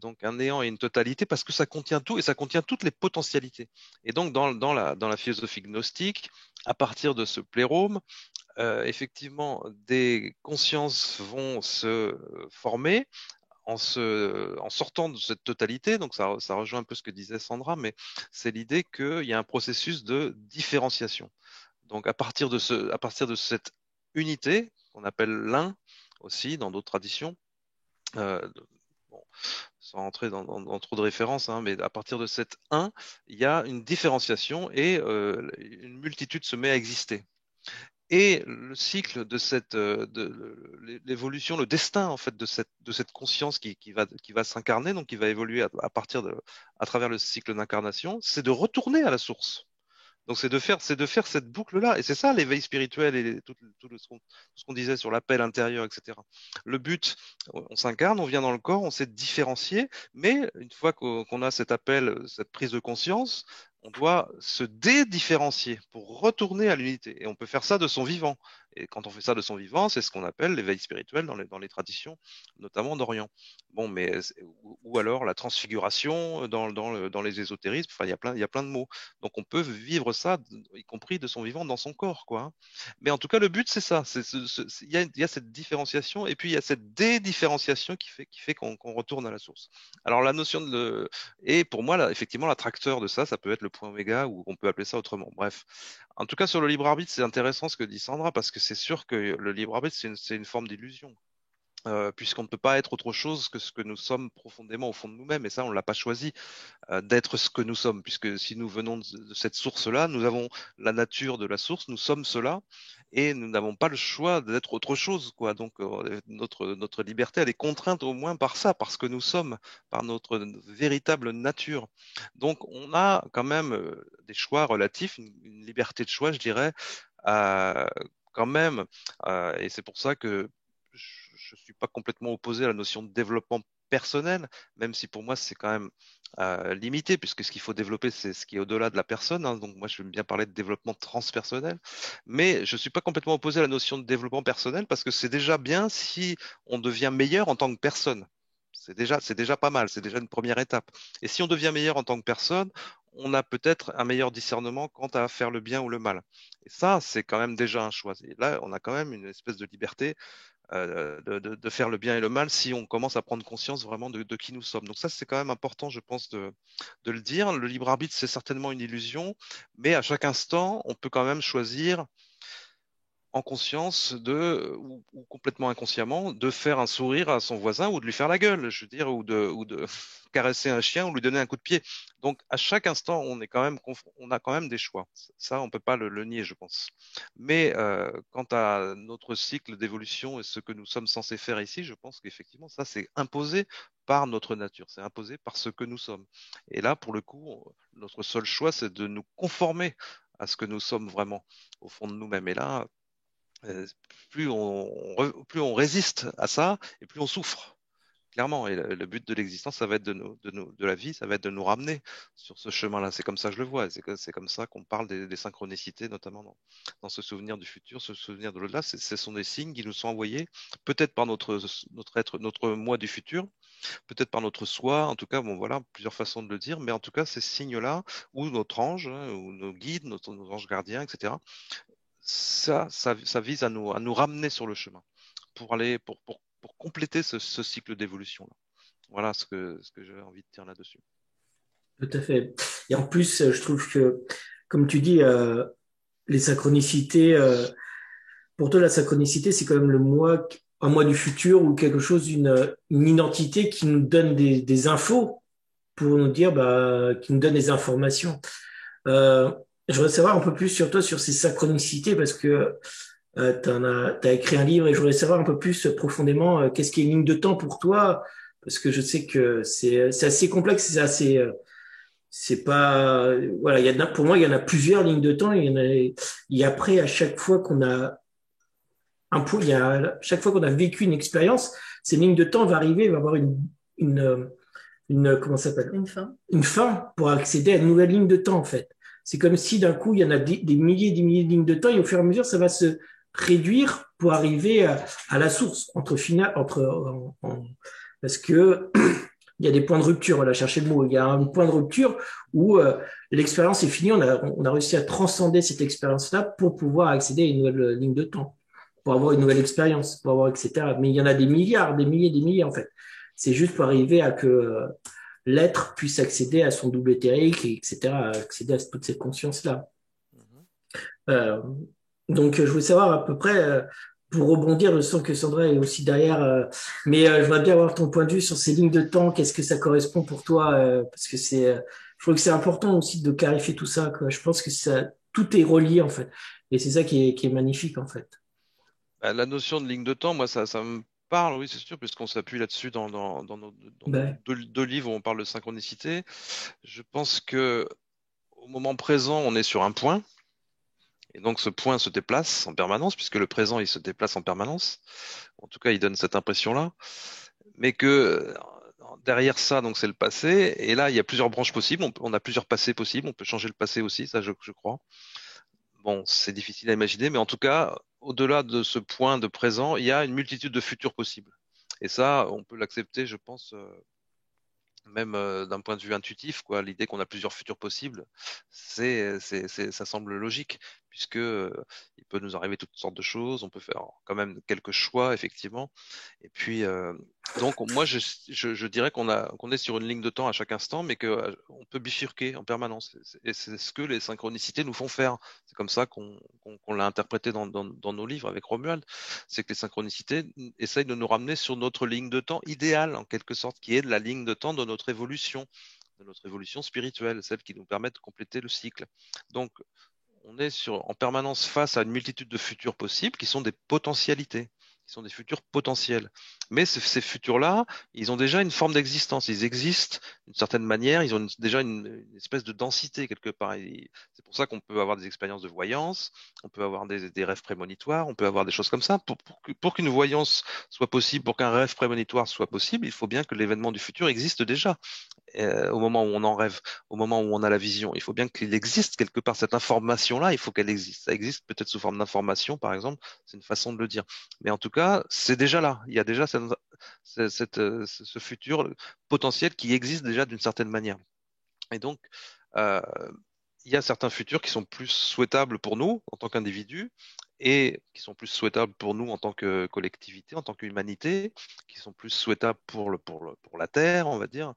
S4: donc un néant et une totalité parce que ça contient tout et ça contient toutes les potentialités. Et donc dans la philosophie gnostique, à partir de ce plérôme, effectivement, des consciences vont se former en sortant de cette totalité. Donc ça rejoint un peu ce que disait Sandra, mais c'est l'idée qu'il y a un processus de différenciation. Donc à partir de cette unité qu'on appelle l'un aussi dans d'autres traditions, euh, bon, sans rentrer dans trop de références, hein, mais à partir de cet un, il y a une différenciation et une multitude se met à exister. Et le cycle de l'évolution, le destin en fait de cette conscience qui va s'incarner, donc qui va évoluer à travers le cycle d'incarnation, c'est de retourner à la source. Donc c'est de faire cette boucle-là. Et c'est ça l'éveil spirituel et ce qu'on disait sur l'appel intérieur, etc. Le but, on s'incarne, on vient dans le corps, on s'est différencié, mais une fois qu'on a cet appel, cette prise de conscience, on doit se dédifférencier pour retourner à l'unité. Et on peut faire ça de son vivant. Et quand on fait ça de son vivant, c'est ce qu'on appelle l'éveil spirituel dans les traditions, notamment d'Orient. Bon, ou alors la transfiguration dans les ésotérismes. Enfin, il y a plein de mots. Donc on peut vivre ça, y compris de son vivant dans son corps, quoi. Hein. Mais en tout cas, le but, c'est ça. Il y a cette différenciation et puis il y a cette dédifférenciation qui fait qu'on retourne à la source. Alors la notion et pour moi, là, effectivement, l'attracteur de ça, ça peut être le point oméga ou on peut appeler ça autrement. Bref. En tout cas, sur le libre arbitre, c'est intéressant ce que dit Sandra parce que c'est sûr que le libre arbitre, c'est une forme d'illusion. Puisqu'on ne peut pas être autre chose que ce que nous sommes profondément au fond de nous-mêmes, et ça, on ne l'a pas choisi d'être ce que nous sommes, puisque si nous venons de cette source-là, nous avons la nature de la source, nous sommes cela, et nous n'avons pas le choix d'être autre chose, quoi. Donc notre liberté, elle est contrainte au moins par ça, parce que nous sommes, par notre véritable nature. Donc on a quand même des choix relatifs, une liberté de choix, je dirais, euh, quand même, et c'est pour ça que je suis pas complètement opposé à la notion de développement personnel, même si pour moi c'est quand même limité, puisque ce qu'il faut développer, c'est ce qui est au-delà de la personne, hein. Donc moi, je vais bien parler de développement transpersonnel, mais je suis pas complètement opposé à la notion de développement personnel, parce que c'est déjà bien si on devient meilleur en tant que personne. C'est déjà pas mal, c'est déjà une première étape. Et si on devient meilleur en tant que personne, on a peut-être un meilleur discernement quant à faire le bien ou le mal. Et ça, c'est quand même déjà un choix. Et là, on a quand même une espèce de liberté de faire le bien et le mal si on commence à prendre conscience vraiment de qui nous sommes. Donc ça, c'est quand même important, je pense, de le dire. Le libre arbitre, c'est certainement une illusion, mais à chaque instant, on peut quand même choisir en conscience ou complètement inconsciemment, de faire un sourire à son voisin ou de lui faire la gueule, je veux dire, ou de caresser un chien ou lui donner un coup de pied. Donc, à chaque instant, on a quand même des choix. Ça, on peut pas le nier, je pense. Mais quant à notre cycle d'évolution et ce que nous sommes censés faire ici, je pense qu'effectivement, ça, c'est imposé par notre nature, c'est imposé par ce que nous sommes. Et là, pour le coup, notre seul choix, c'est de nous conformer à ce que nous sommes vraiment au fond de nous-mêmes. Et là, euh, plus on résiste à ça, et plus on souffre, clairement. Et le but de l'existence, ça va être de la vie, ça va être de nous ramener sur ce chemin-là. C'est comme ça que je le vois. C'est comme ça qu'on parle des synchronicités, notamment dans ce souvenir du futur, ce souvenir de l'au-delà. Ce sont des signes qui nous sont envoyés, peut-être par notre moi du futur, peut-être par notre soi. En tout cas, bon, voilà, plusieurs façons de le dire. Mais en tout cas, ces signes-là, ou notre ange, hein, ou nos guides, nos anges gardiens, etc., ça vise à nous ramener sur le chemin pour compléter ce cycle d'évolution-là. Voilà ce que j'avais envie de dire là-dessus.
S1: Tout à fait. Et en plus, je trouve que, comme tu dis, les synchronicités, pour toi, la synchronicité, c'est quand même un moi du futur ou quelque chose, une identité qui nous donne des infos pour nous dire, bah, qui nous donne des informations. Euh, je voudrais savoir un peu plus sur toi, sur ces synchronicités, parce que t'as écrit un livre et je voudrais savoir un peu plus profondément qu'est-ce qui est une ligne de temps pour toi, parce que je sais que c'est assez complexe, c'est pas voilà, pour moi il y en a plusieurs lignes de temps, et après à chaque fois qu'on a chaque fois qu'on a vécu une expérience, ces lignes de temps va arriver, va avoir une comment ça s'appelle? Une fin pour accéder à une nouvelle ligne de temps, en fait. C'est comme si d'un coup, il y en a des milliers et des milliers de lignes de temps et au fur et à mesure, ça va se réduire pour arriver à la source parce que il y a des points de rupture, on a cherché le mot, il y a un point de rupture où l'expérience est finie, on a réussi à transcender cette expérience-là pour pouvoir accéder à une nouvelle ligne de temps, pour avoir une nouvelle expérience, pour avoir, etc. Mais il y en a des milliards, des milliers, en fait. C'est juste pour arriver à que l'être puisse accéder à son double éthérique, etc., accéder à toute cette conscience-là.
S4: Mhm.
S1: Euh, donc, je voulais savoir à peu près, pour rebondir, je sens que Sandra est aussi derrière, mais je voudrais bien avoir ton point de vue sur ces lignes de temps, qu'est-ce que ça correspond pour toi, parce que je trouve que c'est important aussi de clarifier tout ça, quoi. Je pense que tout est relié, en fait. Et c'est ça qui est magnifique, en fait.
S4: Bah, la notion de ligne de temps, moi, ça me parle, oui, c'est sûr, puisqu'on s'appuie là-dessus dans nos
S1: Ben,
S4: deux livres où on parle de synchronicité. Je pense que au moment présent, on est sur un point. Et donc ce point se déplace en permanence, puisque le présent, il se déplace en permanence. En tout cas, il donne cette impression-là. Mais que derrière ça, donc c'est le passé. Et là, il y a plusieurs branches possibles. On a plusieurs passés possibles. On peut changer le passé aussi, ça, je crois. Bon, c'est difficile à imaginer, mais en tout cas, au-delà de ce point de présent, il y a une multitude de futurs possibles. Et ça, on peut l'accepter, je pense, même d'un point de vue intuitif, quoi, l'idée qu'on a plusieurs futurs possibles, ça semble logique, puisque il peut nous arriver toutes sortes de choses, on peut faire quand même quelques choix, effectivement. Et puis, donc, moi, je dirais qu'on est sur une ligne de temps à chaque instant, mais qu'on peut bifurquer en permanence. Et c'est ce que les synchronicités nous font faire. C'est comme ça qu'on l'a interprété dans nos livres avec Romuald. C'est que les synchronicités essayent de nous ramener sur notre ligne de temps idéale, en quelque sorte, qui est la ligne de temps de notre évolution spirituelle, celle qui nous permet de compléter le cycle. Donc, on est en permanence face à une multitude de futurs possibles qui sont des potentialités, qui sont des futurs potentiels. Mais ces futurs-là, ils ont déjà une forme d'existence. Ils existent d'une certaine manière. Ils ont déjà une espèce de densité quelque part. C'est pour ça qu'on peut avoir des expériences de voyance, on peut avoir des rêves prémonitoires, on peut avoir des choses comme ça. Pour qu'une voyance soit possible, pour qu'un rêve prémonitoire soit possible, il faut bien que l'événement du futur existe déjà. Au moment où on en rêve, au moment où on a la vision. Il faut bien qu'il existe quelque part cette information-là, il faut qu'elle existe. Ça existe peut-être sous forme d'information, par exemple, c'est une façon de le dire. Mais en tout cas, c'est déjà là. Il y a déjà ce futur potentiel qui existe déjà d'une certaine manière. Et donc, euh, il y a certains futurs qui sont plus souhaitables pour nous en tant qu'individus et qui sont plus souhaitables pour nous en tant que collectivité, en tant qu'humanité, qui sont plus souhaitables pour la Terre, on va dire,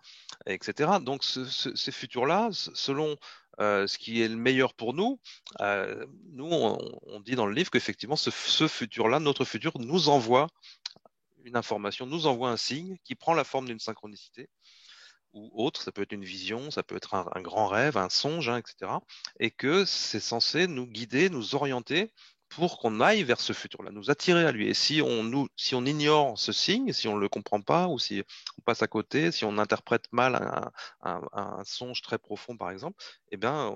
S4: etc. Donc ces futurs-là, selon ce qui est le meilleur pour nous, nous, on dit dans le livre qu'effectivement, ce futur-là, notre futur, nous envoie une information, nous envoie un signe qui prend la forme d'une synchronicité ou autre, ça peut être une vision, ça peut être un grand rêve, un songe, hein, etc. Et que c'est censé nous guider, nous orienter pour qu'on aille vers ce futur-là, nous attirer à lui. Et si on ignore ce signe, si on ne le comprend pas, ou si on passe à côté, si on interprète mal un songe très profond, par exemple, eh bien,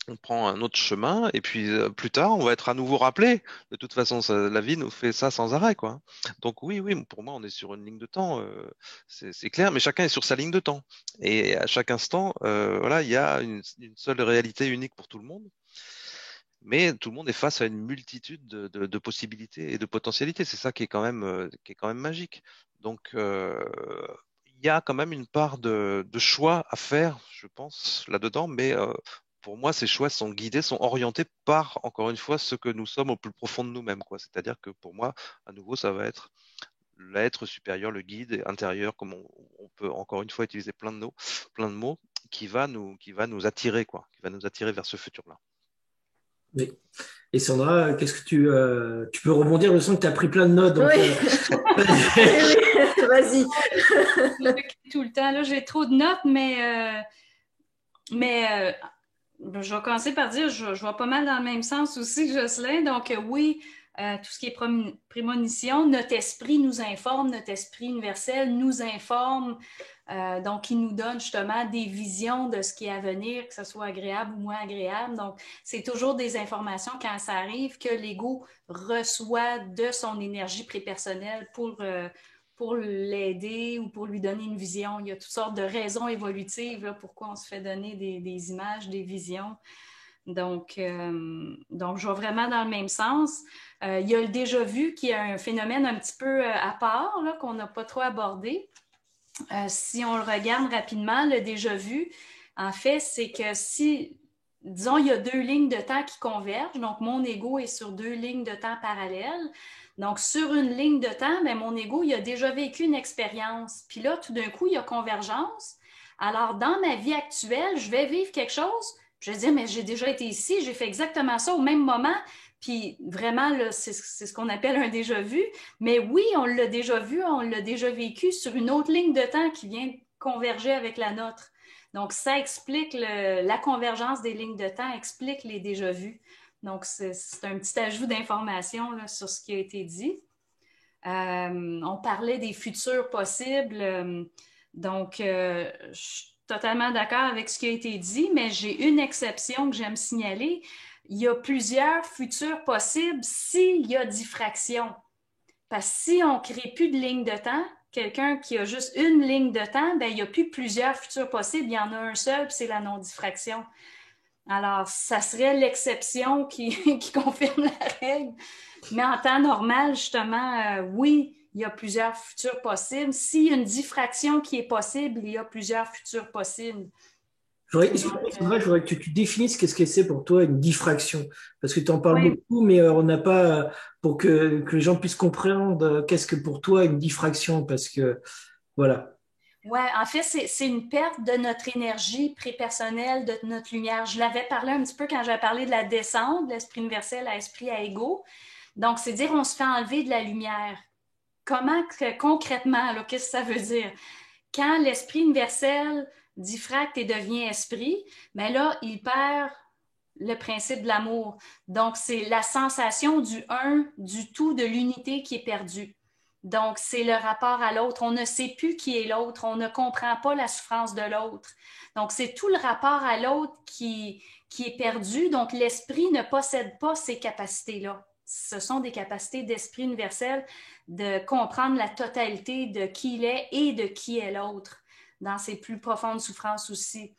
S4: on prend un autre chemin et puis plus tard, on va être à nouveau rappelé. De toute façon, la vie nous fait ça sans arrêt, quoi. Donc oui, pour moi, on est sur une ligne de temps, c'est clair, mais chacun est sur sa ligne de temps. Et à chaque instant, voilà, il y a une seule réalité unique pour tout le monde. Mais tout le monde est face à une multitude de possibilités et de potentialités. C'est ça qui est quand même magique. Donc, il y a quand même une part de choix à faire, je pense, là-dedans, mais pour moi, ces choix sont guidés, sont orientés par, encore une fois, ce que nous sommes au plus profond de nous-mêmes, quoi. C'est-à-dire que pour moi, à nouveau, ça va être l'être supérieur, le guide intérieur, comme on peut encore une fois utiliser plein de mots, qui va nous attirer, quoi, qui va nous attirer vers ce futur-là.
S1: Oui. Et Sandra, qu'est-ce que tu peux rebondir? Je sens que tu as pris plein de notes. Donc,
S2: oui. Vas-y.
S3: Tout le temps, là, j'ai trop de notes, mais je vais commencer par dire, je vois pas mal dans le même sens aussi que Jocelyn. Donc, oui, tout ce qui est prémonition, notre esprit nous informe, notre esprit universel nous informe. Donc, il nous donne justement des visions de ce qui est à venir, que ce soit agréable ou moins agréable. Donc, c'est toujours des informations quand ça arrive que l'ego reçoit de son énergie prépersonnelle pour l'aider ou pour lui donner une vision. Il y a toutes sortes de raisons évolutives là, pourquoi on se fait donner des images, des visions. Donc, je vais vraiment dans le même sens. Il y a le déjà-vu qui est un phénomène un petit peu à part, là, qu'on n'a pas trop abordé. Si on le regarde rapidement, le déjà-vu, en fait, c'est que si, disons, il y a deux lignes de temps qui convergent, donc mon ego est sur deux lignes de temps parallèles. Donc, sur une ligne de temps, bien, mon ego, il a déjà vécu une expérience. Puis là, tout d'un coup, il y a convergence. Alors, dans ma vie actuelle, je vais vivre quelque chose. Je vais dire, mais j'ai déjà été ici, j'ai fait exactement ça au même moment. Puis vraiment, là, c'est ce qu'on appelle un déjà-vu. Mais oui, on l'a déjà vu, on l'a déjà vécu sur une autre ligne de temps qui vient converger avec la nôtre. Donc, ça explique la convergence des lignes de temps, explique les déjà-vus. Donc, c'est un petit ajout d'information sur ce qui a été dit. On parlait des futurs possibles. Donc, je suis totalement d'accord avec ce qui a été dit, mais j'ai une exception que j'aime signaler. Il y a plusieurs futurs possibles s'il y a diffraction. Parce que si on ne crée plus de ligne de temps, quelqu'un qui a juste une ligne de temps, ben, il n'y a plus plusieurs futurs possibles, il y en a un seul, puis c'est la non-diffraction. Alors, ça serait l'exception qui confirme la règle. Mais en temps normal, justement, oui, il y a plusieurs futurs possibles. S'il y a une diffraction qui est possible, il y a plusieurs futurs possibles.
S1: Je voudrais que tu définisses qu'est-ce que c'est pour toi une diffraction. Parce que tu en parles beaucoup, mais on n'a pas, pour que les gens puissent comprendre qu'est-ce que pour toi une diffraction. Parce que, voilà.
S3: Oui, en fait, c'est une perte de notre énergie prépersonnelle, de notre lumière. Je l'avais parlé un petit peu quand j'avais parlé de la descente de l'esprit universel à esprit à ego. Donc, c'est dire on se fait enlever de la lumière. Comment, concrètement, qu'est-ce que ça veut dire? Quand l'esprit universel diffracte et devient esprit, bien là, il perd le principe de l'amour. Donc, c'est la sensation du un, du tout, de l'unité qui est perdue. Donc, c'est le rapport à l'autre. On ne sait plus qui est l'autre. On ne comprend pas la souffrance de l'autre. Donc, c'est tout le rapport à l'autre qui est perdu. Donc, l'esprit ne possède pas ces capacités-là. Ce sont des capacités d'esprit universel de comprendre la totalité de qui il est et de qui est l'autre dans ses plus profondes souffrances aussi.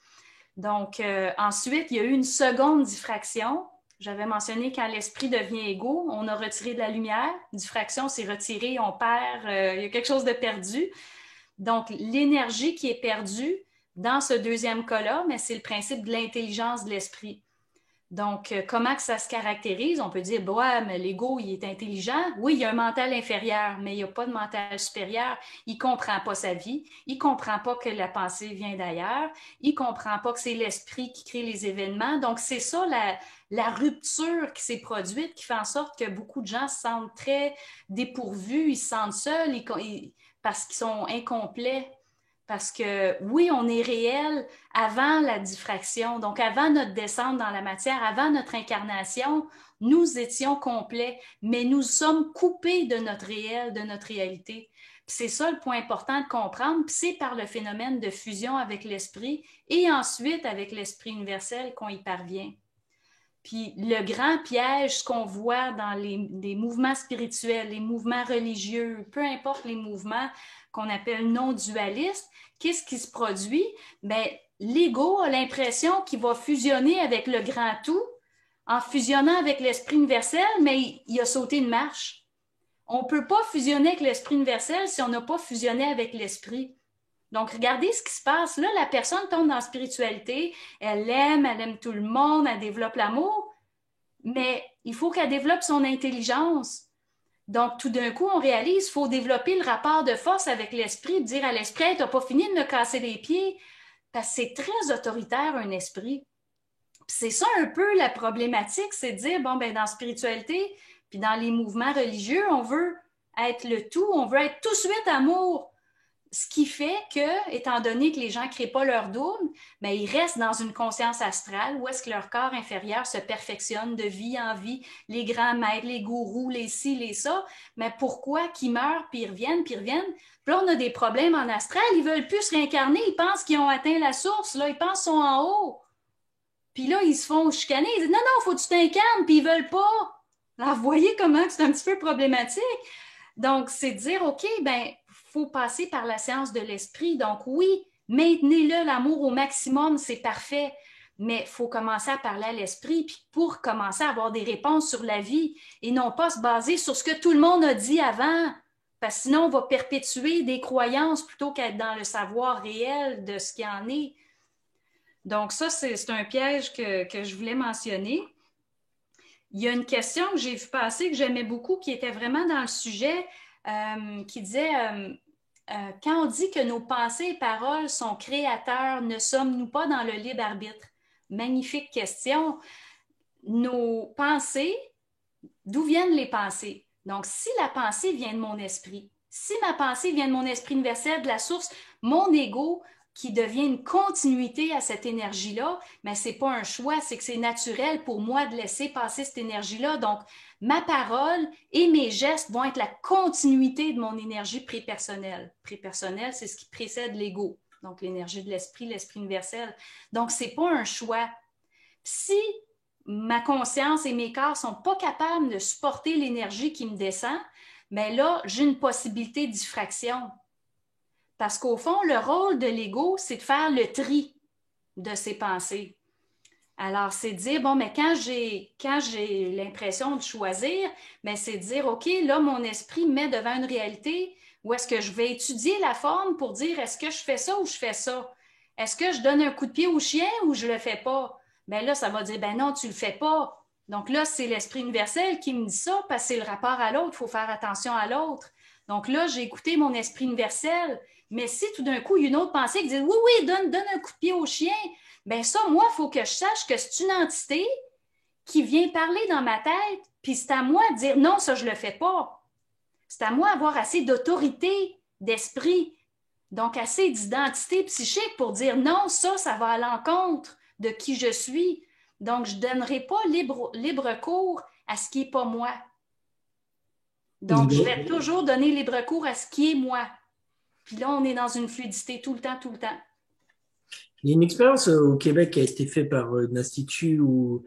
S3: Donc, ensuite, il y a eu une seconde diffraction. J'avais mentionné quand l'esprit devient égaux, on a retiré de la lumière. Diffraction, c'est retiré, on perd, il y a quelque chose de perdu. Donc, l'énergie qui est perdue dans ce deuxième cas-là, mais c'est le principe de l'intelligence de l'esprit. Donc, comment que ça se caractérise? On peut dire, bah, mais l'ego, il est intelligent. Oui, il y a un mental inférieur, mais il n'y a pas de mental supérieur. Il ne comprend pas sa vie. Il ne comprend pas que la pensée vient d'ailleurs. Il ne comprend pas que c'est l'esprit qui crée les événements. Donc, c'est ça la rupture qui s'est produite, qui fait en sorte que beaucoup de gens se sentent très dépourvus, ils se sentent seuls parce qu'ils sont incomplets. Parce que oui, on est réel avant la diffraction, donc avant notre descente dans la matière, avant notre incarnation, nous étions complets, mais nous sommes coupés de notre réel, de notre réalité. C'est ça le point important de comprendre, puis c'est par le phénomène de fusion avec l'esprit et ensuite avec l'esprit universel qu'on y parvient. Puis le grand piège, ce qu'on voit dans les mouvements spirituels, les mouvements religieux, peu importe les mouvements qu'on appelle non-dualistes, qu'est-ce qui se produit? Bien, l'ego a l'impression qu'il va fusionner avec le grand tout en fusionnant avec l'esprit universel, mais il a sauté une marche. On ne peut pas fusionner avec l'esprit universel si on n'a pas fusionné avec l'esprit. Donc, regardez ce qui se passe. Là, la personne tombe dans la spiritualité, elle aime tout le monde, elle développe l'amour, mais il faut qu'elle développe son intelligence. Donc, tout d'un coup, on réalise qu'il faut développer le rapport de force avec l'esprit, dire à l'esprit, hey, tu n'as pas fini de me casser les pieds, parce que c'est très autoritaire, un esprit. Puis c'est ça un peu la problématique, c'est de dire, bon, ben dans la spiritualité, puis dans les mouvements religieux, on veut être le tout, on veut être tout de suite amour. Ce qui fait que, étant donné que les gens ne créent pas leur double, bien, ils restent dans une conscience astrale où est-ce que leur corps inférieur se perfectionne de vie en vie, les grands maîtres, les gourous, les ci, les ça. Mais pourquoi qu'ils meurent, puis ils reviennent, puis ils reviennent? Puis là, on a des problèmes en astral, ils ne veulent plus se réincarner, ils pensent qu'ils ont atteint la source, là, ils pensent qu'ils sont en haut. Puis là, ils se font chicaner, ils disent « Non, non, il faut que tu t'incarnes », puis ils ne veulent pas. Alors, vous voyez comment c'est un petit peu problématique. Donc, c'est de dire, OK, bien, faut passer par la séance de l'esprit. Donc oui, maintenez-le, l'amour au maximum, c'est parfait. Mais il faut commencer à parler à l'esprit puis pour commencer à avoir des réponses sur la vie et non pas se baser sur ce que tout le monde a dit avant. Parce que sinon, on va perpétuer des croyances plutôt qu'être dans le savoir réel de ce qu'il en est. Donc ça, c'est un piège que je voulais mentionner. Il y a une question que j'ai vu passer, que j'aimais beaucoup, qui était vraiment dans le sujet, qui disait... quand on dit que nos pensées et paroles sont créateurs, ne sommes-nous pas dans le libre arbitre? Magnifique question. Nos pensées, d'où viennent les pensées? Donc, si la pensée vient de mon esprit, si ma pensée vient de mon esprit universel, de la source, mon ego qui devient une continuité à cette énergie-là, mais ce n'est pas un choix, c'est que c'est naturel pour moi de laisser passer cette énergie-là. Donc, ma parole et mes gestes vont être la continuité de mon énergie prépersonnelle. Prépersonnelle, c'est ce qui précède l'ego, donc l'énergie de l'esprit universel. Donc, ce n'est pas un choix. Si ma conscience et mes corps ne sont pas capables de supporter l'énergie qui me descend, bien là, j'ai une possibilité de diffraction. Parce qu'au fond, le rôle de l'ego, c'est de faire le tri de ses pensées. Alors, c'est de dire, bon, mais quand j'ai l'impression de choisir, bien, c'est de dire, OK, là, mon esprit me met devant une réalité où est-ce que je vais étudier la forme pour dire, est-ce que je fais ça ou je fais ça? Est-ce que je donne un coup de pied au chien ou je le fais pas? Bien là, ça va dire, ben non, tu le fais pas. Donc là, c'est l'esprit universel qui me dit ça parce que c'est le rapport à l'autre, il faut faire attention à l'autre. Donc là, j'ai écouté mon esprit universel. Mais si tout d'un coup, il y a une autre pensée qui dit, oui, oui, donne un coup de pied au chien, bien ça, moi, il faut que je sache que c'est une entité qui vient parler dans ma tête, puis c'est à moi de dire, non, ça, je le fais pas. C'est à moi d'avoir assez d'autorité d'esprit, donc assez d'identité psychique pour dire, non, ça va à l'encontre de qui je suis. Donc, je ne donnerai pas libre cours à ce qui n'est pas moi. Donc, je vais toujours donner libre cours à ce qui est moi. Puis là, on est dans une fluidité tout le temps, tout le temps.
S1: Il y a une expérience au Québec qui a été faite par un institut où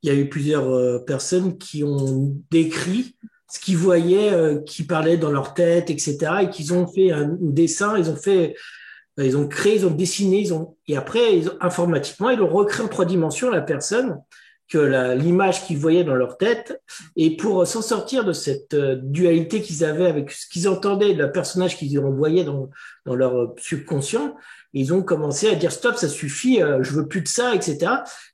S1: il y a eu plusieurs personnes qui ont décrit ce qu'ils voyaient, qui parlaient dans leur tête, etc. Et qu'ils ont fait un dessin, ils ont créé, ils ont dessiné, et après, informatiquement, ils ont recréé en 3 dimensions la personne, que l'image qu'ils voyaient dans leur tête. Et pour s'en sortir de cette dualité qu'ils avaient avec ce qu'ils entendaient, le personnage qu'ils envoyaient dans leur subconscient, ils ont commencé à dire stop, ça suffit, je veux plus de ça, etc.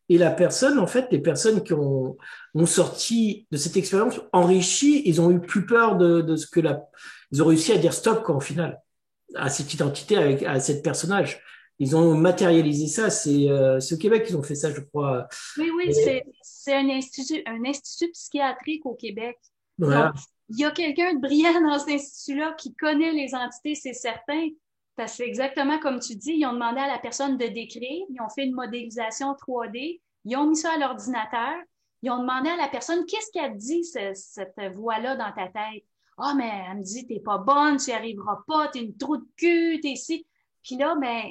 S1: Et la personne, en fait, les personnes qui ont sorti de cette expérience enrichie, ils ont eu plus peur de ce que ils ont réussi à dire stop, quoi, au final, à cette identité, à cette personnage. Ils ont matérialisé ça. C'est au Québec qu'ils ont fait ça, je crois.
S3: Oui, c'est un institut psychiatrique au Québec.
S1: Voilà.
S3: Donc, il y a quelqu'un de brillant dans cet institut-là qui connaît les entités, c'est certain. Parce que c'est exactement comme tu dis, ils ont demandé à la personne de décrire, ils ont fait une modélisation 3D, ils ont mis ça à l'ordinateur, ils ont demandé à la personne qu'est-ce qu'elle dit, cette voix-là dans ta tête. Ah, mais elle me dit, t'es pas bonne, tu n'y arriveras pas, t'es une trou de cul, t'es ici. Puis là, ben,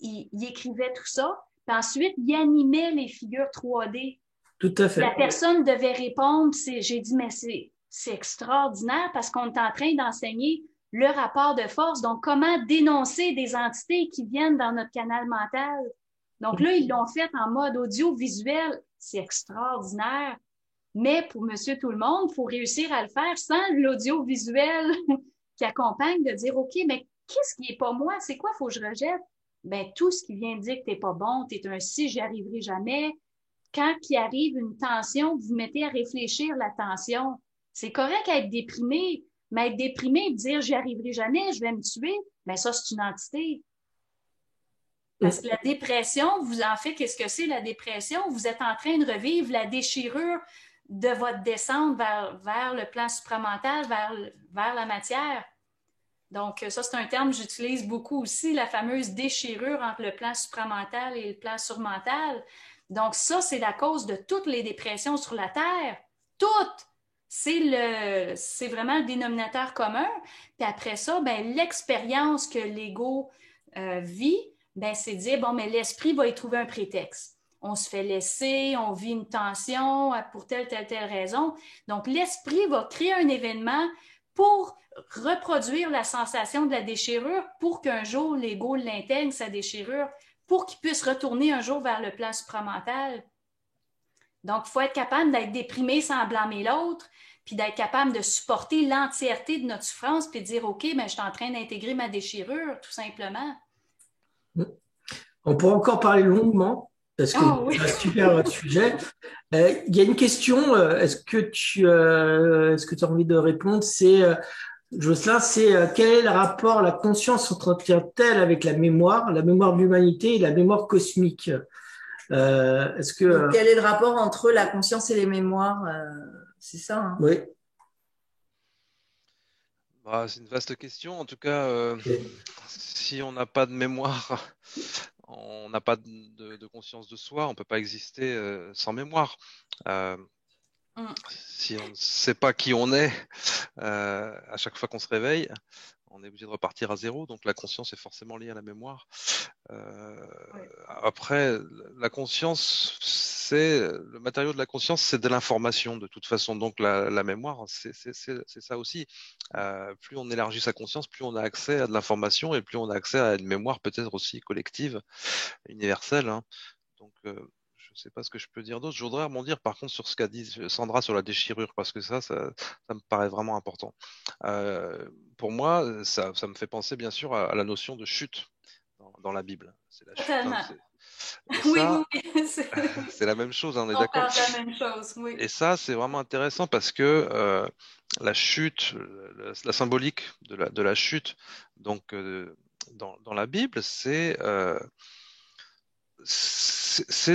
S3: il écrivait tout ça. Puis ensuite, il animait les figures 3D.
S1: Tout à fait.
S3: La personne devait répondre. J'ai dit, mais c'est extraordinaire parce qu'on est en train d'enseigner le rapport de force. Donc, comment dénoncer des entités qui viennent dans notre canal mental. Donc là, ils l'ont fait en mode audiovisuel. C'est extraordinaire. Mais pour monsieur tout le monde, il faut réussir à le faire sans l'audiovisuel qui accompagne de dire, OK, mais qu'est-ce qui est pas moi? C'est quoi faut que je rejette? Ben, tout ce qui vient dire que t'es pas bon, t'es un si, j'y arriverai jamais. Quand il arrive une tension, vous mettez à réfléchir la tension. C'est correct à être déprimé, mais être déprimé et dire j'y arriverai jamais, je vais me tuer, ben ça, c'est une entité. Parce que la dépression, vous en fait, qu'est-ce que c'est la dépression? Vous êtes en train de revivre la déchirure de votre descente vers le plan supramental, vers la matière. Donc, ça, c'est un terme que j'utilise beaucoup aussi, la fameuse déchirure entre le plan supramental et le plan surmental. Donc, ça, c'est la cause de toutes les dépressions sur la Terre. Toutes! C'est vraiment le dénominateur commun. Puis après ça, ben, l'expérience que l'ego vit, ben, c'est de dire, bon, mais l'esprit va y trouver un prétexte. On se fait laisser, on vit une tension pour telle raison. Donc, l'esprit va créer un événement pour reproduire la sensation de la déchirure pour qu'un jour l'ego l'intègre, sa déchirure, pour qu'il puisse retourner un jour vers le plan supramental. Donc, il faut être capable d'être déprimé sans blâmer l'autre, puis d'être capable de supporter l'entièreté de notre souffrance, puis de dire, OK, mais je suis en train d'intégrer ma déchirure, tout simplement.
S1: On pourra encore parler longuement, parce que
S3: oui.
S1: c'est un super sujet. Il y a une question, est-ce que tu as envie de répondre? C'est, Jocelyn, c'est quel est le rapport, la conscience entretient-elle avec la mémoire de l'humanité et la mémoire cosmique?
S2: Quel est le rapport entre la conscience et les mémoires? C'est ça, hein?
S1: Oui.
S4: Bah, c'est une vaste question. En tout cas, si on n'a pas de mémoire, on n'a pas de conscience de soi, on ne peut pas exister sans mémoire. Si on ne sait pas qui on est, à chaque fois qu'on se réveille, on est obligé de repartir à zéro. Donc la conscience est forcément liée à la mémoire. Après, la conscience, le matériau de la conscience, c'est de l'information de toute façon. Donc la mémoire, c'est ça aussi. Plus on élargit sa conscience, plus on a accès à de l'information et plus on a accès à une mémoire peut-être aussi collective, universelle, hein. Donc je ne sais pas ce que je peux dire d'autre. Je voudrais rebondir par contre sur ce qu'a dit Sandra sur la déchirure, parce que ça me paraît vraiment important. Pour moi, ça me fait penser bien sûr à la notion de chute dans la Bible. C'est la chute.
S3: Oui.
S4: C'est la même chose, on est d'accord.
S3: On parle de la même chose, oui.
S4: Et ça, c'est vraiment intéressant parce que la chute, la symbolique de la chute, donc dans la Bible, c'est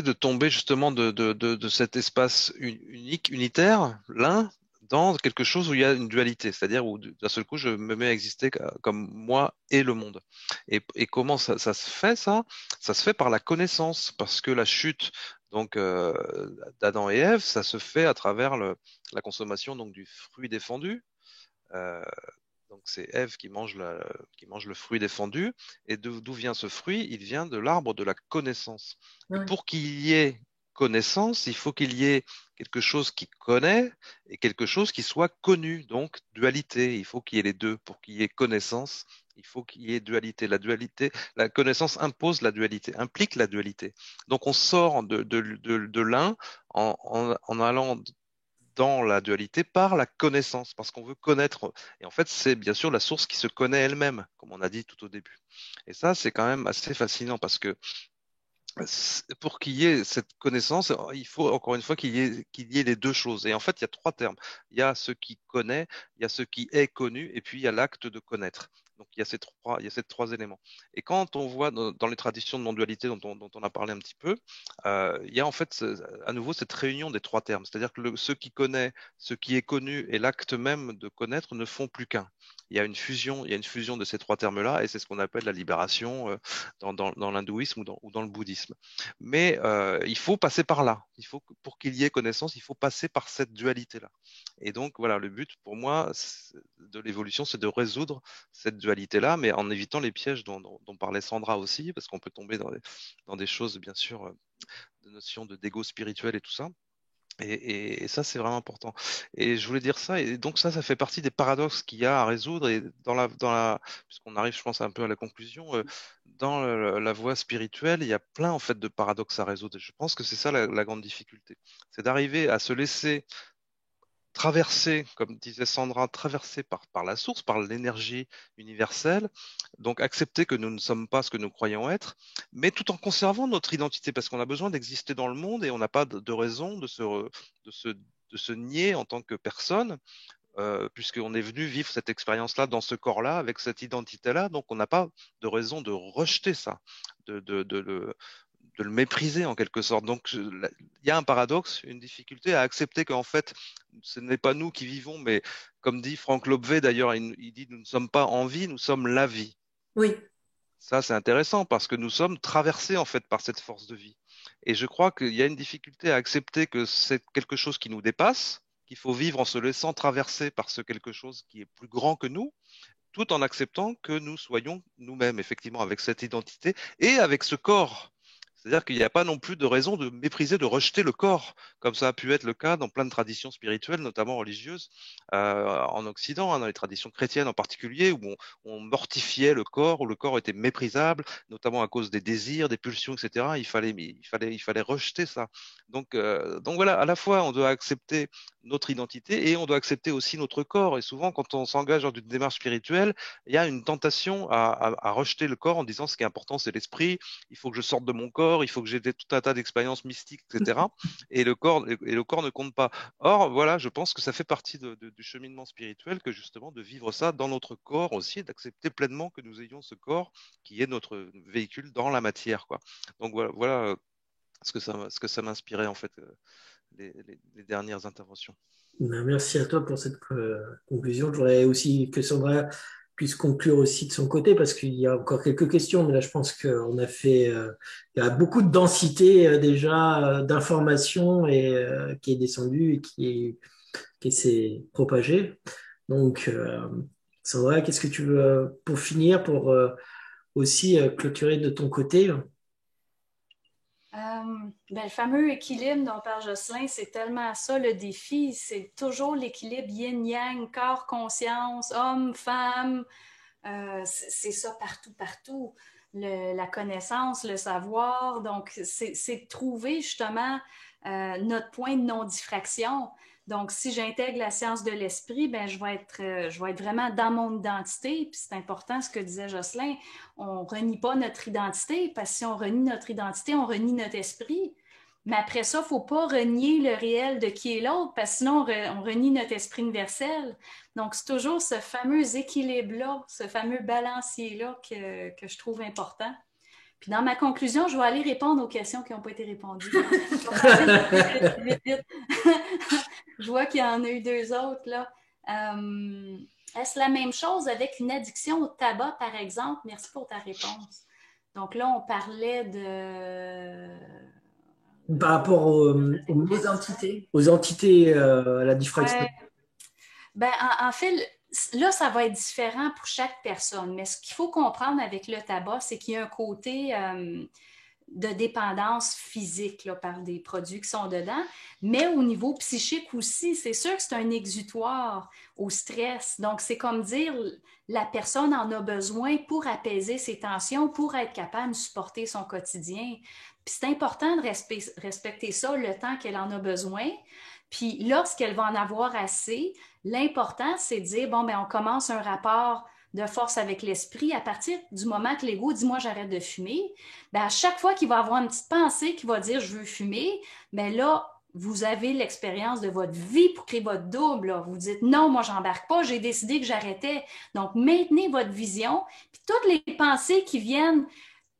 S4: de tomber justement de cet espace unique, unitaire, l'un, dans quelque chose où il y a une dualité, c'est-à-dire où d'un seul coup je me mets à exister comme moi et le monde. Et comment ça se fait ça? Ça se fait par la connaissance, parce que la chute Donc, d'Adam et Ève, ça se fait à travers la consommation donc, du fruit défendu. Euh, donc, c'est Ève qui mange le fruit défendu. Et d'où vient ce fruit? Il vient de l'arbre de la connaissance. Et
S2: Oui.
S4: pour qu'il y ait connaissance, il faut qu'il y ait quelque chose qui connaît et quelque chose qui soit connu. Donc, dualité. Il faut qu'il y ait les deux. Pour qu'il y ait connaissance, il faut qu'il y ait dualité. La dualité, la connaissance impose la dualité, implique la dualité. Donc, on sort de l'un en allant dans la dualité par la connaissance, parce qu'on veut connaître. Et en fait, c'est bien sûr la source qui se connaît elle-même, comme on a dit tout au début. Et ça, c'est quand même assez fascinant parce que pour qu'il y ait cette connaissance, il faut encore une fois qu'il y ait les deux choses. Et en fait, il y a trois termes. Il y a ce qui connaît, il y a ce qui est connu, et puis il y a l'acte de connaître. Donc il y a ces trois éléments. Et quand on voit dans les traditions de non-dualité dont on a parlé un petit peu, il y a en fait à nouveau cette réunion des trois termes. C'est-à-dire que ce qui connaît, ce qui est connu et l'acte même de connaître ne font plus qu'un. Il y a une fusion de ces trois termes-là, et c'est ce qu'on appelle la libération dans l'hindouisme ou dans le bouddhisme. Mais il faut passer par là. Pour qu'il y ait connaissance, il faut passer par cette dualité-là. Et donc, voilà, le but pour moi de l'évolution, c'est de résoudre cette dualité-là, mais en évitant les pièges dont parlait Sandra aussi, parce qu'on peut tomber dans des choses, bien sûr, de notions d'égo spirituel et tout ça. Et ça, c'est vraiment important. Et je voulais dire ça, et donc ça fait partie des paradoxes qu'il y a à résoudre. Et puisqu'on arrive, je pense, un peu à la conclusion, dans la voie spirituelle, il y a plein en fait de paradoxes à résoudre. Et je pense que c'est ça la grande difficulté, c'est d'arriver à se laisser traversé, comme disait Sandra, traversé par la source, par l'énergie universelle, donc accepter que nous ne sommes pas ce que nous croyons être, mais tout en conservant notre identité, parce qu'on a besoin d'exister dans le monde et on n'a pas de raison de se nier en tant que personne, puisqu'on est venu vivre cette expérience-là dans ce corps-là, avec cette identité-là, donc on n'a pas de raison de rejeter ça, de le mépriser en quelque sorte. Donc il y a un paradoxe, une difficulté à accepter qu'en fait, ce n'est pas nous qui vivons, mais comme dit Franck Lobvé d'ailleurs, il dit nous ne sommes pas en vie, nous sommes la vie.
S2: Oui.
S4: Ça, c'est intéressant parce que nous sommes traversés en fait par cette force de vie. Et je crois qu'il y a une difficulté à accepter que c'est quelque chose qui nous dépasse, qu'il faut vivre en se laissant traverser par ce quelque chose qui est plus grand que nous, tout en acceptant que nous soyons nous-mêmes, effectivement, avec cette identité et avec ce corps. C'est-à-dire qu'il n'y a pas non plus de raison de mépriser, de rejeter le corps, comme ça a pu être le cas dans plein de traditions spirituelles, notamment religieuses, en Occident, hein, dans les traditions chrétiennes en particulier, où on mortifiait le corps, où le corps était méprisable, notamment à cause des désirs, des pulsions, etc. Il fallait rejeter ça. Donc voilà, à la fois on doit accepter notre identité et on doit accepter aussi notre corps. Et souvent, quand on s'engage dans une démarche spirituelle, il y a une tentation à rejeter le corps en disant ce qui est important, c'est l'esprit, il faut que je sorte de mon corps, il faut que j'ai tout un tas d'expériences mystiques, etc. Et le corps ne compte pas. Or, voilà, je pense que ça fait partie du cheminement spirituel que justement de vivre ça dans notre corps aussi, d'accepter pleinement que nous ayons ce corps qui est notre véhicule dans la matière, quoi. Donc voilà ce que ça m'inspirait en fait les dernières interventions.
S1: Ben, merci à toi pour cette conclusion. Je voudrais aussi que Sandra puisse conclure aussi de son côté parce qu'il y a encore quelques questions, mais là je pense qu'on a fait, il y a beaucoup de densité déjà d'informations et qui est descendue et qui s'est propagée. Donc Sandra, qu'est-ce que tu veux pour finir, pour aussi clôturer de ton côté?
S3: Le fameux équilibre dont parle Jocelyn, c'est tellement ça le défi. C'est toujours l'équilibre yin-yang, corps, conscience, homme, femme. C'est ça partout, partout. La connaissance, le savoir. Donc, c'est de trouver justement notre point de non-diffraction. Donc, si j'intègre la science de l'esprit, ben, je vais être vraiment dans mon identité. Puis c'est important ce que disait Jocelyn. On ne renie pas notre identité, parce que si on renie notre identité, on renie notre esprit. Mais après ça, il ne faut pas renier le réel de qui est l'autre, parce que sinon, on renie notre esprit universel. Donc, c'est toujours ce fameux équilibre-là, ce fameux balancier-là que je trouve important. Puis dans ma conclusion, je vais aller répondre aux questions qui n'ont pas été répondues. Je vois qu'il y en a eu deux autres, là. Est-ce la même chose avec une addiction au tabac, par exemple? Merci pour ta réponse. Donc là, on parlait
S1: Par rapport
S2: aux entités.
S1: aux entités, à la diffraction.
S3: Ouais. Ben, en fait, là, ça va être différent pour chaque personne. Mais ce qu'il faut comprendre avec le tabac, c'est qu'il y a un côté de dépendance physique là, par des produits qui sont dedans, mais au niveau psychique aussi, c'est sûr que c'est un exutoire au stress. Donc, c'est comme dire, la personne en a besoin pour apaiser ses tensions, pour être capable de supporter son quotidien. Puis c'est important de respecter ça le temps qu'elle en a besoin. Puis lorsqu'elle va en avoir assez, l'important, c'est de dire, bon, ben on commence un rapport de force avec l'esprit à partir du moment que l'ego dit, moi, j'arrête de fumer. Ben, à chaque fois qu'il va avoir une petite pensée qui va dire, je veux fumer, ben là, vous avez l'expérience de votre vie pour créer votre double. Là. Vous dites, non, moi, j'embarque pas, j'ai décidé que j'arrêtais. Donc, maintenez votre vision. Puis toutes les pensées qui viennent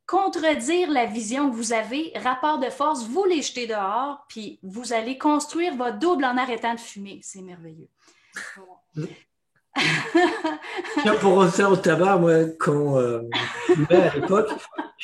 S3: contredire la vision que vous avez, rapport de force, vous les jetez dehors, puis vous allez construire votre double en arrêtant de fumer. C'est merveilleux. Voilà.
S1: Tiens, pour refaire au tabac, moi, quand je fumais à l'époque,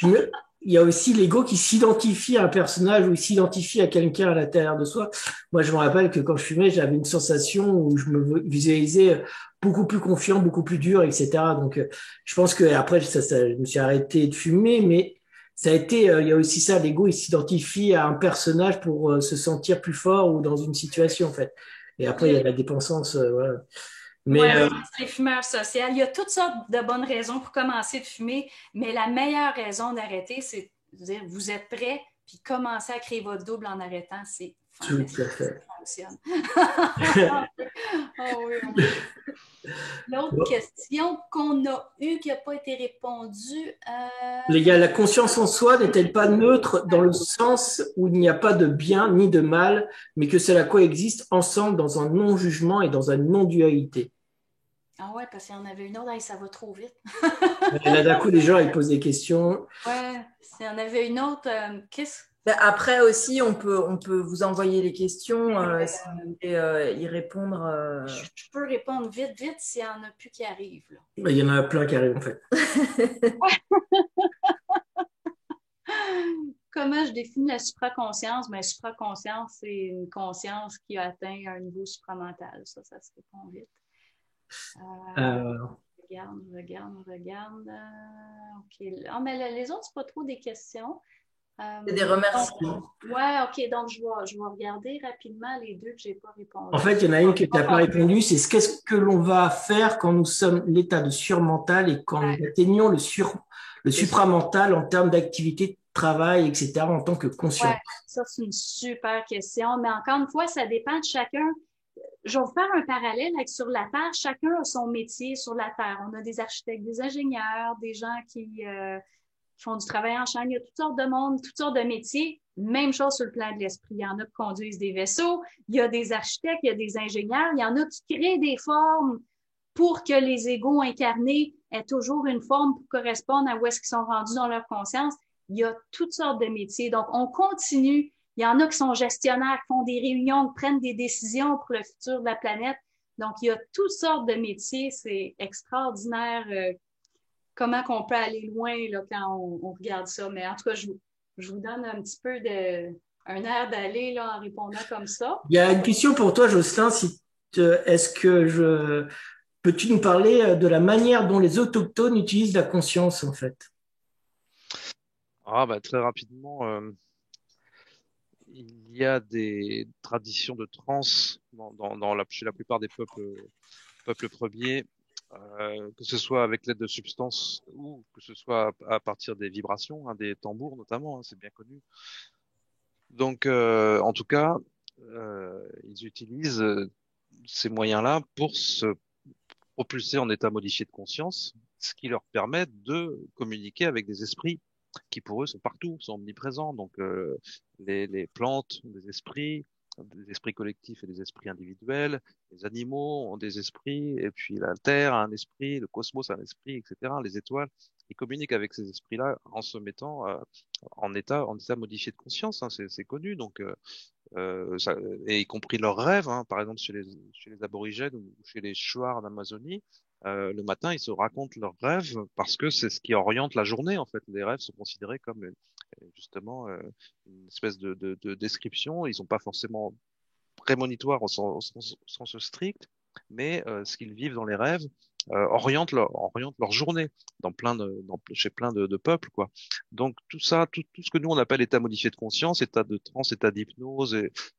S1: il y a aussi l'ego qui s'identifie à un personnage ou il s'identifie à quelqu'un à l'intérieur de soi. Moi, je me rappelle que quand je fumais, j'avais une sensation où je me visualisais beaucoup plus confiant, beaucoup plus dur, etc. Donc, je pense que après, je me suis arrêté de fumer, mais ça a été, il y a aussi ça, l'ego, il s'identifie à un personnage pour se sentir plus fort ou dans une situation, en fait. Et après, il y a la dépendance, voilà.
S3: Oui,
S1: Mais
S3: les fumeurs sociaux. Il y a toutes sortes de bonnes raisons pour commencer de fumer, mais la meilleure raison d'arrêter, c'est de dire vous êtes prêt, puis commencer à créer votre double en arrêtant. C'est
S1: tout
S3: fantastique.
S1: à fait.
S3: Ça fonctionne. Oh, oui, oui. L'autre
S1: Bon.
S3: question qu'on a eue qui n'a pas été répondue.
S1: Les gars, la conscience en soi n'est-elle pas neutre dans le sens où il n'y a pas de bien ni de mal, mais que cela coexiste ensemble dans un non-jugement et dans une non-dualité?
S3: Ah ouais, parce qu'il y en avait une autre, hey, ça va trop vite.
S1: Et là, d'un coup, les gens, ils posent des questions.
S3: Ouais, s'il y en avait une autre, qu'est-ce
S2: Après aussi, on peut vous envoyer les questions si vous voulez y répondre.
S3: je peux répondre vite, vite s'il n'y en a plus qui arrivent. Là.
S1: Il y en a plein qui arrivent, en fait.
S3: Comment je définis la supraconscience? Ben, supraconscience, c'est une conscience qui a atteint un niveau supramental. Ça se répond vite.
S1: Euh,
S3: Regarde. OK. Ah, mais les autres, c'est pas trop des questions.
S2: C'est des remerciements.
S3: Ouais, OK. Donc, je vais regarder rapidement les deux que j'ai pas répondu.
S1: En fait, il y en a une que tu n'as pas répondu, c'est qu'est-ce que l'on va faire quand nous sommes l'état de surmental et quand nous atteignons le supramental en termes d'activité, de travail, etc., en tant que conscient.
S3: Ouais, ça, c'est une super question. Mais encore une fois, ça dépend de chacun. Je vais vous faire un parallèle avec sur la Terre. Chacun a son métier sur la Terre. On a des architectes, des ingénieurs, des gens qui font du travail en chaîne. Il y a toutes sortes de monde, toutes sortes de métiers. Même chose sur le plan de l'esprit. Il y en a qui conduisent des vaisseaux. Il y a des architectes, il y a des ingénieurs. Il y en a qui créent des formes pour que les égos incarnés aient toujours une forme pour correspondre à où est-ce qu'ils sont rendus dans leur conscience. Il y a toutes sortes de métiers. Donc, on continue. Il y en a qui sont gestionnaires, qui font des réunions, qui prennent des décisions pour le futur de la planète. Donc, il y a toutes sortes de métiers. C'est extraordinaire comment qu'on peut aller loin là, quand on regarde ça. Mais en tout cas, je vous donne un petit peu un air d'aller là, en répondant comme ça.
S1: Il y a une question pour toi, Jocelyn. Est-ce que peux-tu nous parler de la manière dont les autochtones utilisent la conscience, en fait?
S4: Ah, bah, très rapidement, il y a des traditions de trance chez la plupart des peuples premiers, que ce soit avec l'aide de substances ou que ce soit à partir des vibrations, hein, des tambours notamment, hein, c'est bien connu. Donc, en tout cas, ils utilisent ces moyens-là pour se propulser en état modifié de conscience, ce qui leur permet de communiquer avec des esprits qui pour eux sont partout, sont omniprésents. Donc les plantes ont des esprits collectifs et des esprits individuels. Les animaux ont des esprits, et puis la Terre a un esprit, le cosmos a un esprit, etc. Les étoiles, ils communiquent avec ces esprits-là en se mettant en état modifié de conscience. Hein, c'est connu. Donc et y compris leurs rêves, hein, par exemple chez les aborigènes ou chez les Shuars en Amazonie, le matin, ils se racontent leurs rêves parce que c'est ce qui oriente la journée, en fait. Les rêves sont considérés comme justement une espèce de description. Ils sont pas forcément prémonitoires au sens strict, mais ce qu'ils vivent dans les rêves oriente leur journée chez plein de peuples, quoi. Donc tout ça, tout ce que nous on appelle état modifié de conscience, état de transe, état d'hypnose,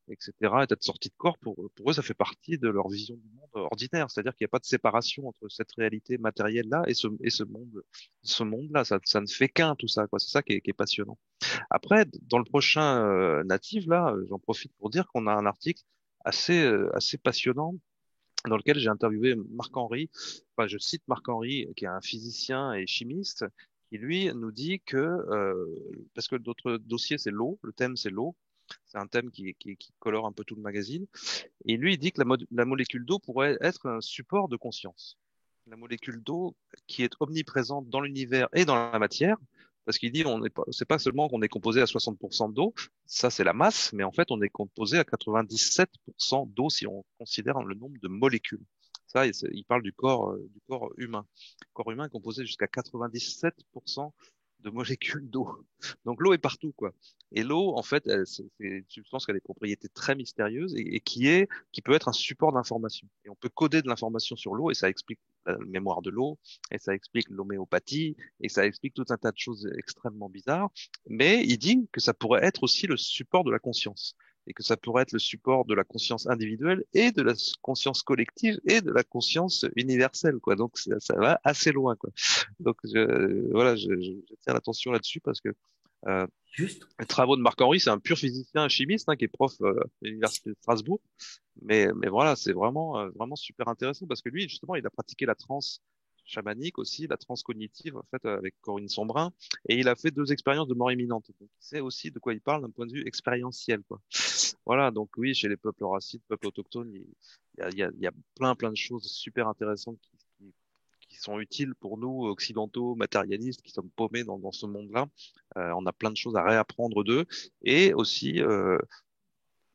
S4: etc., état de sortie de corps, pour eux ça fait partie de leur vision du monde ordinaire. C'est-à-dire qu'il n'y a pas de séparation entre cette réalité matérielle-là et ce monde-là. Ça ne fait qu'un, tout ça, quoi. C'est ça qui est passionnant. Après, dans le prochain natif, là, j'en profite pour dire qu'on a un article assez passionnant dans lequel j'ai interviewé Marc-Henri. Enfin, je cite Marc-Henri, qui est un physicien et chimiste, qui lui nous dit que, parce que notre dossier c'est l'eau, le thème c'est l'eau, c'est un thème qui colore un peu tout le magazine, et lui il dit que la molécule d'eau pourrait être un support de conscience. La molécule d'eau qui est omniprésente dans l'univers et dans la matière, parce qu'il dit c'est pas seulement qu'on est composé à 60% d'eau, ça c'est la masse, mais en fait on est composé à 97% d'eau si on considère le nombre de molécules. Ça, il parle du corps humain. Le corps humain est composé jusqu'à 97% de molécules d'eau. Donc l'eau est partout, quoi. Et l'eau, en fait, c'est une substance qui a des propriétés très mystérieuses et qui peut être un support d'information. Et on peut coder de l'information sur l'eau et ça explique la mémoire de l'eau, et ça explique l'homéopathie, et ça explique tout un tas de choses extrêmement bizarres. Mais il dit que ça pourrait être aussi le support de la conscience. Et que ça pourrait être le support de la conscience individuelle et de la conscience collective et de la conscience universelle, quoi. Donc ça va assez loin, quoi. Donc je tiens l'attention là-dessus parce que
S1: Juste.
S4: les travaux de Marc-Henri, c'est un pur physicien chimiste qui est prof à l'université de Strasbourg. Mais voilà, c'est vraiment super intéressant parce que lui, justement, il a pratiqué la transe chamanique aussi, la transe cognitive, en fait, avec Corinne Sombrin, et il a fait 2 expériences de mort imminente. Donc, il sait aussi de quoi il parle d'un point de vue expérientiel, quoi. Voilà, donc oui, chez les peuples racites, peuples autochtones, il y a plein de choses super intéressantes qui sont utiles pour nous, occidentaux, matérialistes, qui sommes paumés dans ce monde-là. On a plein de choses à réapprendre d'eux, et aussi,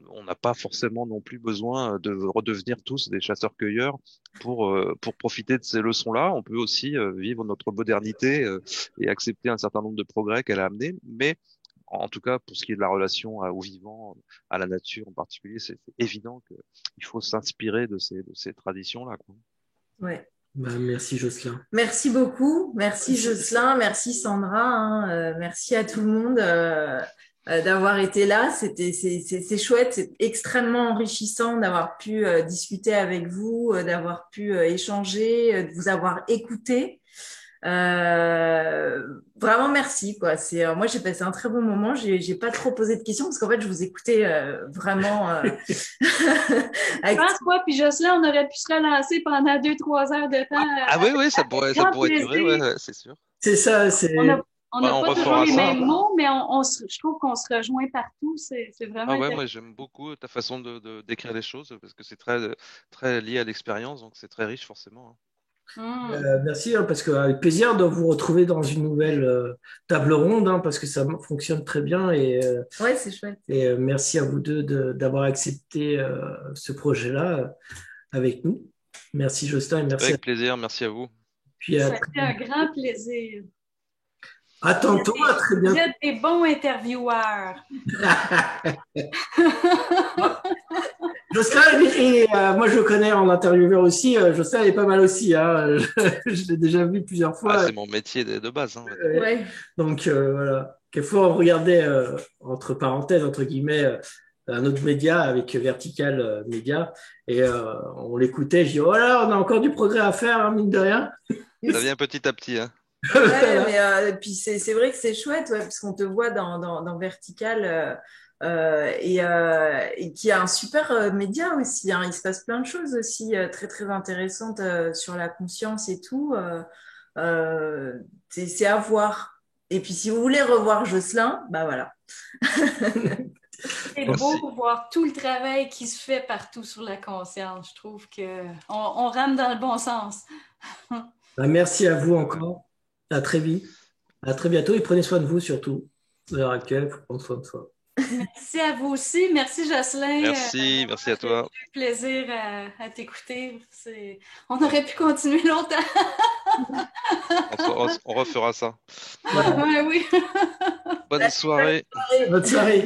S4: on n'a pas forcément non plus besoin de redevenir tous des chasseurs-cueilleurs pour profiter de ces leçons-là. On peut aussi vivre notre modernité et accepter un certain nombre de progrès qu'elle a amenés. Mais en tout cas, pour ce qui est de la relation au vivant, à la nature en particulier, c'est évident qu'il faut s'inspirer de ces traditions-là, quoi.
S2: Ouais.
S1: Bah, merci Jocelyn.
S2: Merci beaucoup. Merci Jocelyn. Merci Sandra. Merci à tout le monde d'avoir été là. C'est chouette. C'est extrêmement enrichissant d'avoir pu discuter avec vous, d'avoir pu échanger, de vous avoir écouté. Vraiment merci quoi. Moi j'ai passé un très bon moment. J'ai pas trop posé de questions parce qu'en fait je vous écoutais vraiment.
S3: Je pense quoi, puis Jocelyn, on aurait pu se relancer pendant 2-3 heures de temps.
S4: Ah oui, ça pourrait durer, ouais, c'est sûr.
S1: C'est ça,
S3: On n'a pas toujours les mêmes
S4: ça.
S3: mots, mais je trouve qu'on se rejoint partout. C'est vraiment
S4: ouais, moi j'aime beaucoup ta façon de décrire les choses parce que c'est très lié à l'expérience, donc c'est très riche forcément.
S1: Merci, parce qu'avec plaisir de vous retrouver dans une nouvelle table ronde, parce que ça fonctionne très bien.
S2: Ouais, c'est chouette.
S1: Et merci à vous deux d'avoir accepté ce projet-là avec nous. Merci Jocelyn et merci.
S4: Avec plaisir, merci à vous.
S1: Puis
S3: ça a été un grand plaisir.
S1: À tantôt, à très bientôt.
S3: Vous êtes des bons intervieweurs.
S1: Jocelyn, et moi je le connais en intervieweur aussi. Jocelyn est pas mal aussi. Je l'ai déjà vu plusieurs fois.
S4: C'est mon métier de base.
S2: Ouais.
S1: Donc voilà. Quelquefois on regardait entre parenthèses, entre guillemets, un autre média avec Vertical Média et on l'écoutait. Je dis oh là, on a encore du progrès à faire, mine de rien.
S4: Ça vient petit à petit.
S2: Ouais, mais puis c'est vrai que c'est chouette, parce qu'on te voit dans Vertical. Et qui a un super média aussi. Il se passe plein de choses aussi très très intéressantes sur la conscience et tout. C'est à voir. Et puis si vous voulez revoir Jocelyn, bah voilà.
S3: C'est beau de voir tout le travail qui se fait partout sur la conscience. Je trouve qu'on rame dans le bon sens.
S1: Merci à vous encore. À très vite. À très bientôt et prenez soin de vous surtout. À l'heure actuelle, il faut prendre soin de soi.
S3: Merci à vous aussi. Merci, Jocelyn.
S4: Merci à toi.
S3: Plaisir à t'écouter. On aurait pu continuer longtemps.
S4: On refera ça.
S1: Voilà.
S3: Ouais, oui.
S4: Bonne soirée.
S1: Bonne soirée.